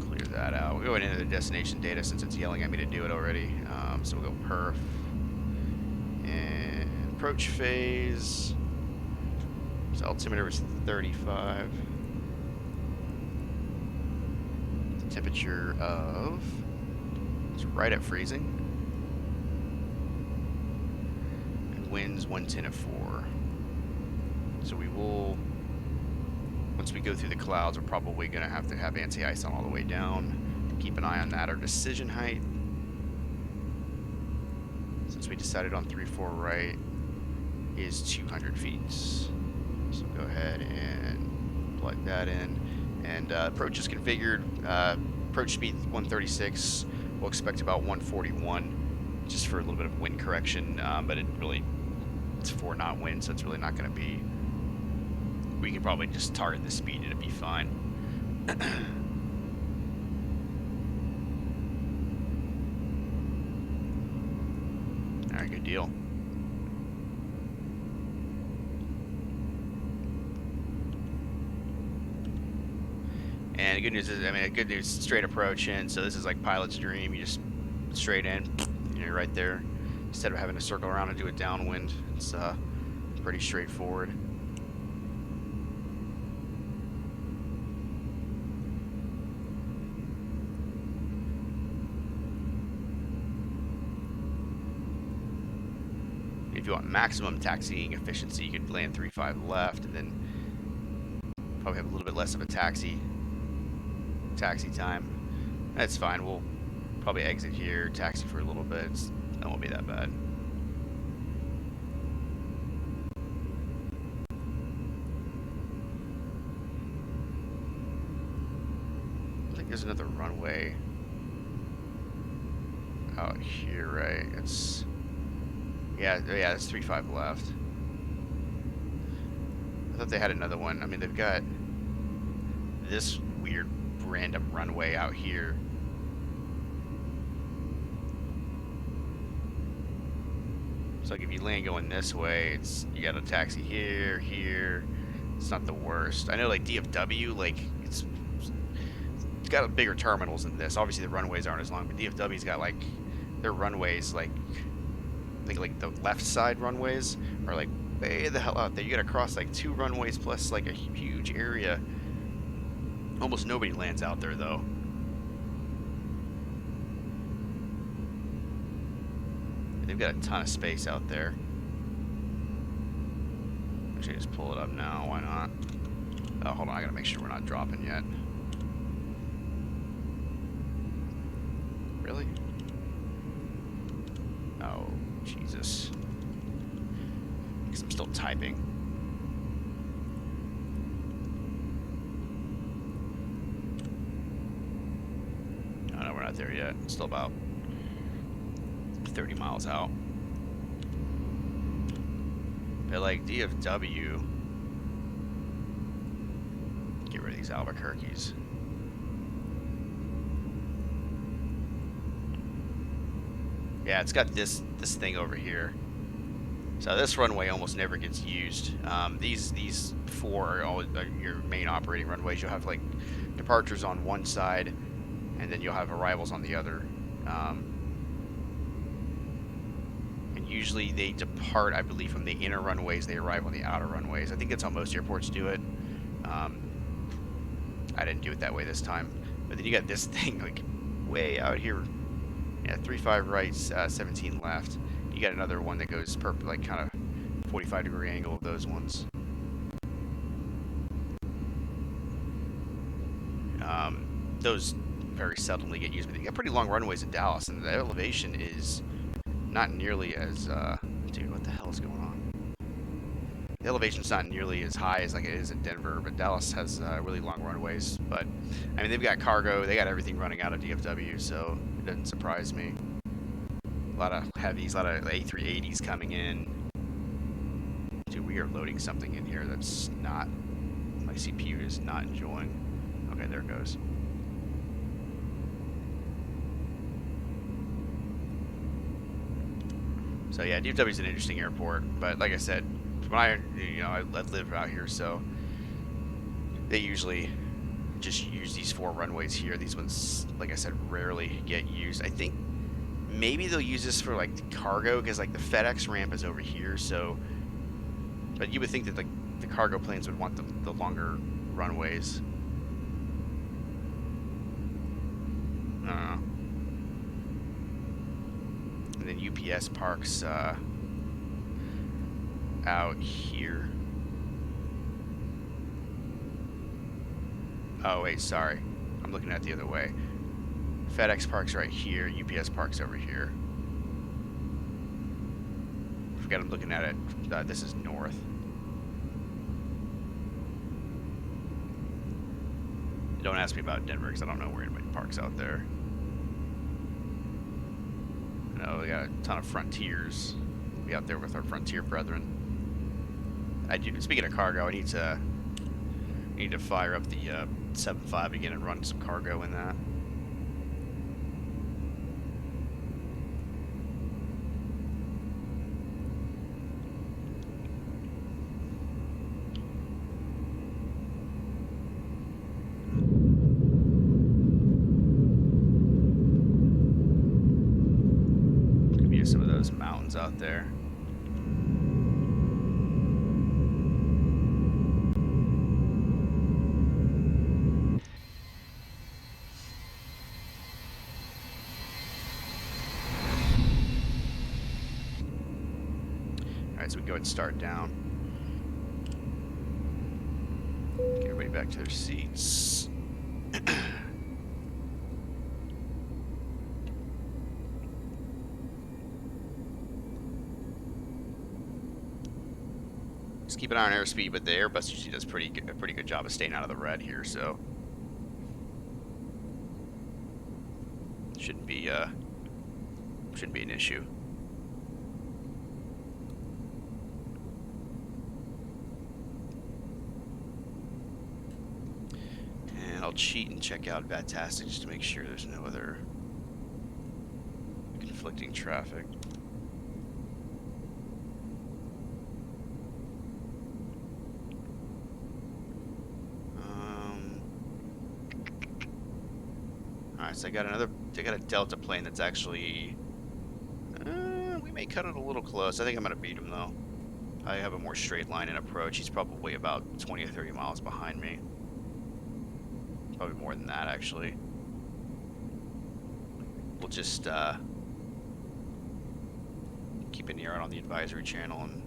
Clear that out. We're going into the destination data since it's yelling at me to do it already. So we'll go perf and approach phase. So altimeter is 35. Temperature of, it's right at freezing, and winds 110 at 4. So we will, once we go through the clouds, we're probably going to have anti-ice on all the way down. Keep an eye on that. Our decision height, since we decided on 3-4 right, is 200 feet. So go ahead and plug that in. And approach is configured. Approach speed 136. We'll expect about 141, just for a little bit of wind correction. But it's 4-knot wind, so it's really not going to be. We can probably just target the speed and it'll be fine. All right, good deal. And the good news is, good news, straight approach in. So this is like pilot's dream. You just straight in, you're right there. Instead of having to circle around and do a downwind, it's pretty straightforward. If you want maximum taxiing efficiency, you could land 3-5 left, and then probably have a little bit less of a taxi time. That's fine. We'll probably exit here, taxi for a little bit. That won't be that bad. I think there's another runway out here, right? It's yeah, it's 3-5 left. I thought they had another one. I mean, they've got this weird random runway out here. So like if you land going this way, you got a taxi here. It's not the worst. I know like DFW, like it's got bigger terminals than this. Obviously the runways aren't as long, but DFW's got like their runways, like I think like the left side runways are like way the hell out there. You gotta cross like 2 runways plus like a huge area. Almost nobody lands out there though. They've got a ton of space out there. Actually, just pull it up now. Why not? Oh, hold on. I gotta make sure we're not dropping yet. Really? Jesus. Because I'm still typing. Oh, no, we're not there yet. Still about 30 miles out. But like DFW, get rid of these Albuquerques. Yeah, it's got this thing over here. So this runway almost never gets used. These four are all your main operating runways. You'll have like departures on one side, and then you'll have arrivals on the other. And usually they depart, I believe, from the inner runways. They arrive on the outer runways. I think that's how most airports do it. I didn't do it that way this time. But then you got this thing like way out here. Yeah, 35 right, 17 left. You got another one that goes like kind of 45-degree angle of those ones. Those very seldomly get used, but they got pretty long runways in Dallas, and the elevation is not nearly as dude, what the hell is going on? The elevation's not nearly as high as like it is in Denver, but Dallas has really long runways. But I mean, they've got cargo, they got everything running out of DFW, so it doesn't surprise me. A lot of heavies, a lot of A380s coming in. Dude, we are loading something in here that's not, my CPU is not enjoying. Okay, there it goes. So yeah, DFW is an interesting airport, but like I said, when I live out here, so they usually just use these four runways here. These ones, like I said, rarely get used. I think maybe they'll use this for like cargo, because like the FedEx ramp is over here, so. But you would think that the cargo planes would want the longer runways. I don't know. And then UPS parks out here. Oh wait, sorry. I'm looking at it the other way. FedEx parks right here, UPS parks over here. Forget I'm looking at it. This is north. Don't ask me about Denver because I don't know where anybody parks out there. No, we got a ton of Frontiers. We'll be out there with our Frontier brethren. Speaking of cargo, I need to fire up the 7.5 again and run some cargo in that. Some of those mountains out there. Alright, so we go ahead and start down. Get everybody back to their seats. Keep an eye on airspeed, but the Airbus usually does a pretty good job of staying out of the red here, so shouldn't be an issue. And I'll cheat and check out VATSIM just to make sure there's no other conflicting traffic. Alright, so I got a Delta plane that's actually, we may cut it a little close. I think I'm going to beat him though. I have a more straight line in approach. He's probably about 20 or 30 miles behind me. Probably more than that actually. We'll just keep an ear out on the advisory channel and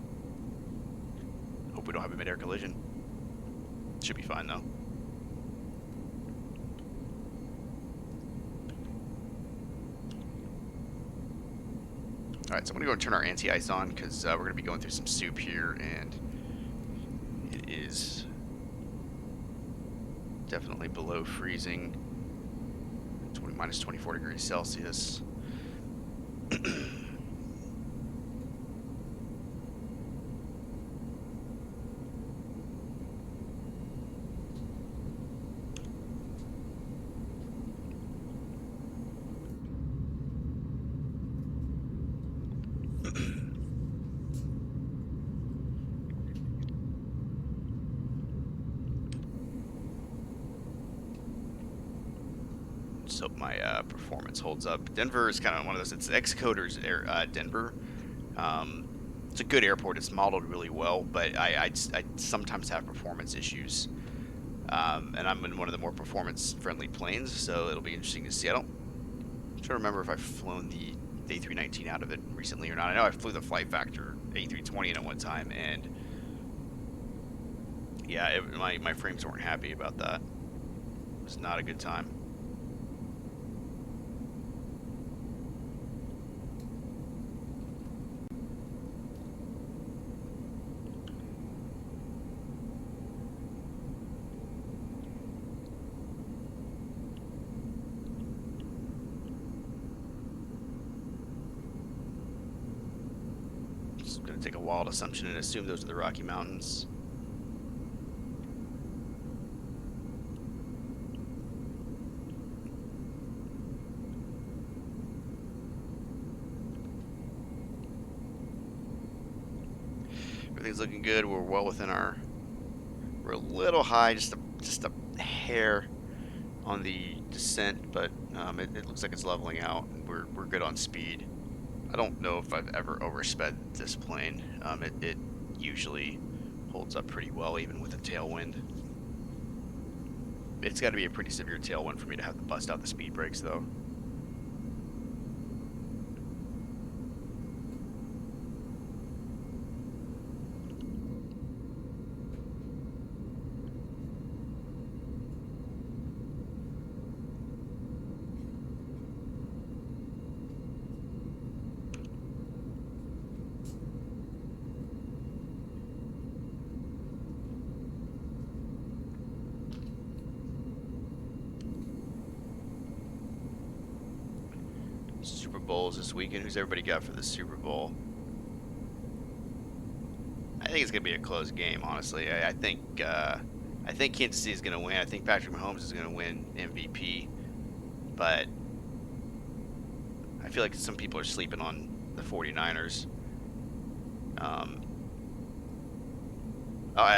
hope we don't have a mid-air collision. Should be fine though. Alright, so I'm going to go and turn our anti-ice on because we're going to be going through some soup here, and it is definitely below freezing. Minus 24 degrees Celsius. Just hope my performance holds up. Denver is kind of one of those. It's Xcoder's Denver. It's a good airport. It's modeled really well, but I sometimes have performance issues. And I'm in one of the more performance-friendly planes, so it'll be interesting to see. I'm trying to remember if I've flown the A319 out of it recently or not. I know I flew the Flight Factor A320 in at one time, and yeah, my frames weren't happy about that. It was not a good time. Just gonna take a wild assumption and assume those are the Rocky Mountains. Everything's looking good. We're well within our. We're a little high, just a hair on the descent, but it looks like it's leveling out. We're good on speed. I don't know if I've ever oversped this plane. It usually holds up pretty well, even with a tailwind. It's got to be a pretty severe tailwind for me to have to bust out the speed brakes, though. Super Bowls this weekend. Who's everybody got for the Super Bowl? I think it's gonna be a close game, honestly. I think Kansas City is gonna win. I think Patrick Mahomes is gonna win MVP, but I feel like some people are sleeping on the 49ers. I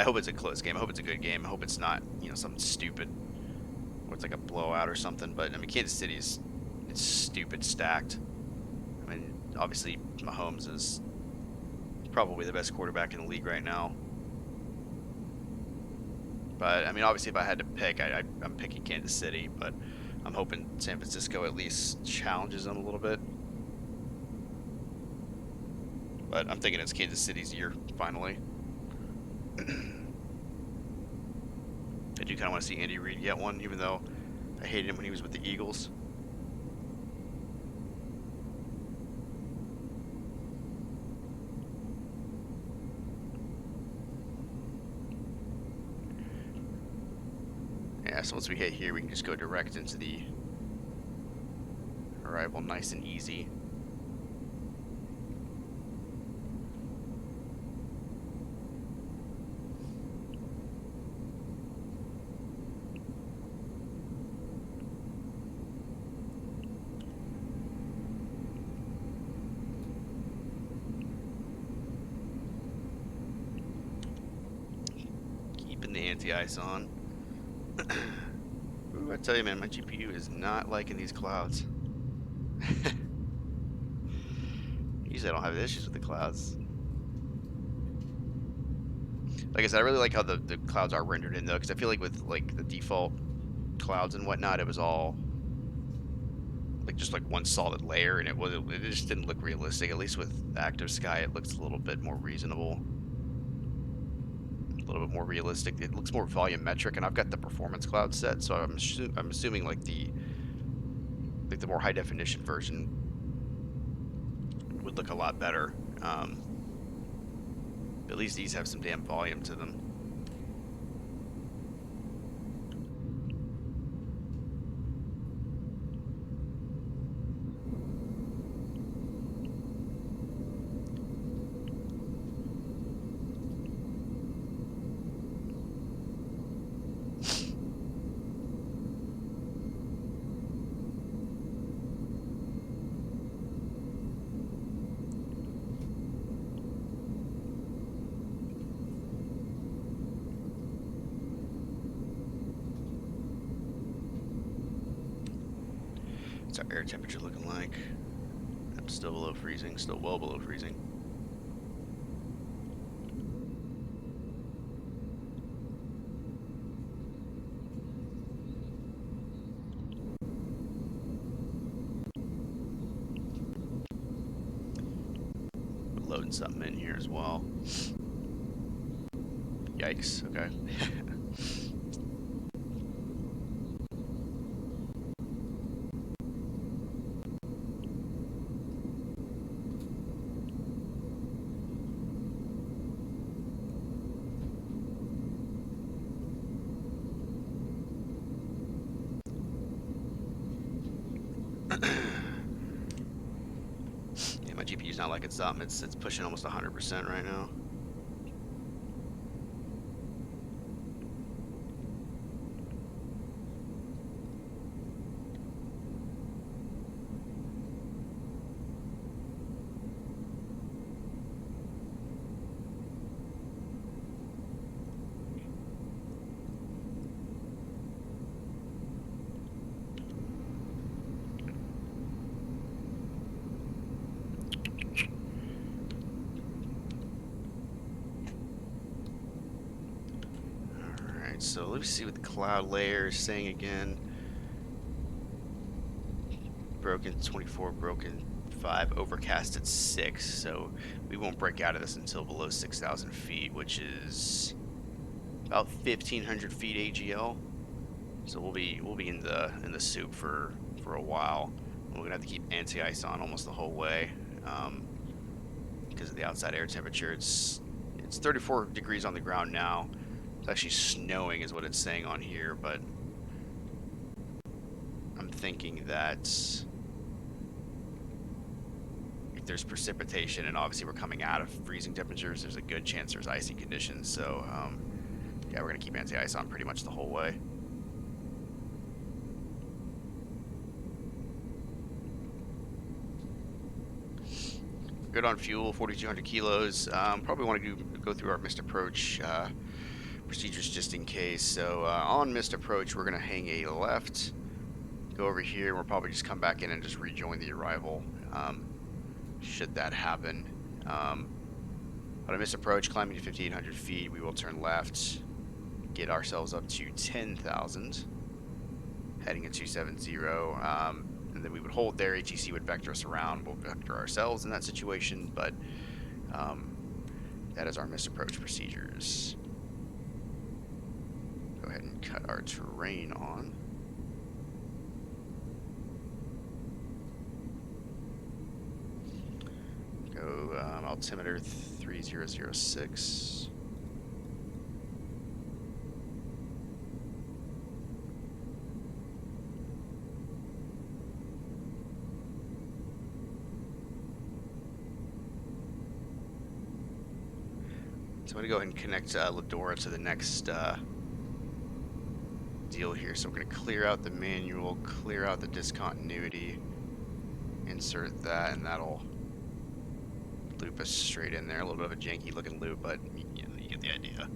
hope it's a close game. I hope it's a good game. I hope it's not, something stupid, or it's like a blowout or something. But I mean, Kansas City it's stupid stacked. I mean, obviously Mahomes is probably the best quarterback in the league right now. But I mean, obviously, if I had to pick, I'm picking Kansas City. But I'm hoping San Francisco at least challenges them a little bit. But I'm thinking it's Kansas City's year finally. I do kind of want to see Andy Reid get one, even though I hated him when he was with the Eagles. Yeah, so once we hit here, we can just go direct into the arrival, nice and easy. Keeping the anti-ice on. Ooh, I tell you, man, my GPU is not liking these clouds. Usually I don't have issues with the clouds. Like I said, I really like how the clouds are rendered in, though, because I feel like with like the default clouds and whatnot, it was all like just like one solid layer, and it just didn't look realistic. At least with active sky, it looks a little bit more reasonable. A little bit more realistic. It looks more volumetric, and I've got the performance cloud set, so I'm assuming like the more high definition version would look a lot better. At least these have some damn volume to them. What's our air temperature looking like? I'm still below freezing, still well below freezing. Loading something in here as well. Yikes, okay. Yeah, my GPU's not liking something. It's pushing almost 100% right now. So let me see what the cloud layer is saying again. Broken 24, broken 5, overcast at 6. So we won't break out of this until below 6,000 feet, which is about 1,500 feet AGL. So we'll be in the soup for a while. We're gonna have to keep anti-ice on almost the whole way because of the outside air temperature. It's 34 degrees on the ground now. It's actually snowing is what it's saying on here, but I'm thinking that if there's precipitation, and obviously we're coming out of freezing temperatures, there's a good chance there's icy conditions. So yeah, we're gonna keep anti-ice on pretty much the whole way. Good on fuel, 4,200 kilos. Probably want to go through our missed approach procedures just in case. So on missed approach, we're gonna hang a left, go over here, and we'll probably just come back in and just rejoin the arrival, should that happen. On a missed approach, climbing to 5,800 feet, we will turn left, get ourselves up to 10,000, heading at 270, and then we would hold there. HEC would vector us around. We'll vector ourselves in that situation, but that is our missed approach procedures. Go ahead and cut our terrain on. Go altimeter 3006. So I'm going to go ahead and connect Ladora to the next deal here. So we're going to clear out the manual, clear out the discontinuity, insert that, and that'll loop us straight in there. A little bit of a janky looking loop, but you get the idea.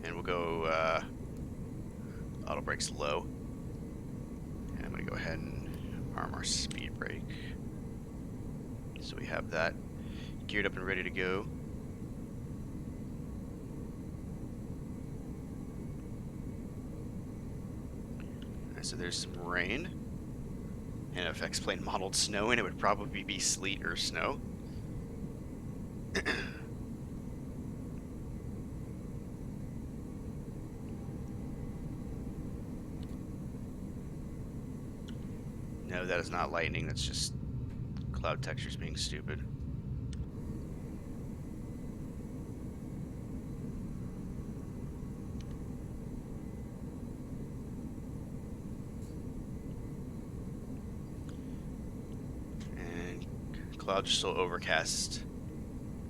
And we'll go auto brakes low. And I'm going to go ahead and arm our speed brake. So we have that geared up and ready to go. So there's some rain. And if X-Plane modeled snow in, it would probably be sleet or snow. No, that is not lightning. That's just cloud textures being stupid. And clouds are still overcast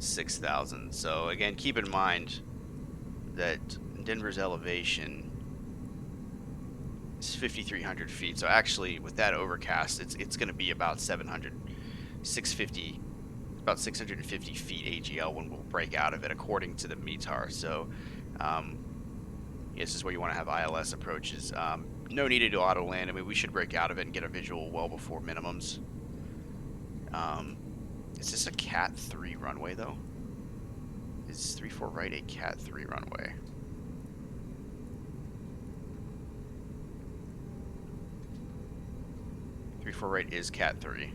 6,000. So again, keep in mind that Denver's elevation is 5,300 feet. So actually, with that overcast, it's going to be about 650, about 650 feet AGL when we'll break out of it, according to the METAR. So this is where you want to have ILS approaches. No need to do auto land. I mean, we should break out of it and get a visual well before minimums. Is this a Cat 3 runway though? Is 34 right a Cat 3 runway? For right is Cat 3.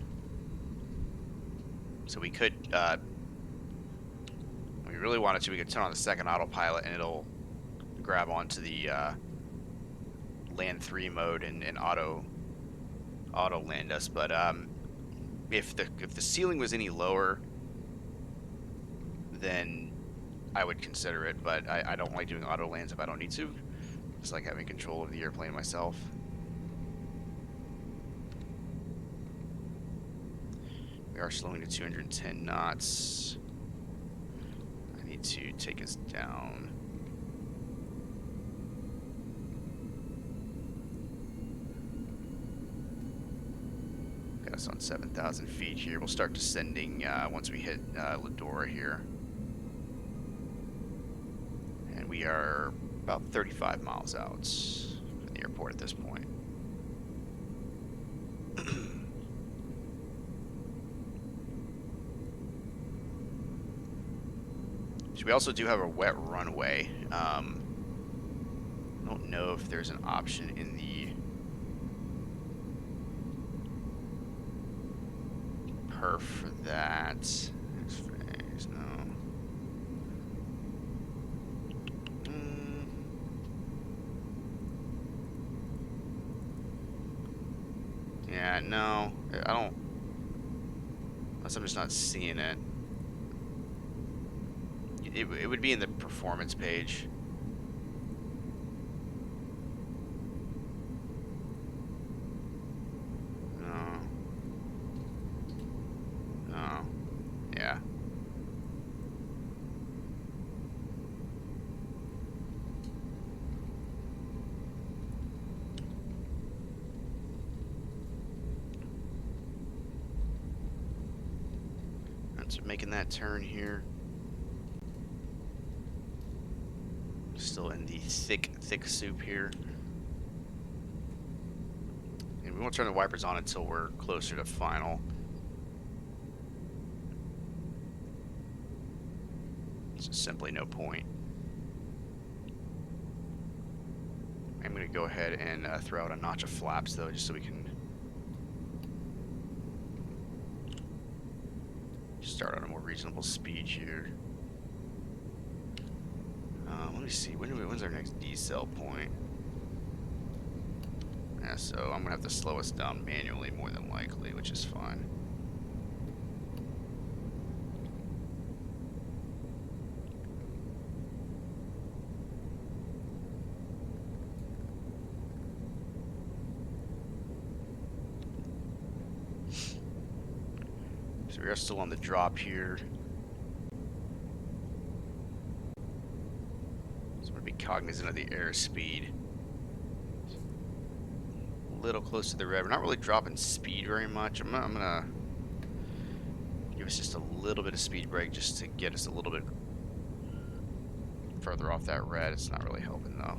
So we could, if we really wanted to, we could turn on the second autopilot and it'll grab onto the land 3 mode and auto land us. But if the ceiling was any lower, then I would consider it. But I don't like doing auto lands if I don't need to. Just like having control of the airplane myself. We are slowing to 210 knots. I need to take us down. Got us on 7,000 feet here. We'll start descending once we hit Ladora here. And we are about 35 miles out from the airport at this point. We also do have a wet runway. I don't know if there's an option in the perf for that. Next phase, no. Yeah, no. I don't. Unless I'm just not seeing it. It would be in the performance page. No. No. Yeah. That's making that turn here. Still in the thick soup here. And we won't turn the wipers on until we're closer to final. There's just simply no point. I'm going to go ahead and throw out a notch of flaps though, just so we can start on a more reasonable speed here. Let me see. When's our next decel point? Yeah, so I'm gonna have to slow us down manually more than likely, which is fine. So we are still on the drop here. Cognizant of the airspeed. A little close to the red. We're not really dropping speed very much. I'm gonna give us just a little bit of speed brake just to get us a little bit further off that red. It's not really helping though.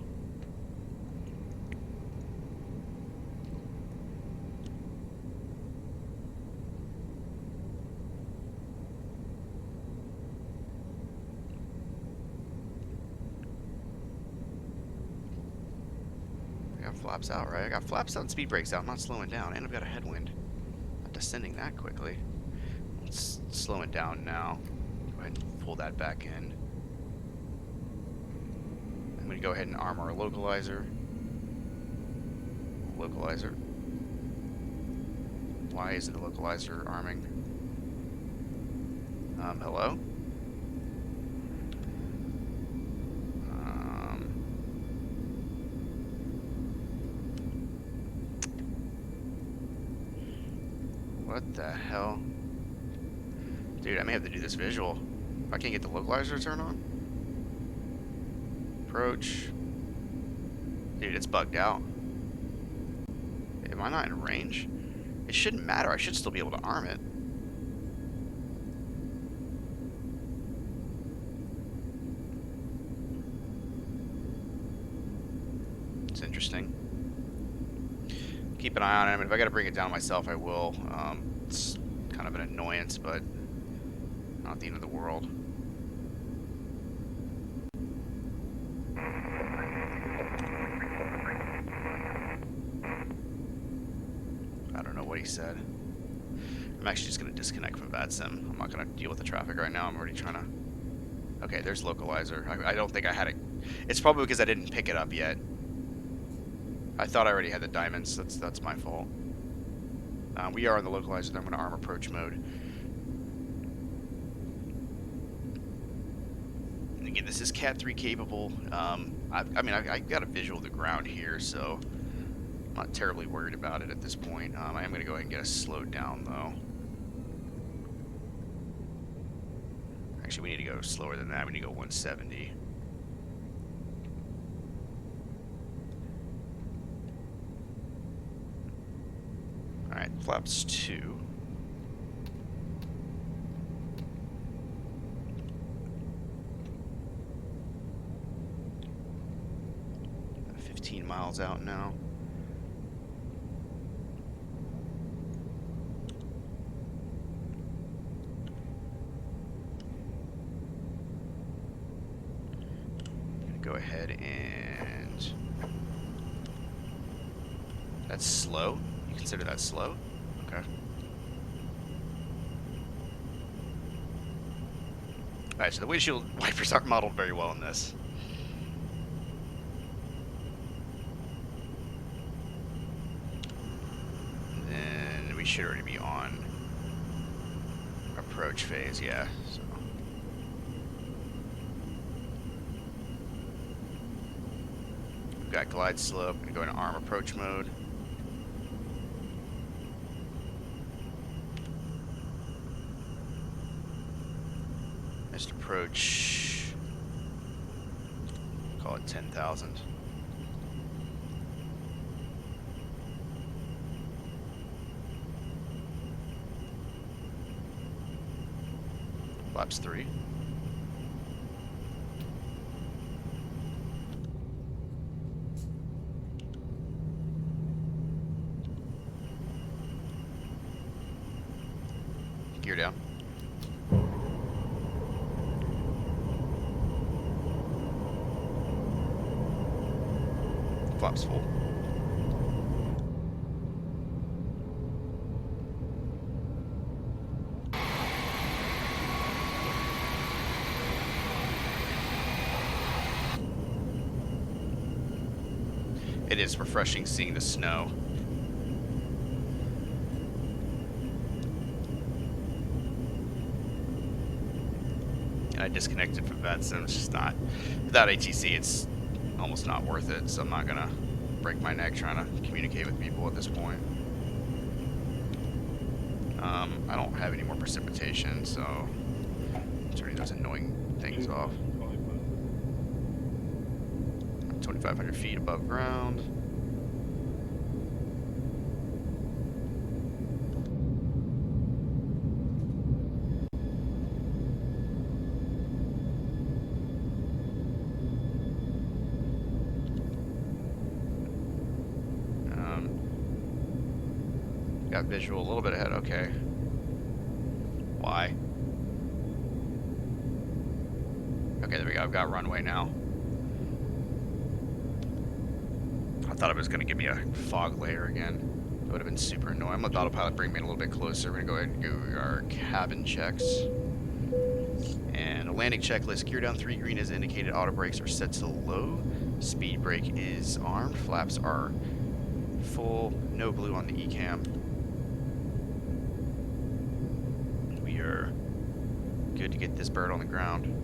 flaps out, right? I got flaps out and speed brakes out. I'm not slowing down, and I've got a headwind. Not descending that quickly. Let's slow it down now. Go ahead and pull that back in. I'm going to go ahead and arm our localizer. Localizer. Why isn't the localizer arming? Hello? What the hell? Dude, I may have to do this visual. If I can't get the localizer to turn on. Approach. Dude, it's bugged out. Am I not in range? It shouldn't matter. I should still be able to arm it. It's interesting. Keep an eye on it. I mean, if I got to bring it down myself, I will. It's kind of an annoyance, but not the end of the world. I don't know what he said. I'm actually just going to disconnect from VATSIM. I'm not going to deal with the traffic right now. I'm already trying to... Okay, there's localizer. I don't think I had it. It's probably because I didn't pick it up yet. I thought I already had the diamonds. That's my fault. We are on the localizer. I'm going to arm approach mode. And again, this is Cat 3 capable. I mean, I got a visual of the ground here, so I'm not terribly worried about it at this point. I am going to go ahead and get us slowed down, though. Actually, we need to go slower than that. We need to go 170. Alright, flaps 2. About 15 miles out now. Go ahead and... That's slow? You consider that slow? Okay. Alright, so the windshield wipers aren't modeled very well in this. And then we should already be on approach phase, yeah. So. Got glide slope. I'm gonna go into arm approach mode. Just approach. Call it 10,000. Flaps 3. Gear down. Flaps full. It is refreshing seeing the snow. I disconnected from VATSIM. It's just not, without ATC, it's almost not worth it. So I'm not gonna break my neck trying to communicate with people at this point. I don't have any more precipitation, so I'm turning those annoying things off. 2,500 feet above ground. Got visual a little bit ahead, okay. Why? Okay, there we go. I've got runway now. I thought it was going to give me a fog layer again. That would have been super annoying. I'm going to let autopilot bring me a little bit closer. We're going to go ahead and do our cabin checks. And a landing checklist. Gear down 3 green as indicated. Auto brakes are set to low. Speed brake is armed. Flaps are full. No blue on the E-cam. We are good to get this bird on the ground.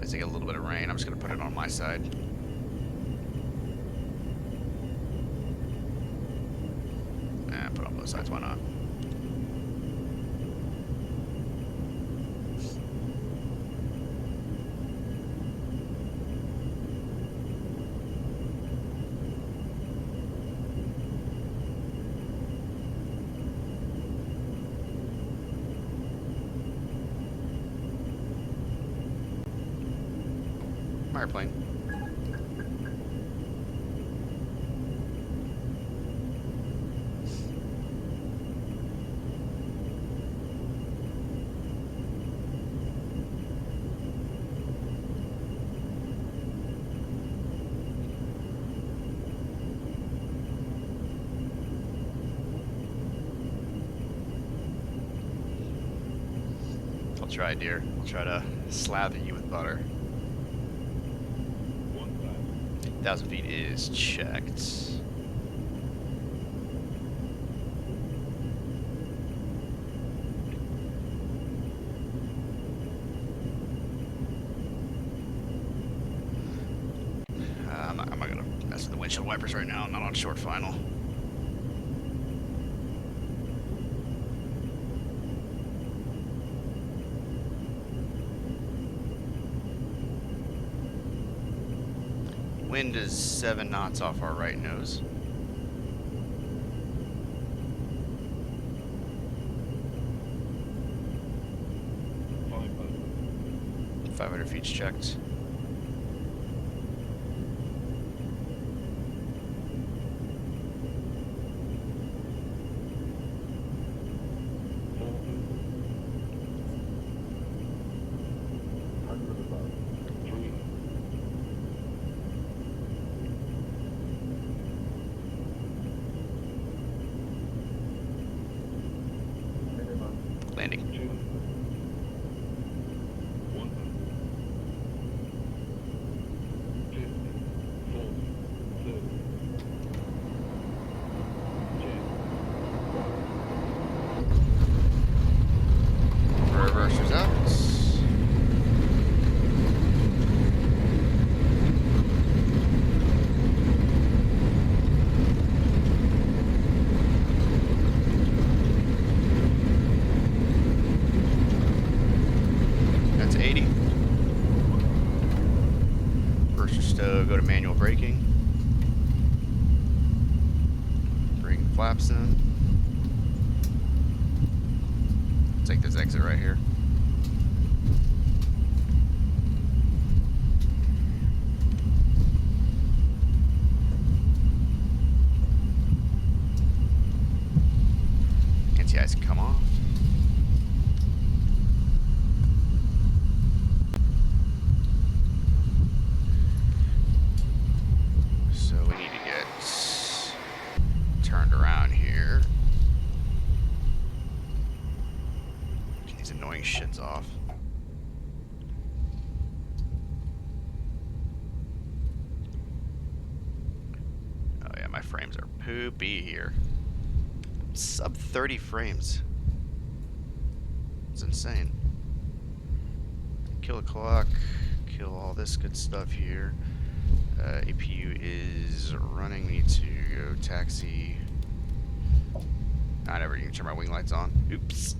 As I get a little bit of rain, I'm just going to put it on my side. Put it on both sides, why not? Airplane. I'll try, dear. I'll try to slather you with butter. 1,000 feet is checked. I'm not gonna mess with the windshield wipers right now. I'm not on short final. Wind is 7 knots off our right nose. $500. 500 feet's checked. Landing. Reversers out. That's 80. Reverser stow, go to manual braking. Bring the flaps in. Take this exit right here. Anti-ice can come off. So we need to get turned around here. Get these annoying shits off. Oh yeah, my frames are poopy here. Sub 30 frames. It's insane. Kill a clock, kill all this good stuff here. APU is running. We need to go taxi. I never even turn my wing lights on. Oops.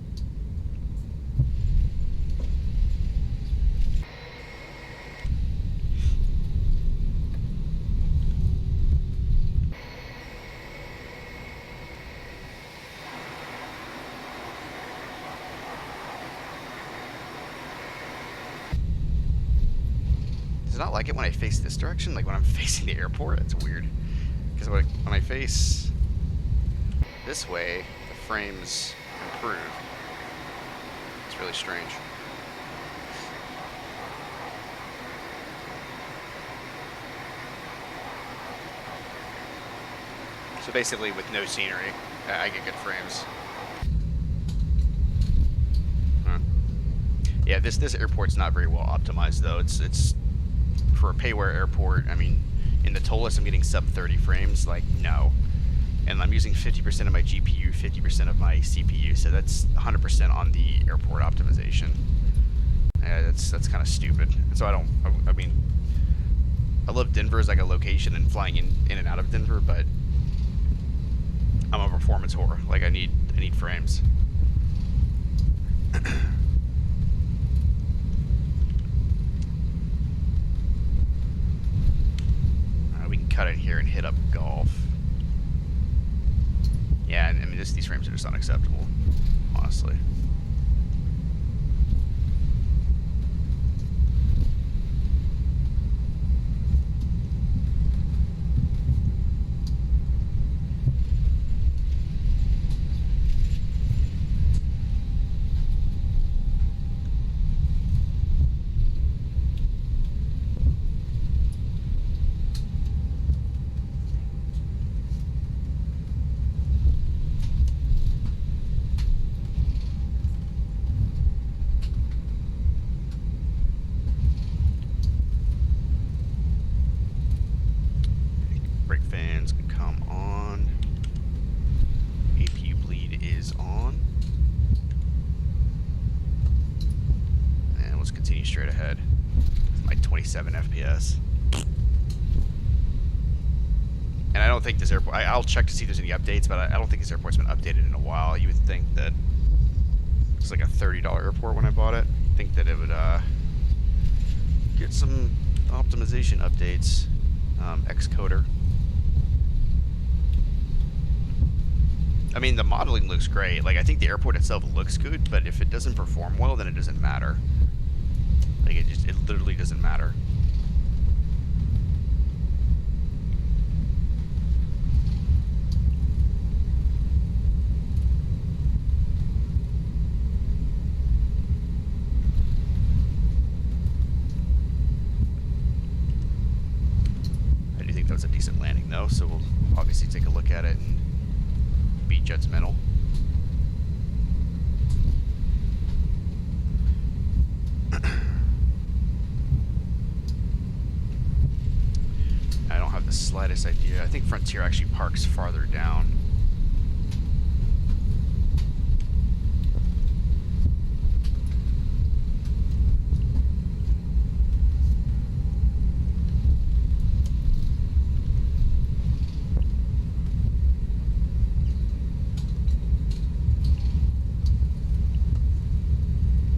Not like it when I face this direction, like when I'm facing the airport. It's weird because when I face this way, the frames improve. It's really strange. So basically, with no scenery, I get good frames. Huh. Yeah, this airport's not very well optimized though. It's for a pay-where airport. I mean, in the Tollus, I'm getting sub 30 frames. Like, no. And I'm using 50% of my GPU, 50% of my CPU, so that's 100% on the airport optimization. Yeah, that's kind of stupid. So I mean, I love Denver as like a location and flying in and out of Denver, but I'm a performance whore. Like I need frames. We can cut it here and hit up golf. Yeah, I mean, these frames are just unacceptable, honestly. Brake fans can come on. APU bleed is on. And let's continue straight ahead. My 27 FPS. And I don't think this airport... I'll check to see if there's any updates, but I don't think this airport's been updated in a while. You would think that... It's like a $30 airport when I bought it. I think that it would get some optimization updates. Xcoder. I mean, the modeling looks great. Like, I think the airport itself looks good, but if it doesn't perform well, then it doesn't matter. Like, it literally doesn't matter. I do think that was a decent landing, though, so we'll obviously take a look at it and be judgmental. I don't have the slightest idea. I think Frontier actually parks farther down.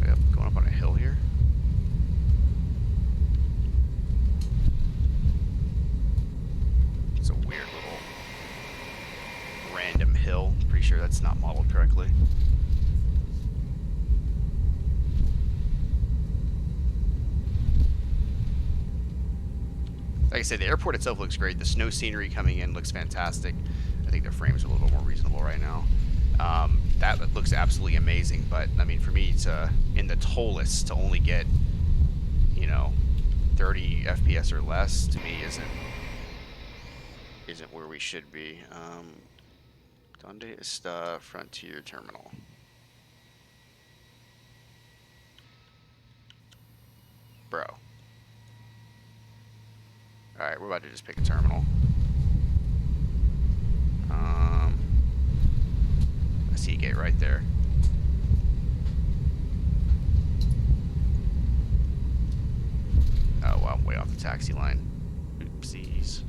Yep, going up on a hill here. It's a weird little random hill. Pretty sure that's not modeled correctly. Like I said, the airport itself looks great. The snow scenery coming in looks fantastic. I think the frames are a little bit more reasonable right now. That looks absolutely amazing, but I mean, for me to, in the Tollus, to only get, you know, 30 FPS or less, to me isn't where we should be. Donde está Frontier Terminal? Bro. Alright, we're about to just pick a terminal. I see a gate right there. Oh, well, I'm way off the taxi line. Oopsies.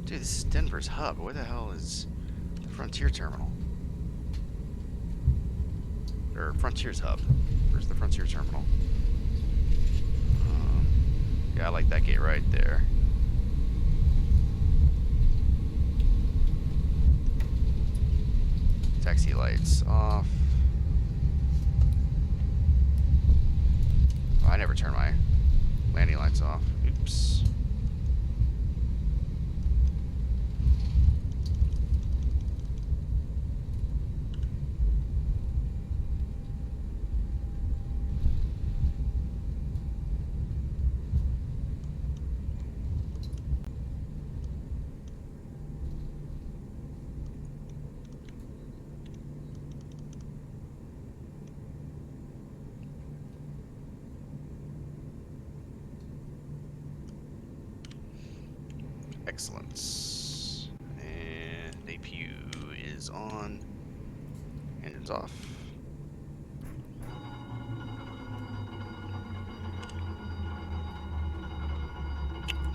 Dude, this is Denver's hub. Where the hell is the Frontier Terminal? Or Frontier's hub. Where's the Frontier Terminal? Yeah, I like that gate right there. Taxi lights off. Oh, I never turn my landing lights off. Oops. Excellent. And APU is on. Engines off.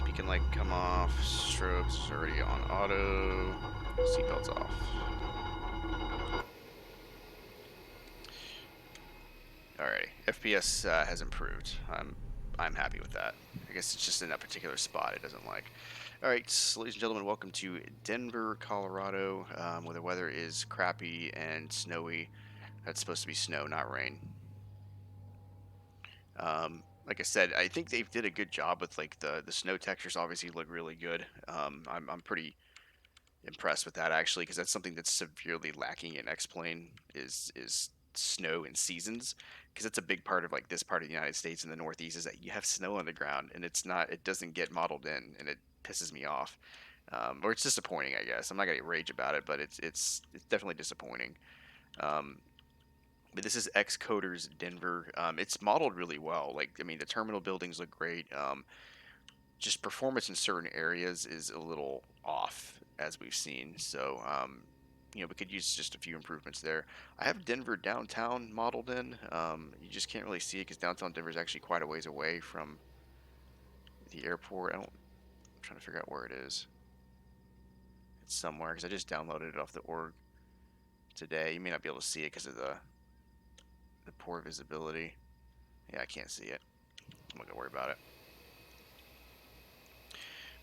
Beacon light come off. Strobes already on auto. Seatbelts off. Alrighty. FPS has improved. I'm happy with that. I guess it's just in that particular spot it doesn't like. All right, ladies and gentlemen, welcome to Denver, Colorado, where the weather is crappy and snowy. That's supposed to be snow, not rain. Like I said, I think they did a good job with like the snow textures. Obviously, look really good. I'm pretty impressed with that actually, because that's something that's severely lacking in X-Plane is snow and seasons, because it's a big part of like this part of the United States in the Northeast is that you have snow on the ground and it doesn't get modeled in, and it pisses me off. Or it's disappointing, I guess. I'm not gonna rage about it, but it's definitely disappointing. Um, but this is Xcoders Denver. It's modeled really well. Like, I mean, the terminal buildings look great. Just performance in certain areas is a little off, as we've seen. So, we could use just a few improvements there. I have Denver downtown modeled in. You just can't really see it because downtown Denver is actually quite a ways away from the airport. I'm trying to figure out where it is. It's somewhere because I just downloaded it off the org today. You may not be able to see it because of the poor visibility. Yeah, I can't see it. I'm not gonna worry about it.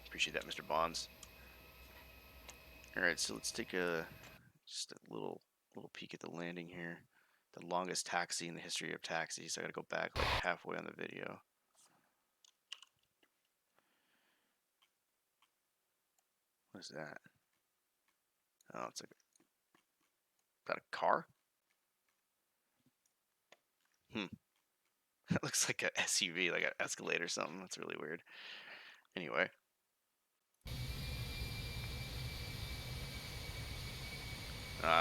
Appreciate that, Mr. Bonds. All right, so let's take just a little peek at the landing here. The longest taxi in the history of taxis. So I gotta go back like halfway on the video. What is that? Oh, it's like is that a car? That looks like a SUV, like an Escalade or something. That's really weird. Anyway.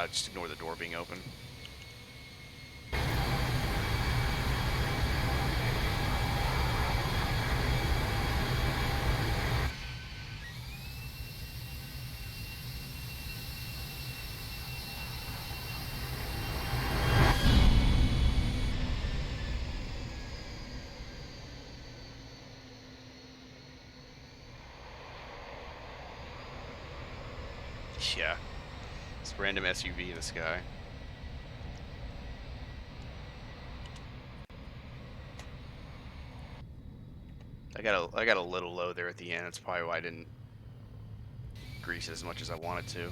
Just ignore the door being open. Yeah. This random SUV in the sky. I got a little low there at the end. That's probably why I didn't grease it as much as I wanted to.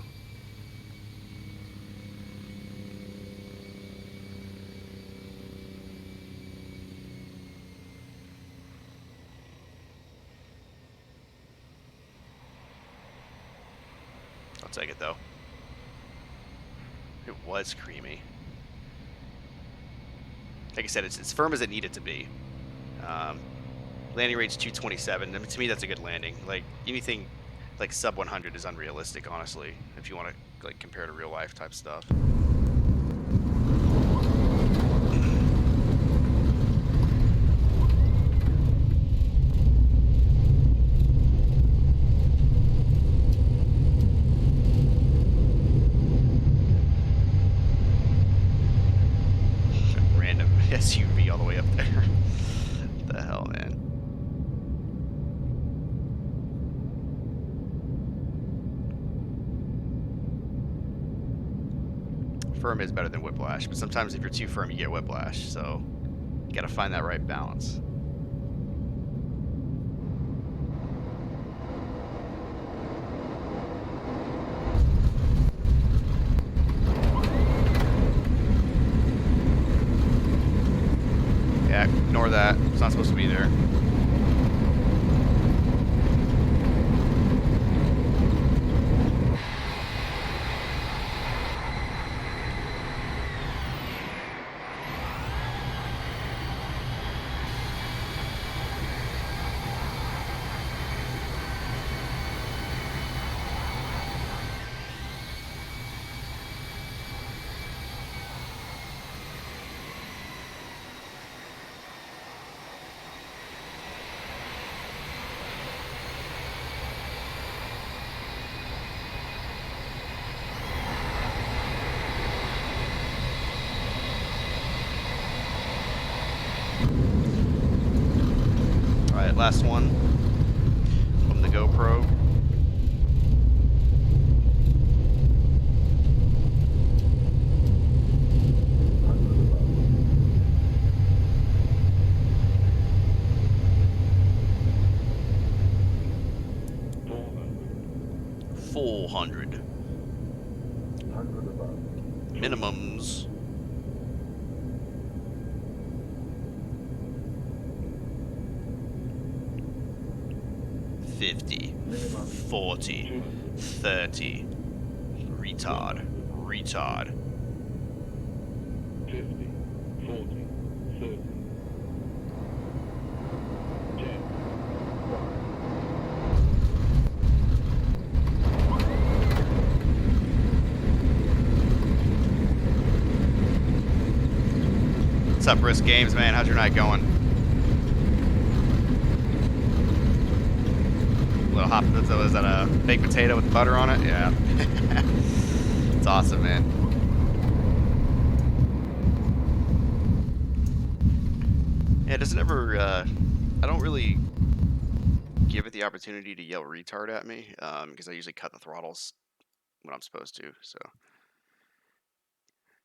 I'll take it though. It was creamy. Like I said, it's as firm as it needed to be. Landing rate's 227. I mean, to me, that's a good landing. Like anything like sub 100 is unrealistic, honestly. If you want to like compare to real life type stuff. Random SUV all the way up there. What the hell, man? Firm is better than whiplash, but sometimes if you're too firm, you get whiplash. So you got to find that right balance. Yeah, ignore that. It's not supposed to be there. Alright, last one from the GoPro. $400. Minimums. $50, $40, $30. Retard. Retard. 50, 40, 30, 10. What's up, Risk Games, man? How's your night going? Little hot, was that a baked potato with butter on it? Yeah. It's awesome, man. Yeah, does it ever, I don't really give it the opportunity to yell retard at me, because I usually cut the throttles when I'm supposed to, so.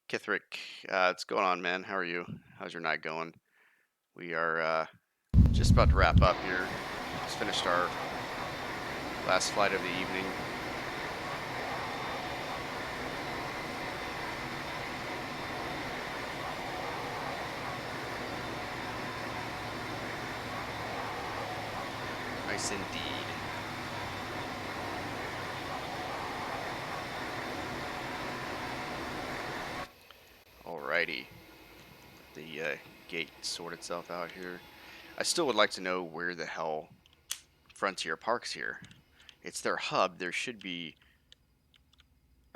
Kithrick, what's going on, man? How are you? How's your night going? We are just about to wrap up here. Just finished our last flight of the evening. Nice indeed. Alrighty. The gate sort itself out here. I still would like to know where the hell Frontier parks here. It's their hub. There should be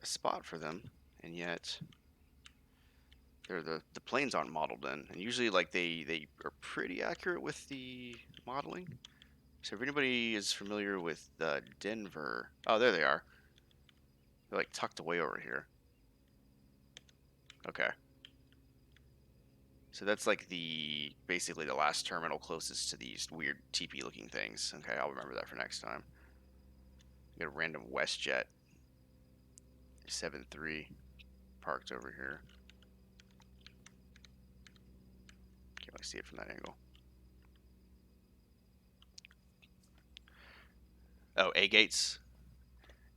a spot for them, and yet the planes aren't modeled in. And usually, like they are pretty accurate with the modeling. So if anybody is familiar with Denver, oh, there they are. They're like tucked away over here. Okay. So that's like basically the last terminal closest to these weird TP looking things. Okay, I'll remember that for next time. We got a random WestJet 7-3 parked over here. Can't really see it from that angle. Oh, A gates.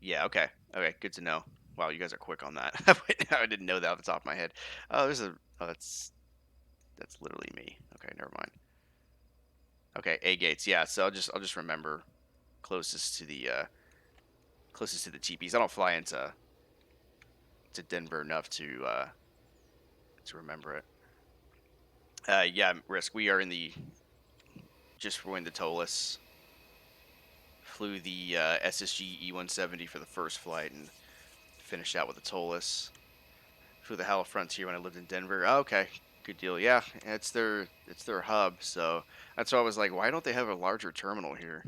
Yeah, okay. Okay, good to know. Wow, you guys are quick on that. I didn't know that off the top of my head. Oh, that's literally me. Okay, never mind. Okay, A gates. Yeah, so I'll just remember closest to the TPs. I don't fly into Denver enough to remember it. Yeah, Risk. We are in the just ruined the TOLUS. Flew the SSG E170 for the first flight and finished out with the TOLUS. Flew the HAL Frontier when I lived in Denver. Oh, okay, good deal. Yeah, it's their hub. So that's why I was like, why don't they have a larger terminal here?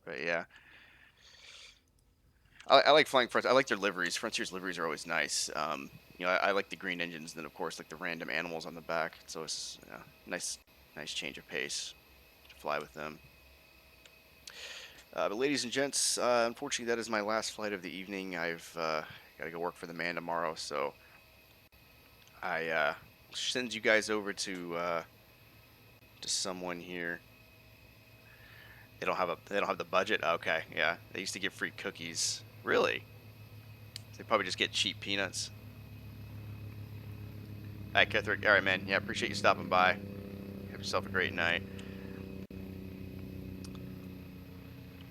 But yeah. I like flying Frontier. I like their liveries. Frontier's liveries are always nice. You know, I like the green engines, and then of course like the random animals on the back. So it's nice change of pace to fly with them. But ladies and gents, unfortunately that is my last flight of the evening. I've got to go work for the man tomorrow, so I send you guys over to someone here. They don't have the budget. Okay, yeah. They used to give free cookies. Really? They probably just get cheap peanuts. All right, Kethrick. All right, man. Yeah, appreciate you stopping by. Have yourself a great night.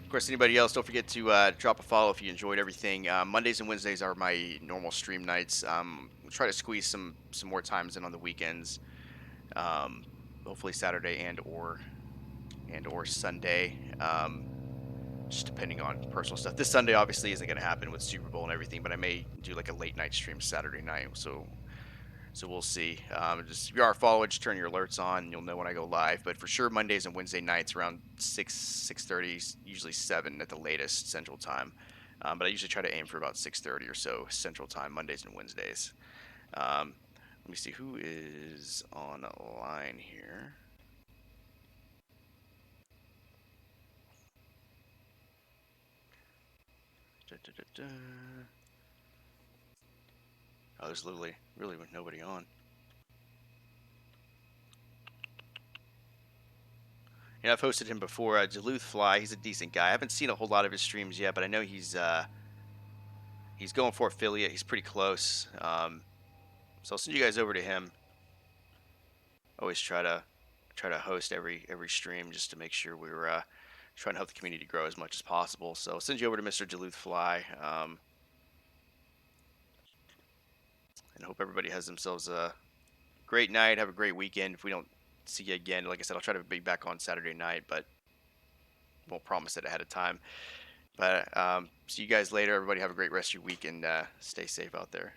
Of course, anybody else, don't forget to drop a follow if you enjoyed everything. Mondays and Wednesdays are my normal stream nights. We'll try to squeeze some more times in on the weekends. Hopefully Saturday and or Sunday. Just depending on personal stuff. This Sunday obviously isn't going to happen with Super Bowl and everything, but I may do like a late night stream Saturday night. So we'll see. Just if you are a follower, just turn your alerts on, and you'll know when I go live. But for sure, Mondays and Wednesday nights around 6:30, usually 7 at the latest Central Time. But I usually try to aim for about 6:30 or so Central Time, Mondays and Wednesdays. Let me see who is on a line here. Oh, there's literally really nobody on. Yeah, I've hosted him before. Duluth Fly, he's a decent guy. I haven't seen a whole lot of his streams yet, but I know he's going for affiliate. He's pretty close. So I'll send you guys over to him. Always try to host every stream just to make sure we're trying to help the community grow as much as possible. So I'll send you over to Mr. Duluth Fly. And hope everybody has themselves a great night. Have a great weekend. If we don't see you again, like I said, I'll try to be back on Saturday night, but won't promise it ahead of time. But see you guys later. Everybody have a great rest of your week and stay safe out there.